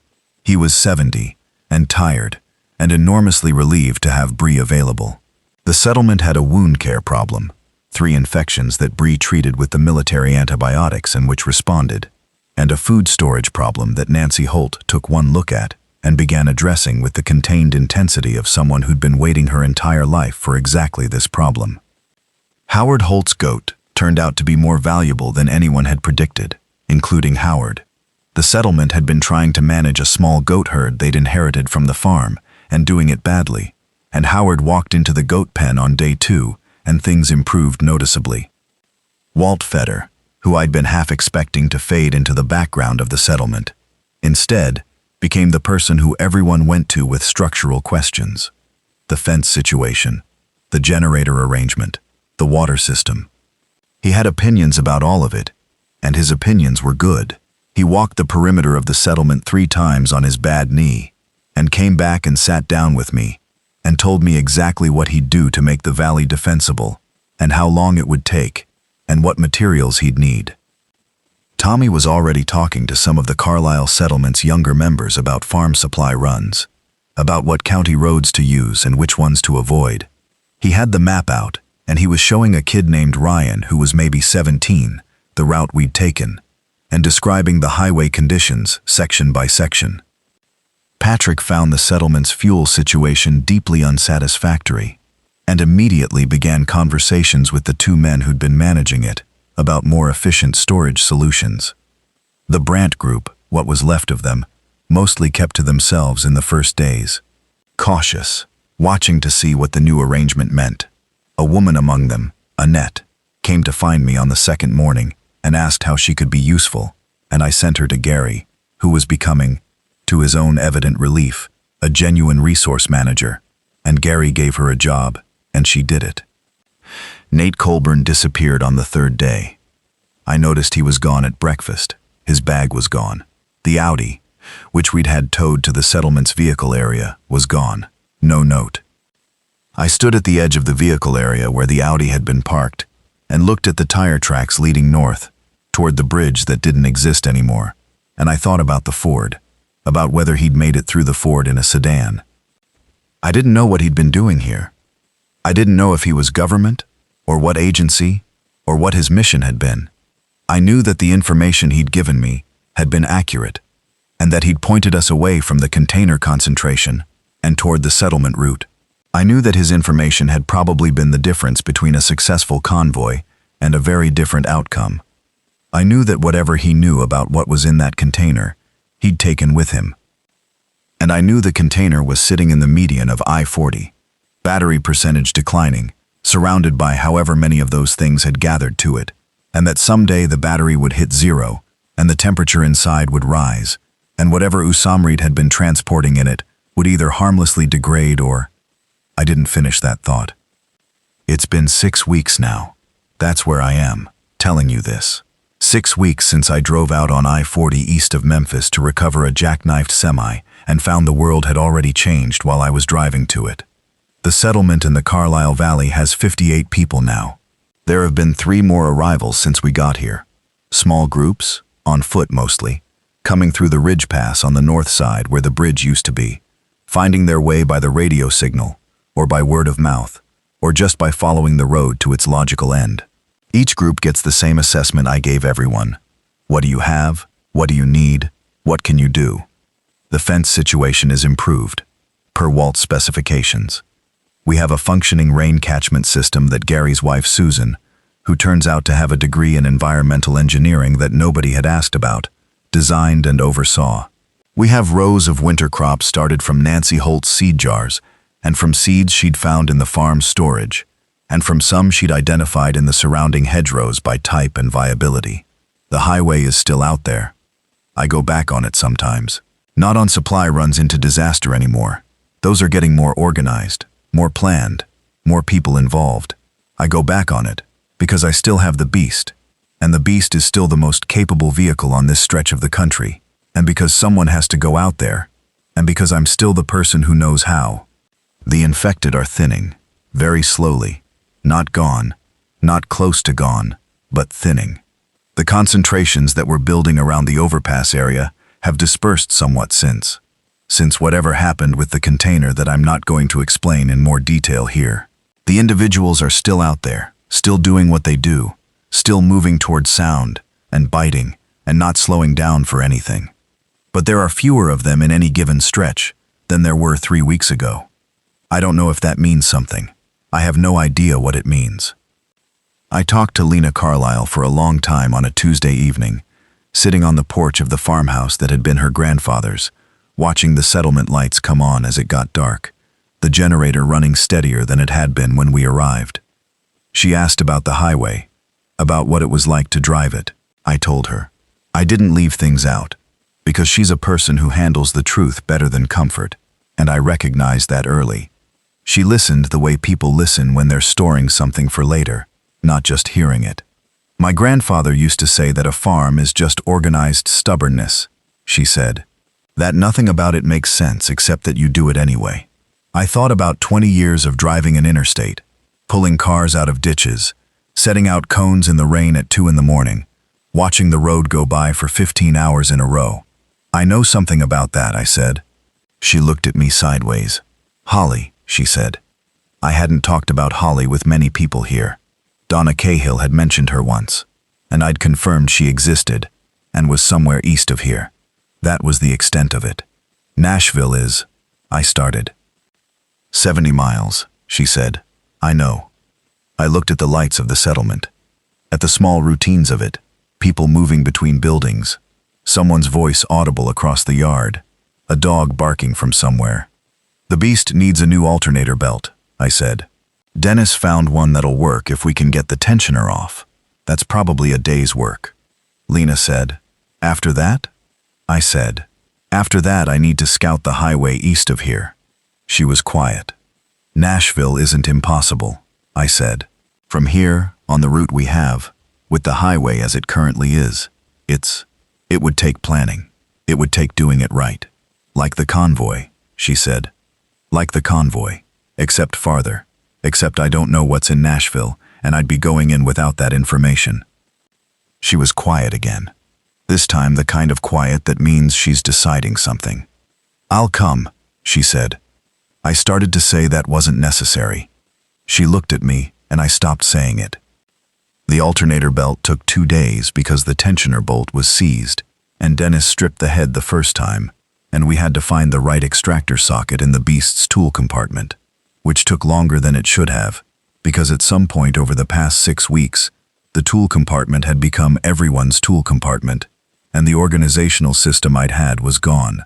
He was 70 and tired and enormously relieved to have Bree available. The settlement had a wound care problem, 3 infections that Bree treated with the military antibiotics and which responded, and a food storage problem that Nancy Holt took one look at and began addressing with the contained intensity of someone who'd been waiting her entire life for exactly this problem. Howard Holt's goat turned out to be more valuable than anyone had predicted, including Howard. The settlement had been trying to manage a small goat herd they'd inherited from the farm and doing it badly, and Howard walked into the goat pen on day 2 and things improved noticeably. Walt Fetter, who I'd been half expecting to fade into the background of the settlement, instead became the person who everyone went to with structural questions. The fence situation, the generator arrangement, the water system. He had opinions about all of it, and his opinions were good. He walked the perimeter of the settlement 3 times on his bad knee, and came back and sat down with me, and told me exactly what he'd do to make the valley defensible, and how long it would take, and what materials he'd need. Tommy was already talking to some of the Carlisle settlement's younger members about farm supply runs, about what county roads to use and which ones to avoid. He had the map out, and he was showing a kid named Ryan, who was maybe 17, the route we'd taken, and describing the highway conditions section by section. Patrick found the settlement's fuel situation deeply unsatisfactory, and immediately began conversations with the 2 men who'd been managing it about more efficient storage solutions. The Brant group, what was left of them, mostly kept to themselves in the first days, cautious, watching to see what the new arrangement meant. A woman among them, Annette, came to find me on the second morning and asked how she could be useful, and I sent her to Gary, who was becoming, to his own evident relief, a genuine resource manager, and Gary gave her a job, and she did it. Nate Colburn disappeared on the 3rd day. I noticed he was gone at breakfast. His bag was gone. The Audi, which we'd had towed to the settlement's vehicle area, was gone. No note. I stood at the edge of the vehicle area where the Audi had been parked and looked at the tire tracks leading north, toward the bridge that didn't exist anymore, and I thought about the Ford, about whether he'd made it through the Ford in a sedan. I didn't know what he'd been doing here. I didn't know if he was government, or what agency, or what his mission had been. I knew that the information he'd given me had been accurate, and that he'd pointed us away from the container concentration and toward the settlement route. I knew that his information had probably been the difference between a successful convoy and a very different outcome. I knew that whatever he knew about what was in that container, he'd taken with him. And I knew the container was sitting in the median of I-40, battery percentage declining, surrounded by however many of those things had gathered to it, and that someday the battery would hit zero, and the temperature inside would rise, and whatever Usamrid had been transporting in it would either harmlessly degrade or... I didn't finish that thought. It's been 6 weeks now. That's where I am, telling you this. 6 weeks since I drove out on I-40 east of Memphis to recover a jackknifed semi and found the world had already changed while I was driving to it. The settlement in the Carlisle Valley has 58 people now. There have been 3 more arrivals since we got here. Small groups, on foot mostly, coming through the ridge pass on the north side where the bridge used to be, finding their way by the radio signal, or by word of mouth, or just by following the road to its logical end. Each group gets the same assessment I gave everyone. What do you have? What do you need? What can you do? The fence situation is improved, per Walt's specifications. We have a functioning rain catchment system that Gary's wife Susan, who turns out to have a degree in environmental engineering that nobody had asked about, designed and oversaw. We have rows of winter crops started from Nancy Holt's seed jars, and from seeds she'd found in the farm's storage, and from some she'd identified in the surrounding hedgerows by type and viability. The highway is still out there. I go back on it sometimes. Not on supply runs into disaster anymore. Those are getting more organized, more planned, more people involved. I go back on it because I still have the Beast, and the Beast is still the most capable vehicle on this stretch of the country, and because someone has to go out there, and because I'm still the person who knows how. The infected are thinning, very slowly, not gone, not close to gone, but thinning. The concentrations that were building around the overpass area have dispersed somewhat since whatever happened with the container that I'm not going to explain in more detail here. The individuals are still out there, still doing what they do, still moving towards sound and biting and not slowing down for anything. But there are fewer of them in any given stretch than there were 3 weeks ago. I don't know if that means something. I have no idea what it means. I talked to Lena Carlisle for a long time on a Tuesday evening, sitting on the porch of the farmhouse that had been her grandfather's, watching the settlement lights come on as it got dark, the generator running steadier than it had been when we arrived. She asked about the highway, about what it was like to drive it. I told her. I didn't leave things out, because she's a person who handles the truth better than comfort, and I recognized that early. She listened the way people listen when they're storing something for later, not just hearing it. My grandfather used to say that a farm is just organized stubbornness, she said. That nothing about it makes sense except that you do it anyway. I thought about 20 years of driving an interstate, pulling cars out of ditches, setting out cones in the rain at 2 in the morning, watching the road go by for 15 hours in a row. I know something about that, I said. She looked at me sideways. Holly, she said. I hadn't talked about Holly with many people here. Donna Cahill had mentioned her once, and I'd confirmed she existed and was somewhere east of here. That was the extent of it. Nashville is, I started. 70 miles, she said. I know. I looked at the lights of the settlement, at the small routines of it, people moving between buildings, someone's voice audible across the yard, a dog barking from somewhere. The Beast needs a new alternator belt, I said. Dennis found one that'll work if we can get the tensioner off. That's probably a day's work. Lena said. After that? I said. After that, I need to scout the highway east of here. She was quiet. Nashville isn't impossible, I said. From here, on the route we have, with the highway as it currently is, it would take planning. It would take doing it right. Like the convoy, she said. Like the convoy, except farther. Except I don't know what's in Nashville, and I'd be going in without that information. She was quiet again. This time the kind of quiet that means she's deciding something. "I'll come," she said. I started to say that wasn't necessary. She looked at me, and I stopped saying it. The alternator belt took 2 days because the tensioner bolt was seized, and Dennis stripped the head the first time, and we had to find the right extractor socket in the beast's tool compartment, which took longer than it should have, because at some point over the past 6 weeks, the tool compartment had become everyone's tool compartment, and the organizational system I'd had was gone.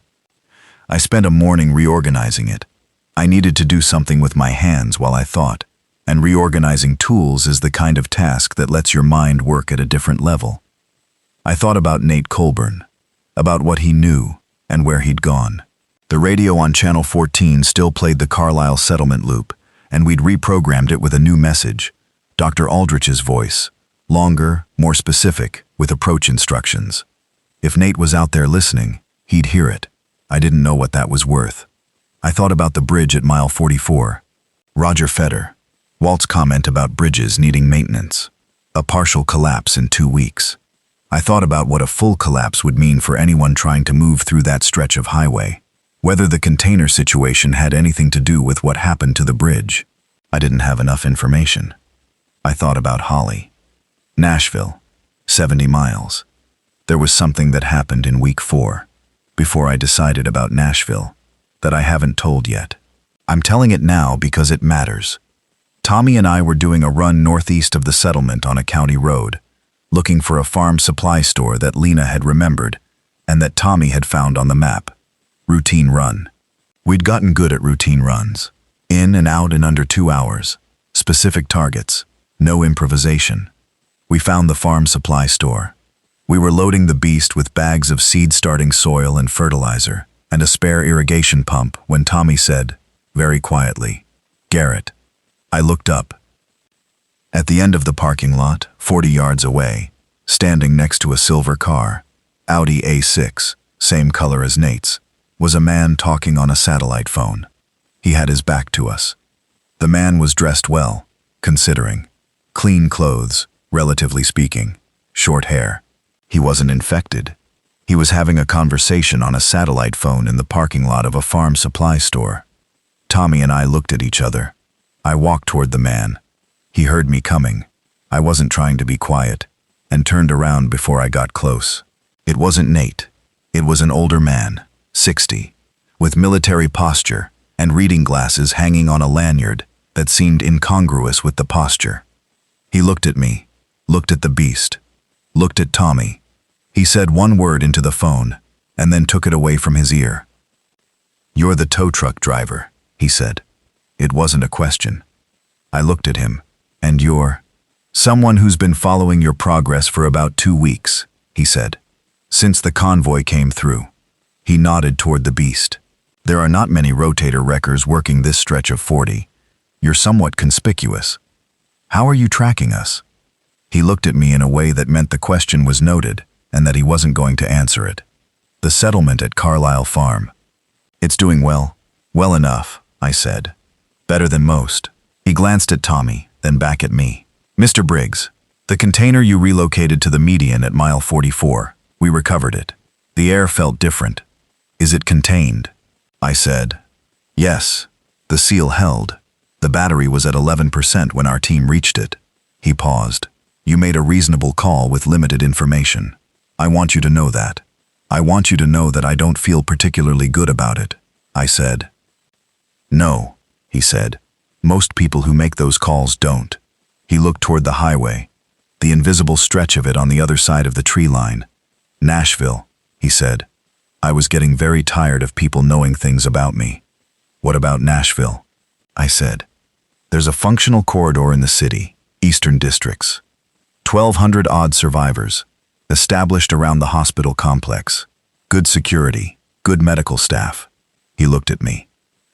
I spent a morning reorganizing it. I needed to do something with my hands while I thought, and reorganizing tools is the kind of task that lets your mind work at a different level. I thought about Nate Colburn, about what he knew and where he'd gone. The radio on Channel 14 still played the Carlisle settlement loop, and we'd reprogrammed it with a new message, Dr. Aldrich's voice, longer, more specific, with approach instructions. If Nate was out there listening, he'd hear it. I didn't know what that was worth. I thought about the bridge at mile 44. Roger Feder. Walt's comment about bridges needing maintenance. A partial collapse in 2 weeks. I thought about what a full collapse would mean for anyone trying to move through that stretch of highway. Whether the container situation had anything to do with what happened to the bridge. I didn't have enough information. I thought about Holly. Nashville. 70 miles. There was something that happened in week 4, before I decided about Nashville, that I haven't told yet. I'm telling it now because it matters. Tommy and I were doing a run northeast of the settlement on a county road, looking for a farm supply store that Lena had remembered and that Tommy had found on the map. Routine run. We'd gotten good at routine runs. In and out in under 2 hours. Specific targets. No improvisation. We found the farm supply store. We were loading the beast with bags of seed-starting soil and fertilizer and a spare irrigation pump when Tommy said, very quietly, "Garrett." I looked up. At the end of the parking lot, 40 yards away, standing next to a silver car, Audi A6, same color as Nate's, was a man talking on a satellite phone. He had his back to us. The man was dressed well, considering. Clean clothes, relatively speaking, short hair. He wasn't infected. He was having a conversation on a satellite phone in the parking lot of a farm supply store. Tommy and I looked at each other. I walked toward the man. He heard me coming. I wasn't trying to be quiet, and turned around before I got close. It wasn't Nate. It was an older man, 60, with military posture and reading glasses hanging on a lanyard that seemed incongruous with the posture. He looked at me, looked at the beast, looked at Tommy. He said one word into the phone, and then took it away from his ear. "You're the tow truck driver," he said. It wasn't a question. I looked at him. "And you're?" "Someone who's been following your progress for about 2 weeks," he said. "Since the convoy came through." He nodded toward the beast. "There are not many rotator wreckers working this stretch of 40. You're somewhat conspicuous. How are you tracking us?" He looked at me in a way that meant the question was noted and that he wasn't going to answer it. "The settlement at Carlisle Farm." "It's doing well." "Well enough," I said. "Better than most." He glanced at Tommy, then back at me. "Mr. Briggs, the container you relocated to the median at mile 44, we recovered it. The air felt different. Is it contained?" I said. "Yes." The seal held. The battery was at 11% when our team reached it. He paused. "You made a reasonable call with limited information. I want you to know that. I want you to know that I don't feel particularly good about it," I said. "No," he said. "Most people who make those calls don't." He looked toward the highway, the invisible stretch of it on the other side of the tree line. "Nashville," he said. I was getting very tired of people knowing things about me. "What about Nashville?" I said. "There's a functional corridor in the city, eastern districts. 1,200 odd survivors, established around the hospital complex. Good security, good medical staff." He looked at me.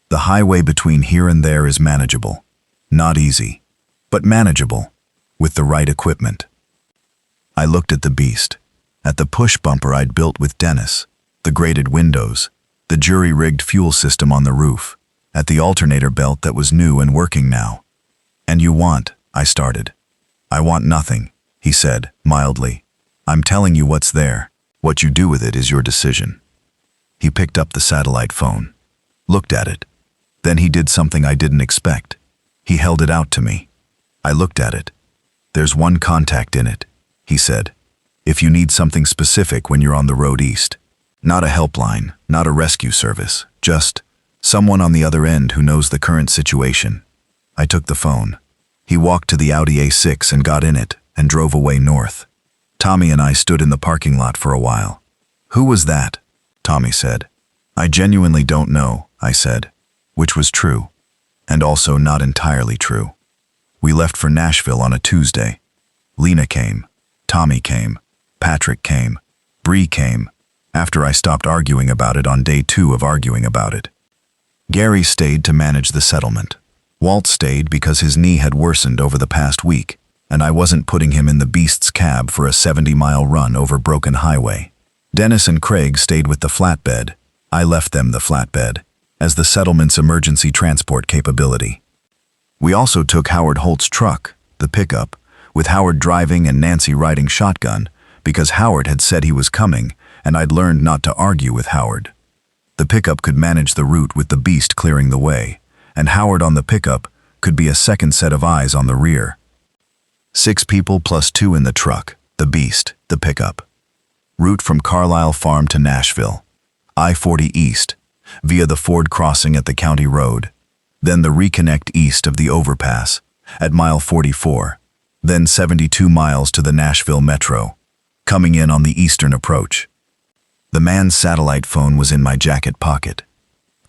"The highway between here and there is manageable. Not easy, but manageable, with the right equipment." I looked at the beast, at the push bumper I'd built with Dennis, the grated windows, the jury-rigged fuel system on the roof, at the alternator belt that was new and working now. "And you want," I started. "I want nothing," he said, mildly. "I'm telling you what's there." What you do with it is your decision. He picked up the satellite phone, looked at it. Then he did something I didn't expect. He held it out to me. I looked at it. There's one contact in it, he said. If you need something specific when you're on the road east. Not a helpline, not a rescue service, just someone on the other end who knows the current situation. I took the phone. He walked to the Audi A6 and got in it and drove away north. Tommy and I stood in the parking lot for a while. Who was that? Tommy said. I genuinely don't know, I said, which was true, and also not entirely true. We left for Nashville on a Tuesday. Lena came. Tommy came. Patrick came. Bree came, after I stopped arguing about it on day 2 of arguing about it. Gary stayed to manage the settlement. Walt stayed because his knee had worsened over the past week, and I wasn't putting him in the beast's cab for a 70-mile run over broken highway. Dennis and Craig stayed with the flatbed. I left them the flatbed, as the settlement's emergency transport capability. We also took Howard Holt's truck, the pickup, with Howard driving and Nancy riding shotgun, because Howard had said he was coming, and I'd learned not to argue with Howard. The pickup could manage the route with the beast clearing the way, and Howard on the pickup could be a second set of eyes on the rear. 6 people plus 2 in the truck, the beast, the pickup. Route from Carlisle Farm to Nashville. I-40 east, via the Ford crossing at the county road. Then the reconnect east of the overpass, at mile 44. Then 72 miles to the Nashville Metro, coming in on the eastern approach. The man's satellite phone was in my jacket pocket.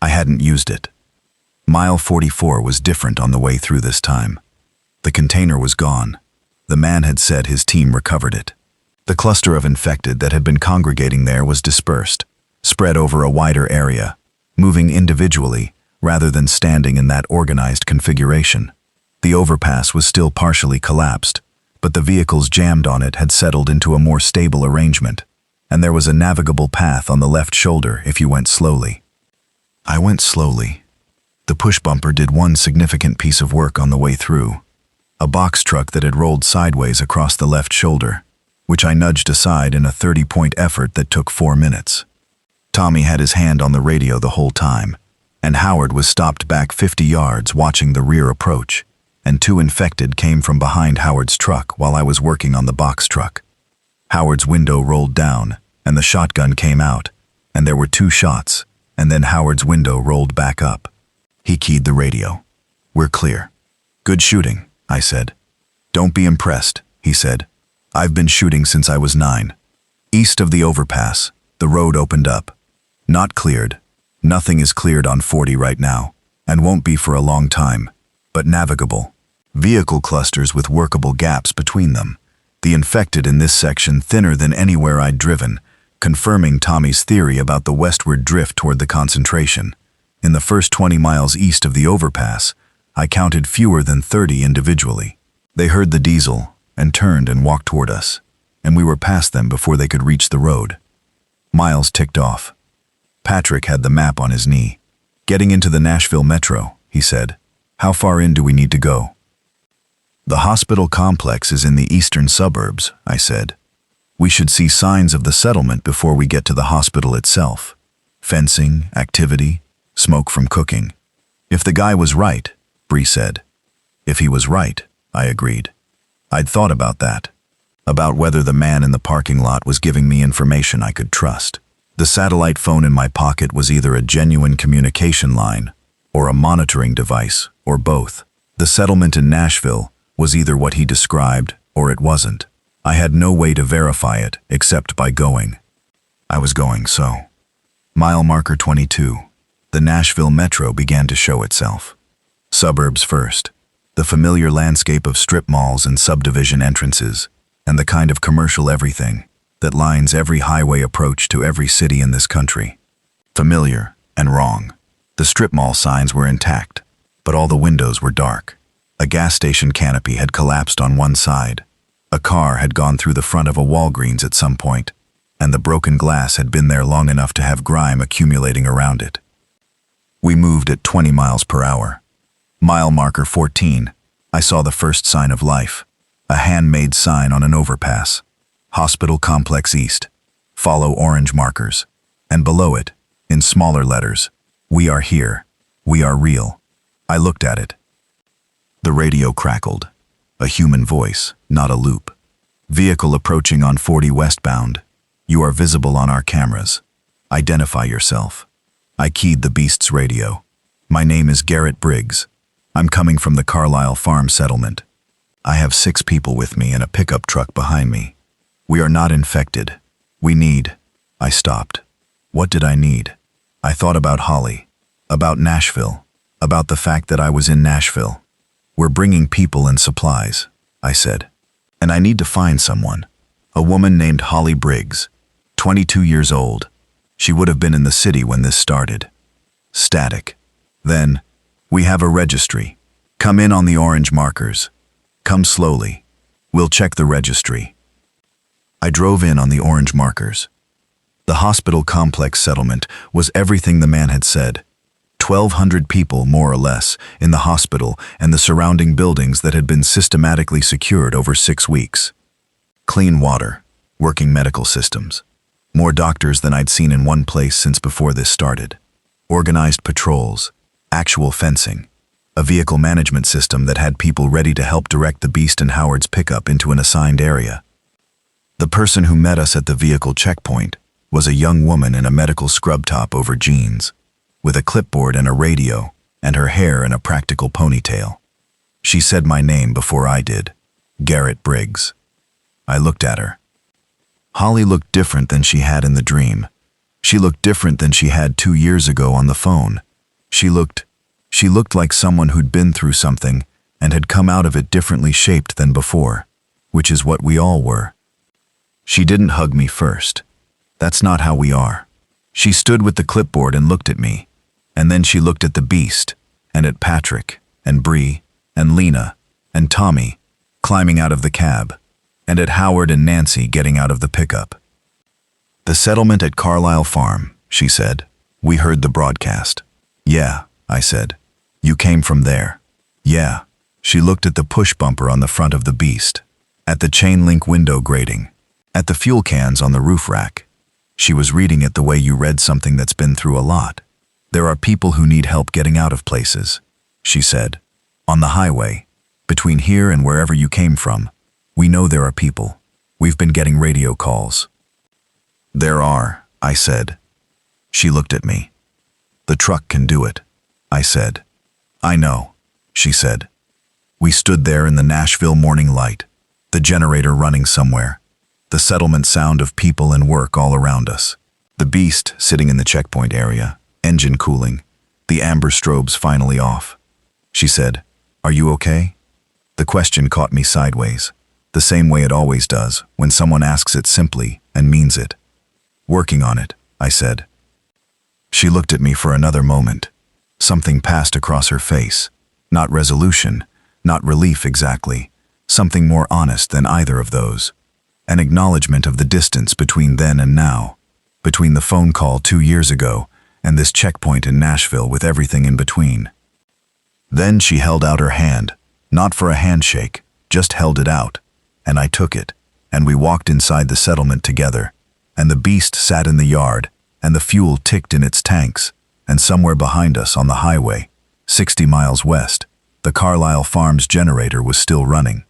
I hadn't used it. Mile 44 was different on the way through this time. The container was gone. The man had said his team recovered it. The cluster of infected that had been congregating there was dispersed, spread over a wider area, moving individually rather than standing in that organized configuration. The overpass was still partially collapsed, but the vehicles jammed on it had settled into a more stable arrangement, and there was a navigable path on the left shoulder if you went slowly. I went slowly. The push bumper did one significant piece of work on the way through, a box truck that had rolled sideways across the left shoulder, which I nudged aside in a 30-point effort that took 4 minutes. Tommy had his hand on the radio the whole time, and Howard was stopped back 50 yards watching the rear approach, and 2 infected came from behind Howard's truck while I was working on the box truck. Howard's window rolled down, and the shotgun came out, and there were 2 shots, and then Howard's window rolled back up. He keyed the radio. We're clear. Good shooting, I said. Don't be impressed, he said. I've been shooting since I was 9. East of the overpass, the road opened up. Not cleared. Nothing is cleared on 40 right now, and won't be for a long time, but navigable. Vehicle clusters with workable gaps between them. The infected in this section thinner than anywhere I'd driven, confirming Tommy's theory about the westward drift toward the concentration. In the first 20 miles east of the overpass, I counted fewer than 30 individually. They heard the diesel and turned and walked toward us, and we were past them before they could reach the road. Miles ticked off. Patrick had the map on his knee. Getting into the Nashville Metro, he said. How far in do we need to go? The hospital complex is in the eastern suburbs, I said. We should see signs of the settlement before we get to the hospital itself. Fencing, activity, smoke from cooking. If the guy was right, Bree said. If he was right, I agreed. I'd thought about that. About whether the man in the parking lot was giving me information I could trust. The satellite phone in my pocket was either a genuine communication line or a monitoring device, or both. The settlement in Nashville was either what he described or it wasn't. I had no way to verify it except by going. I was going, so. Mile marker 22. The Nashville Metro began to show itself. Suburbs first. The familiar landscape of strip malls and subdivision entrances, and the kind of commercial everything that lines every highway approach to every city in this country. Familiar and wrong. The strip mall signs were intact, but all the windows were dark. A gas station canopy had collapsed on one side. A car had gone through the front of a Walgreens at some point, and the broken glass had been there long enough to have grime accumulating around it. We moved at 20 miles per hour. Mile marker 14, I saw the first sign of life. A handmade sign on an overpass. Hospital Complex East. Follow orange markers. And below it, in smaller letters, we are here. We are real. I looked at it. The radio crackled. A human voice, not a loop. Vehicle approaching on 40 westbound. You are visible on our cameras. Identify yourself. I keyed the beast's radio. My name is Garrett Briggs. I'm coming from the Carlisle Farm settlement. I have 6 people with me and a pickup truck behind me. We are not infected. We need... I stopped. What did I need? I thought about Holly, about Nashville, about the fact that I was in Nashville. We're bringing people and supplies, I said. And I need to find someone. A woman named Holly Briggs, 22 years old. She would have been in the city when this started. Static. Then, we have a registry. Come in on the orange markers. Come slowly. We'll check the registry. I drove in on the orange markers. The hospital complex settlement was everything the man had said. 1,200 people, more or less, in the hospital and the surrounding buildings that had been systematically secured over 6 weeks. Clean water, working medical systems. More doctors than I'd seen in one place since before this started. Organized patrols, actual fencing, a vehicle management system that had people ready to help direct the Beast and Howard's pickup into an assigned area. The person who met us at the vehicle checkpoint was a young woman in a medical scrub top over jeans, with a clipboard and a radio, and her hair in a practical ponytail. She said my name before I did, Garrett Briggs. I looked at her. Holly looked different than she had in the dream. She looked different than she had 2 years ago on the phone. She looked like someone who'd been through something and had come out of it differently shaped than before, which is what we all were. She didn't hug me first. That's not how we are. She stood with the clipboard and looked at me, and then she looked at the Beast, and at Patrick, and Bree, and Lena, and Tommy, climbing out of the cab, and at Howard and Nancy getting out of the pickup. The settlement at Carlisle Farm, she said. We heard the broadcast. Yeah, I said. You came from there. Yeah. She looked at the push bumper on the front of the Beast, at the chain link window grating, at the fuel cans on the roof rack. She was reading it the way you read something that's been through a lot. There are people who need help getting out of places, she said. On the highway, between here and wherever you came from, we know there are people. We've been getting radio calls. There are, I said. She looked at me. The truck can do it, I said. I know, she said. We stood there in the Nashville morning light, the generator running somewhere, the settlement sound of people and work all around us, the Beast sitting in the checkpoint area, engine cooling, the amber strobes finally off. She said, "Are you okay?" The question caught me sideways, the same way it always does when someone asks it simply and means it. "Working on it," I said. She looked at me for another moment. Something passed across her face. Not resolution, not relief exactly. Something more honest than either of those. An acknowledgement of the distance between then and now. Between the phone call 2 years ago and this checkpoint in Nashville with everything in between. Then she held out her hand, not for a handshake, just held it out. And I took it, and we walked inside the settlement together. And the Beast sat in the yard, and the fuel ticked in its tanks, and somewhere behind us on the highway, 60 miles west, the Carlisle Farms generator was still running.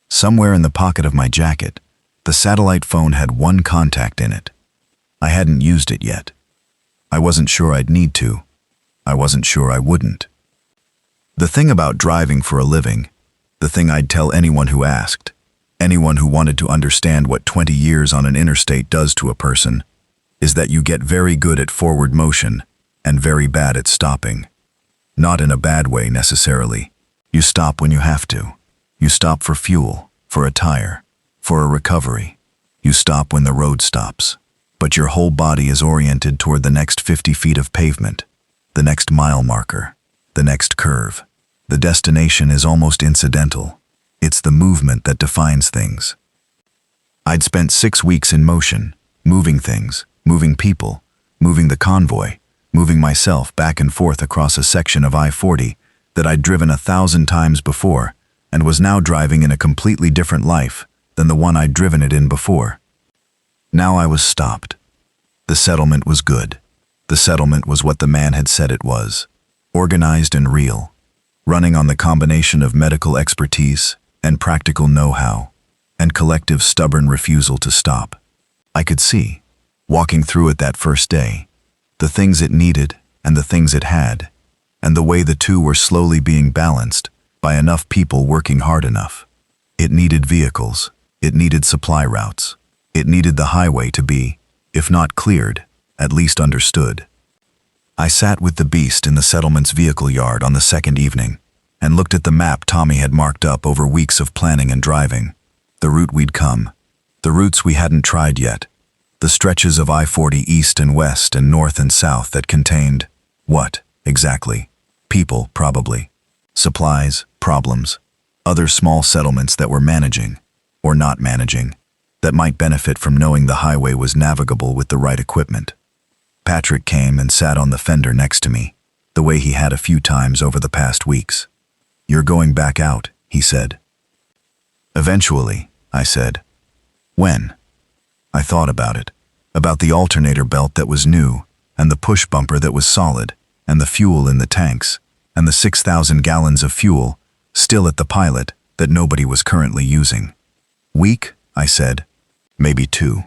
Somewhere in the pocket of my jacket, the satellite phone had one contact in it. I hadn't used it yet. I wasn't sure I'd need to. I wasn't sure I wouldn't. The thing about driving for a living, the thing I'd tell anyone who asked, anyone who wanted to understand what 20 years on an interstate does to a person, is that you get very good at forward motion and very bad at stopping. Not in a bad way necessarily. You stop when you have to. You stop for fuel, for a tire, for a recovery. You stop when the road stops. But your whole body is oriented toward the next 50 feet of pavement, the next mile marker, the next curve. The destination is almost incidental. It's the movement that defines things. I'd spent 6 weeks in motion, moving things, moving people, moving the convoy, moving myself back and forth across a section of I-40 that I'd driven 1,000 times before and was now driving in a completely different life than the one I'd driven it in before. Now I was stopped. The settlement was good. The settlement was what the man had said it was. Organized and real. Running on the combination of medical expertise and practical know-how, and collective stubborn refusal to stop. I could see, walking through it that first day, the things it needed and the things it had, and the way the two were slowly being balanced by enough people working hard enough. It needed vehicles. It needed supply routes. It needed the highway to be, if not cleared, at least understood. I sat with the beast in the settlement's vehicle yard on the second evening and looked at the map Tommy had marked up over weeks of planning and driving. The route we'd come, the routes we hadn't tried yet, the stretches of I-40 east and west and north and south that contained, what, exactly? People, probably. Supplies, problems, other small settlements that were managing, or not managing, that might benefit from knowing the highway was navigable with the right equipment. Patrick came and sat on the fender next to me, the way he had a few times over the past weeks. "You're going back out," he said. "Eventually," I said. "When?" I thought about it, about the alternator belt that was new, and the push bumper that was solid, and the fuel in the tanks, and the 6,000 gallons of fuel, still at the pilot, that nobody was currently using. "Week," I said. "Maybe 2.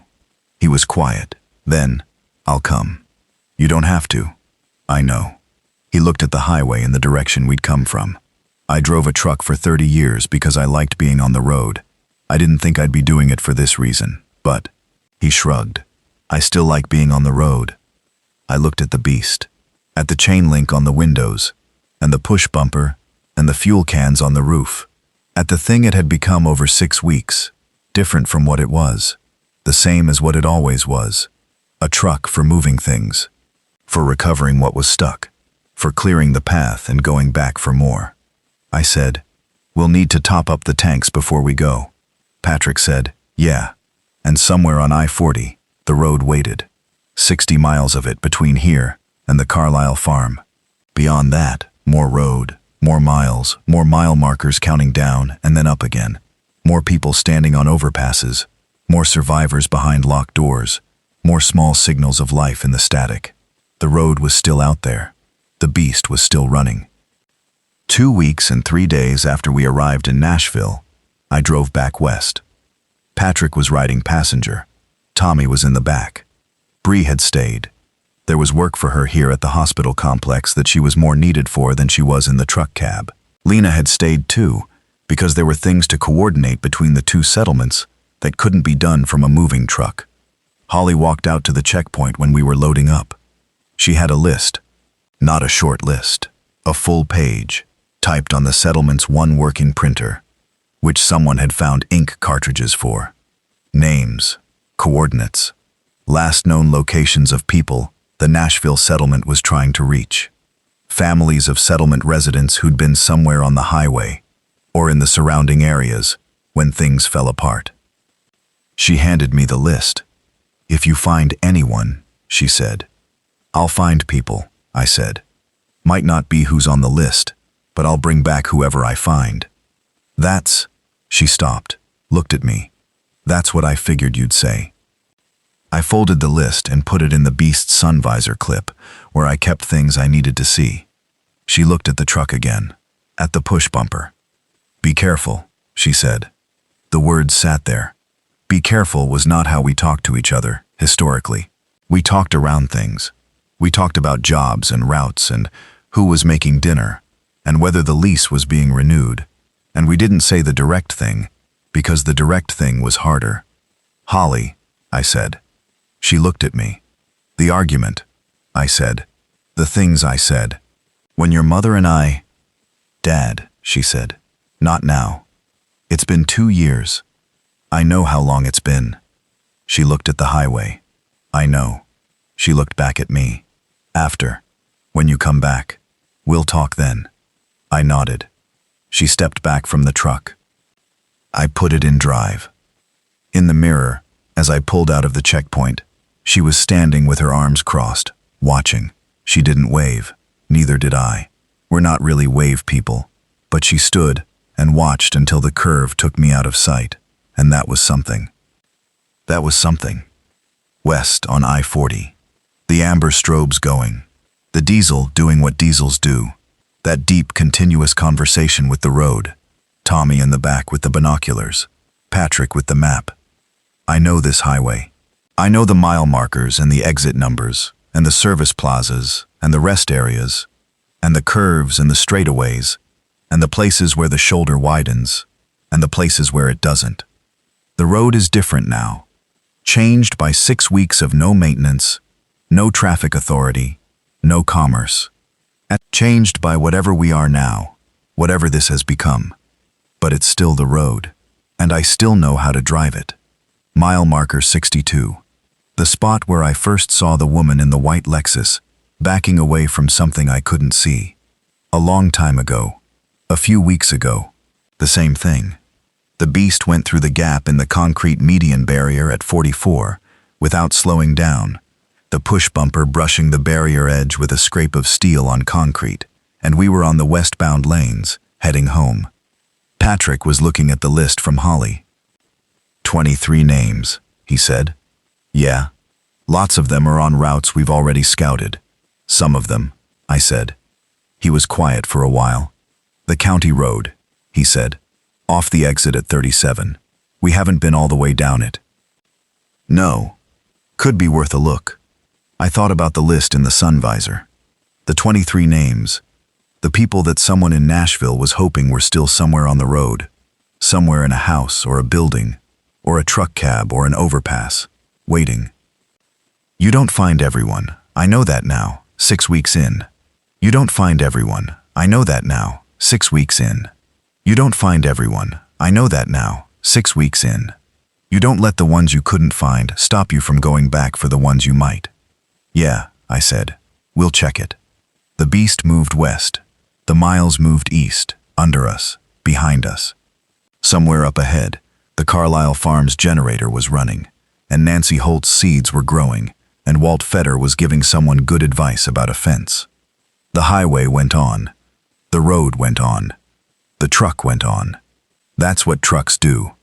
He was quiet. Then, "I'll come." "You don't have to." "I know." He looked at the highway in the direction we'd come from. "I drove a truck for 30 years because I liked being on the road. I didn't think I'd be doing it for this reason, but," he shrugged, "I still like being on the road." I looked at the beast, at the chain link on the windows, and the push bumper, and the fuel cans on the roof, at the thing it had become over 6 weeks, different from what it was, the same as what it always was, a truck for moving things, for recovering what was stuck, for clearing the path and going back for more. I said, "We'll need to top up the tanks before we go." Patrick said, "Yeah." And somewhere on I-40, the road waited. 60 miles of it between here and the Carlisle farm. Beyond that, more road, more miles, more mile markers counting down and then up again. More people standing on overpasses, more survivors behind locked doors, more small signals of life in the static. The road was still out there. The beast was still running. 2 weeks and 3 days after we arrived in Nashville, I drove back west. Patrick was riding passenger. Tommy was in the back. Bree had stayed. There was work for her here at the hospital complex that she was more needed for than she was in the truck cab. Lena had stayed too, because there were things to coordinate between the two settlements that couldn't be done from a moving truck. Holly walked out to the checkpoint when we were loading up. She had a list. Not a short list. A full page, typed on the settlement's one working printer, which someone had found ink cartridges for. Names, coordinates, last known locations of people the Nashville settlement was trying to reach. Families of settlement residents who'd been somewhere on the highway or in the surrounding areas when things fell apart. She handed me the list. "If you find anyone," she said. "I'll find people," I said. "Might not be who's on the list, but I'll bring back whoever I find." "That's," she stopped, looked at me. "That's what I figured you'd say." I folded the list and put it in the beast's sun visor clip, where I kept things I needed to see. She looked at the truck again, at the push bumper. "Be careful," she said. The words sat there. Be careful was not how we talked to each other, historically. We talked around things. We talked about jobs and routes and who was making dinner and whether the lease was being renewed. And we didn't say the direct thing, because the direct thing was harder. "Holly," I said. She looked at me. "The argument," I said. "The things I said. When your mother and I—" "Dad," she said. "Not now. It's been 2 years. I know how long it's been." She looked at the highway. "I know." She looked back at me. "After. When you come back. We'll talk then." I nodded. She stepped back from the truck. I put it in drive. In the mirror, as I pulled out of the checkpoint, she was standing with her arms crossed, watching. She didn't wave. Neither did I. We're not really wave people. But she stood and watched until the curve took me out of sight, and that was something. That was something. West on I-40. The amber strobes going. The diesel doing what diesels do. That deep, continuous conversation with the road. Tommy in the back with the binoculars. Patrick with the map. I know this highway. I know the mile markers and the exit numbers, and the service plazas, and the rest areas, and the curves and the straightaways, and the places where the shoulder widens, and the places where it doesn't. The road is different now. Changed by 6 weeks of no maintenance, no traffic authority, no commerce. And changed by whatever we are now, whatever this has become. But it's still the road, and I still know how to drive it. Mile marker 62. The spot where I first saw the woman in the white Lexus, backing away from something I couldn't see. A long time ago. A few weeks ago. The same thing. The beast went through the gap in the concrete median barrier at 44, without slowing down, the push bumper brushing the barrier edge with a scrape of steel on concrete, and we were on the westbound lanes, heading home. Patrick was looking at the list from Holly. 23 names, he said. Yeah. Lots of them are on routes we've already scouted. Some of them, I said. He was quiet for a while. The county road, he said. Off the exit at 37. We haven't been all the way down it. No. Could be worth a look. I thought about the list in the sun visor. The 23 names. The people that someone in Nashville was hoping were still somewhere on the road. Somewhere in a house or a building, or a truck cab or an overpass, waiting. You don't find everyone. I know that now, 6 weeks in. You don't find everyone. I know that now, 6 weeks in. You don't find everyone. I know that now, 6 weeks in. You don't let the ones you couldn't find stop you from going back for the ones you might. Yeah, I said. We'll check it. The beast moved west. The miles moved east, under us, behind us. Somewhere up ahead, the Carlisle Farms generator was running, and Nancy Holt's seeds were growing, and Walt Fetter was giving someone good advice about a fence. The highway went on. The road went on. The truck went on. That's what trucks do.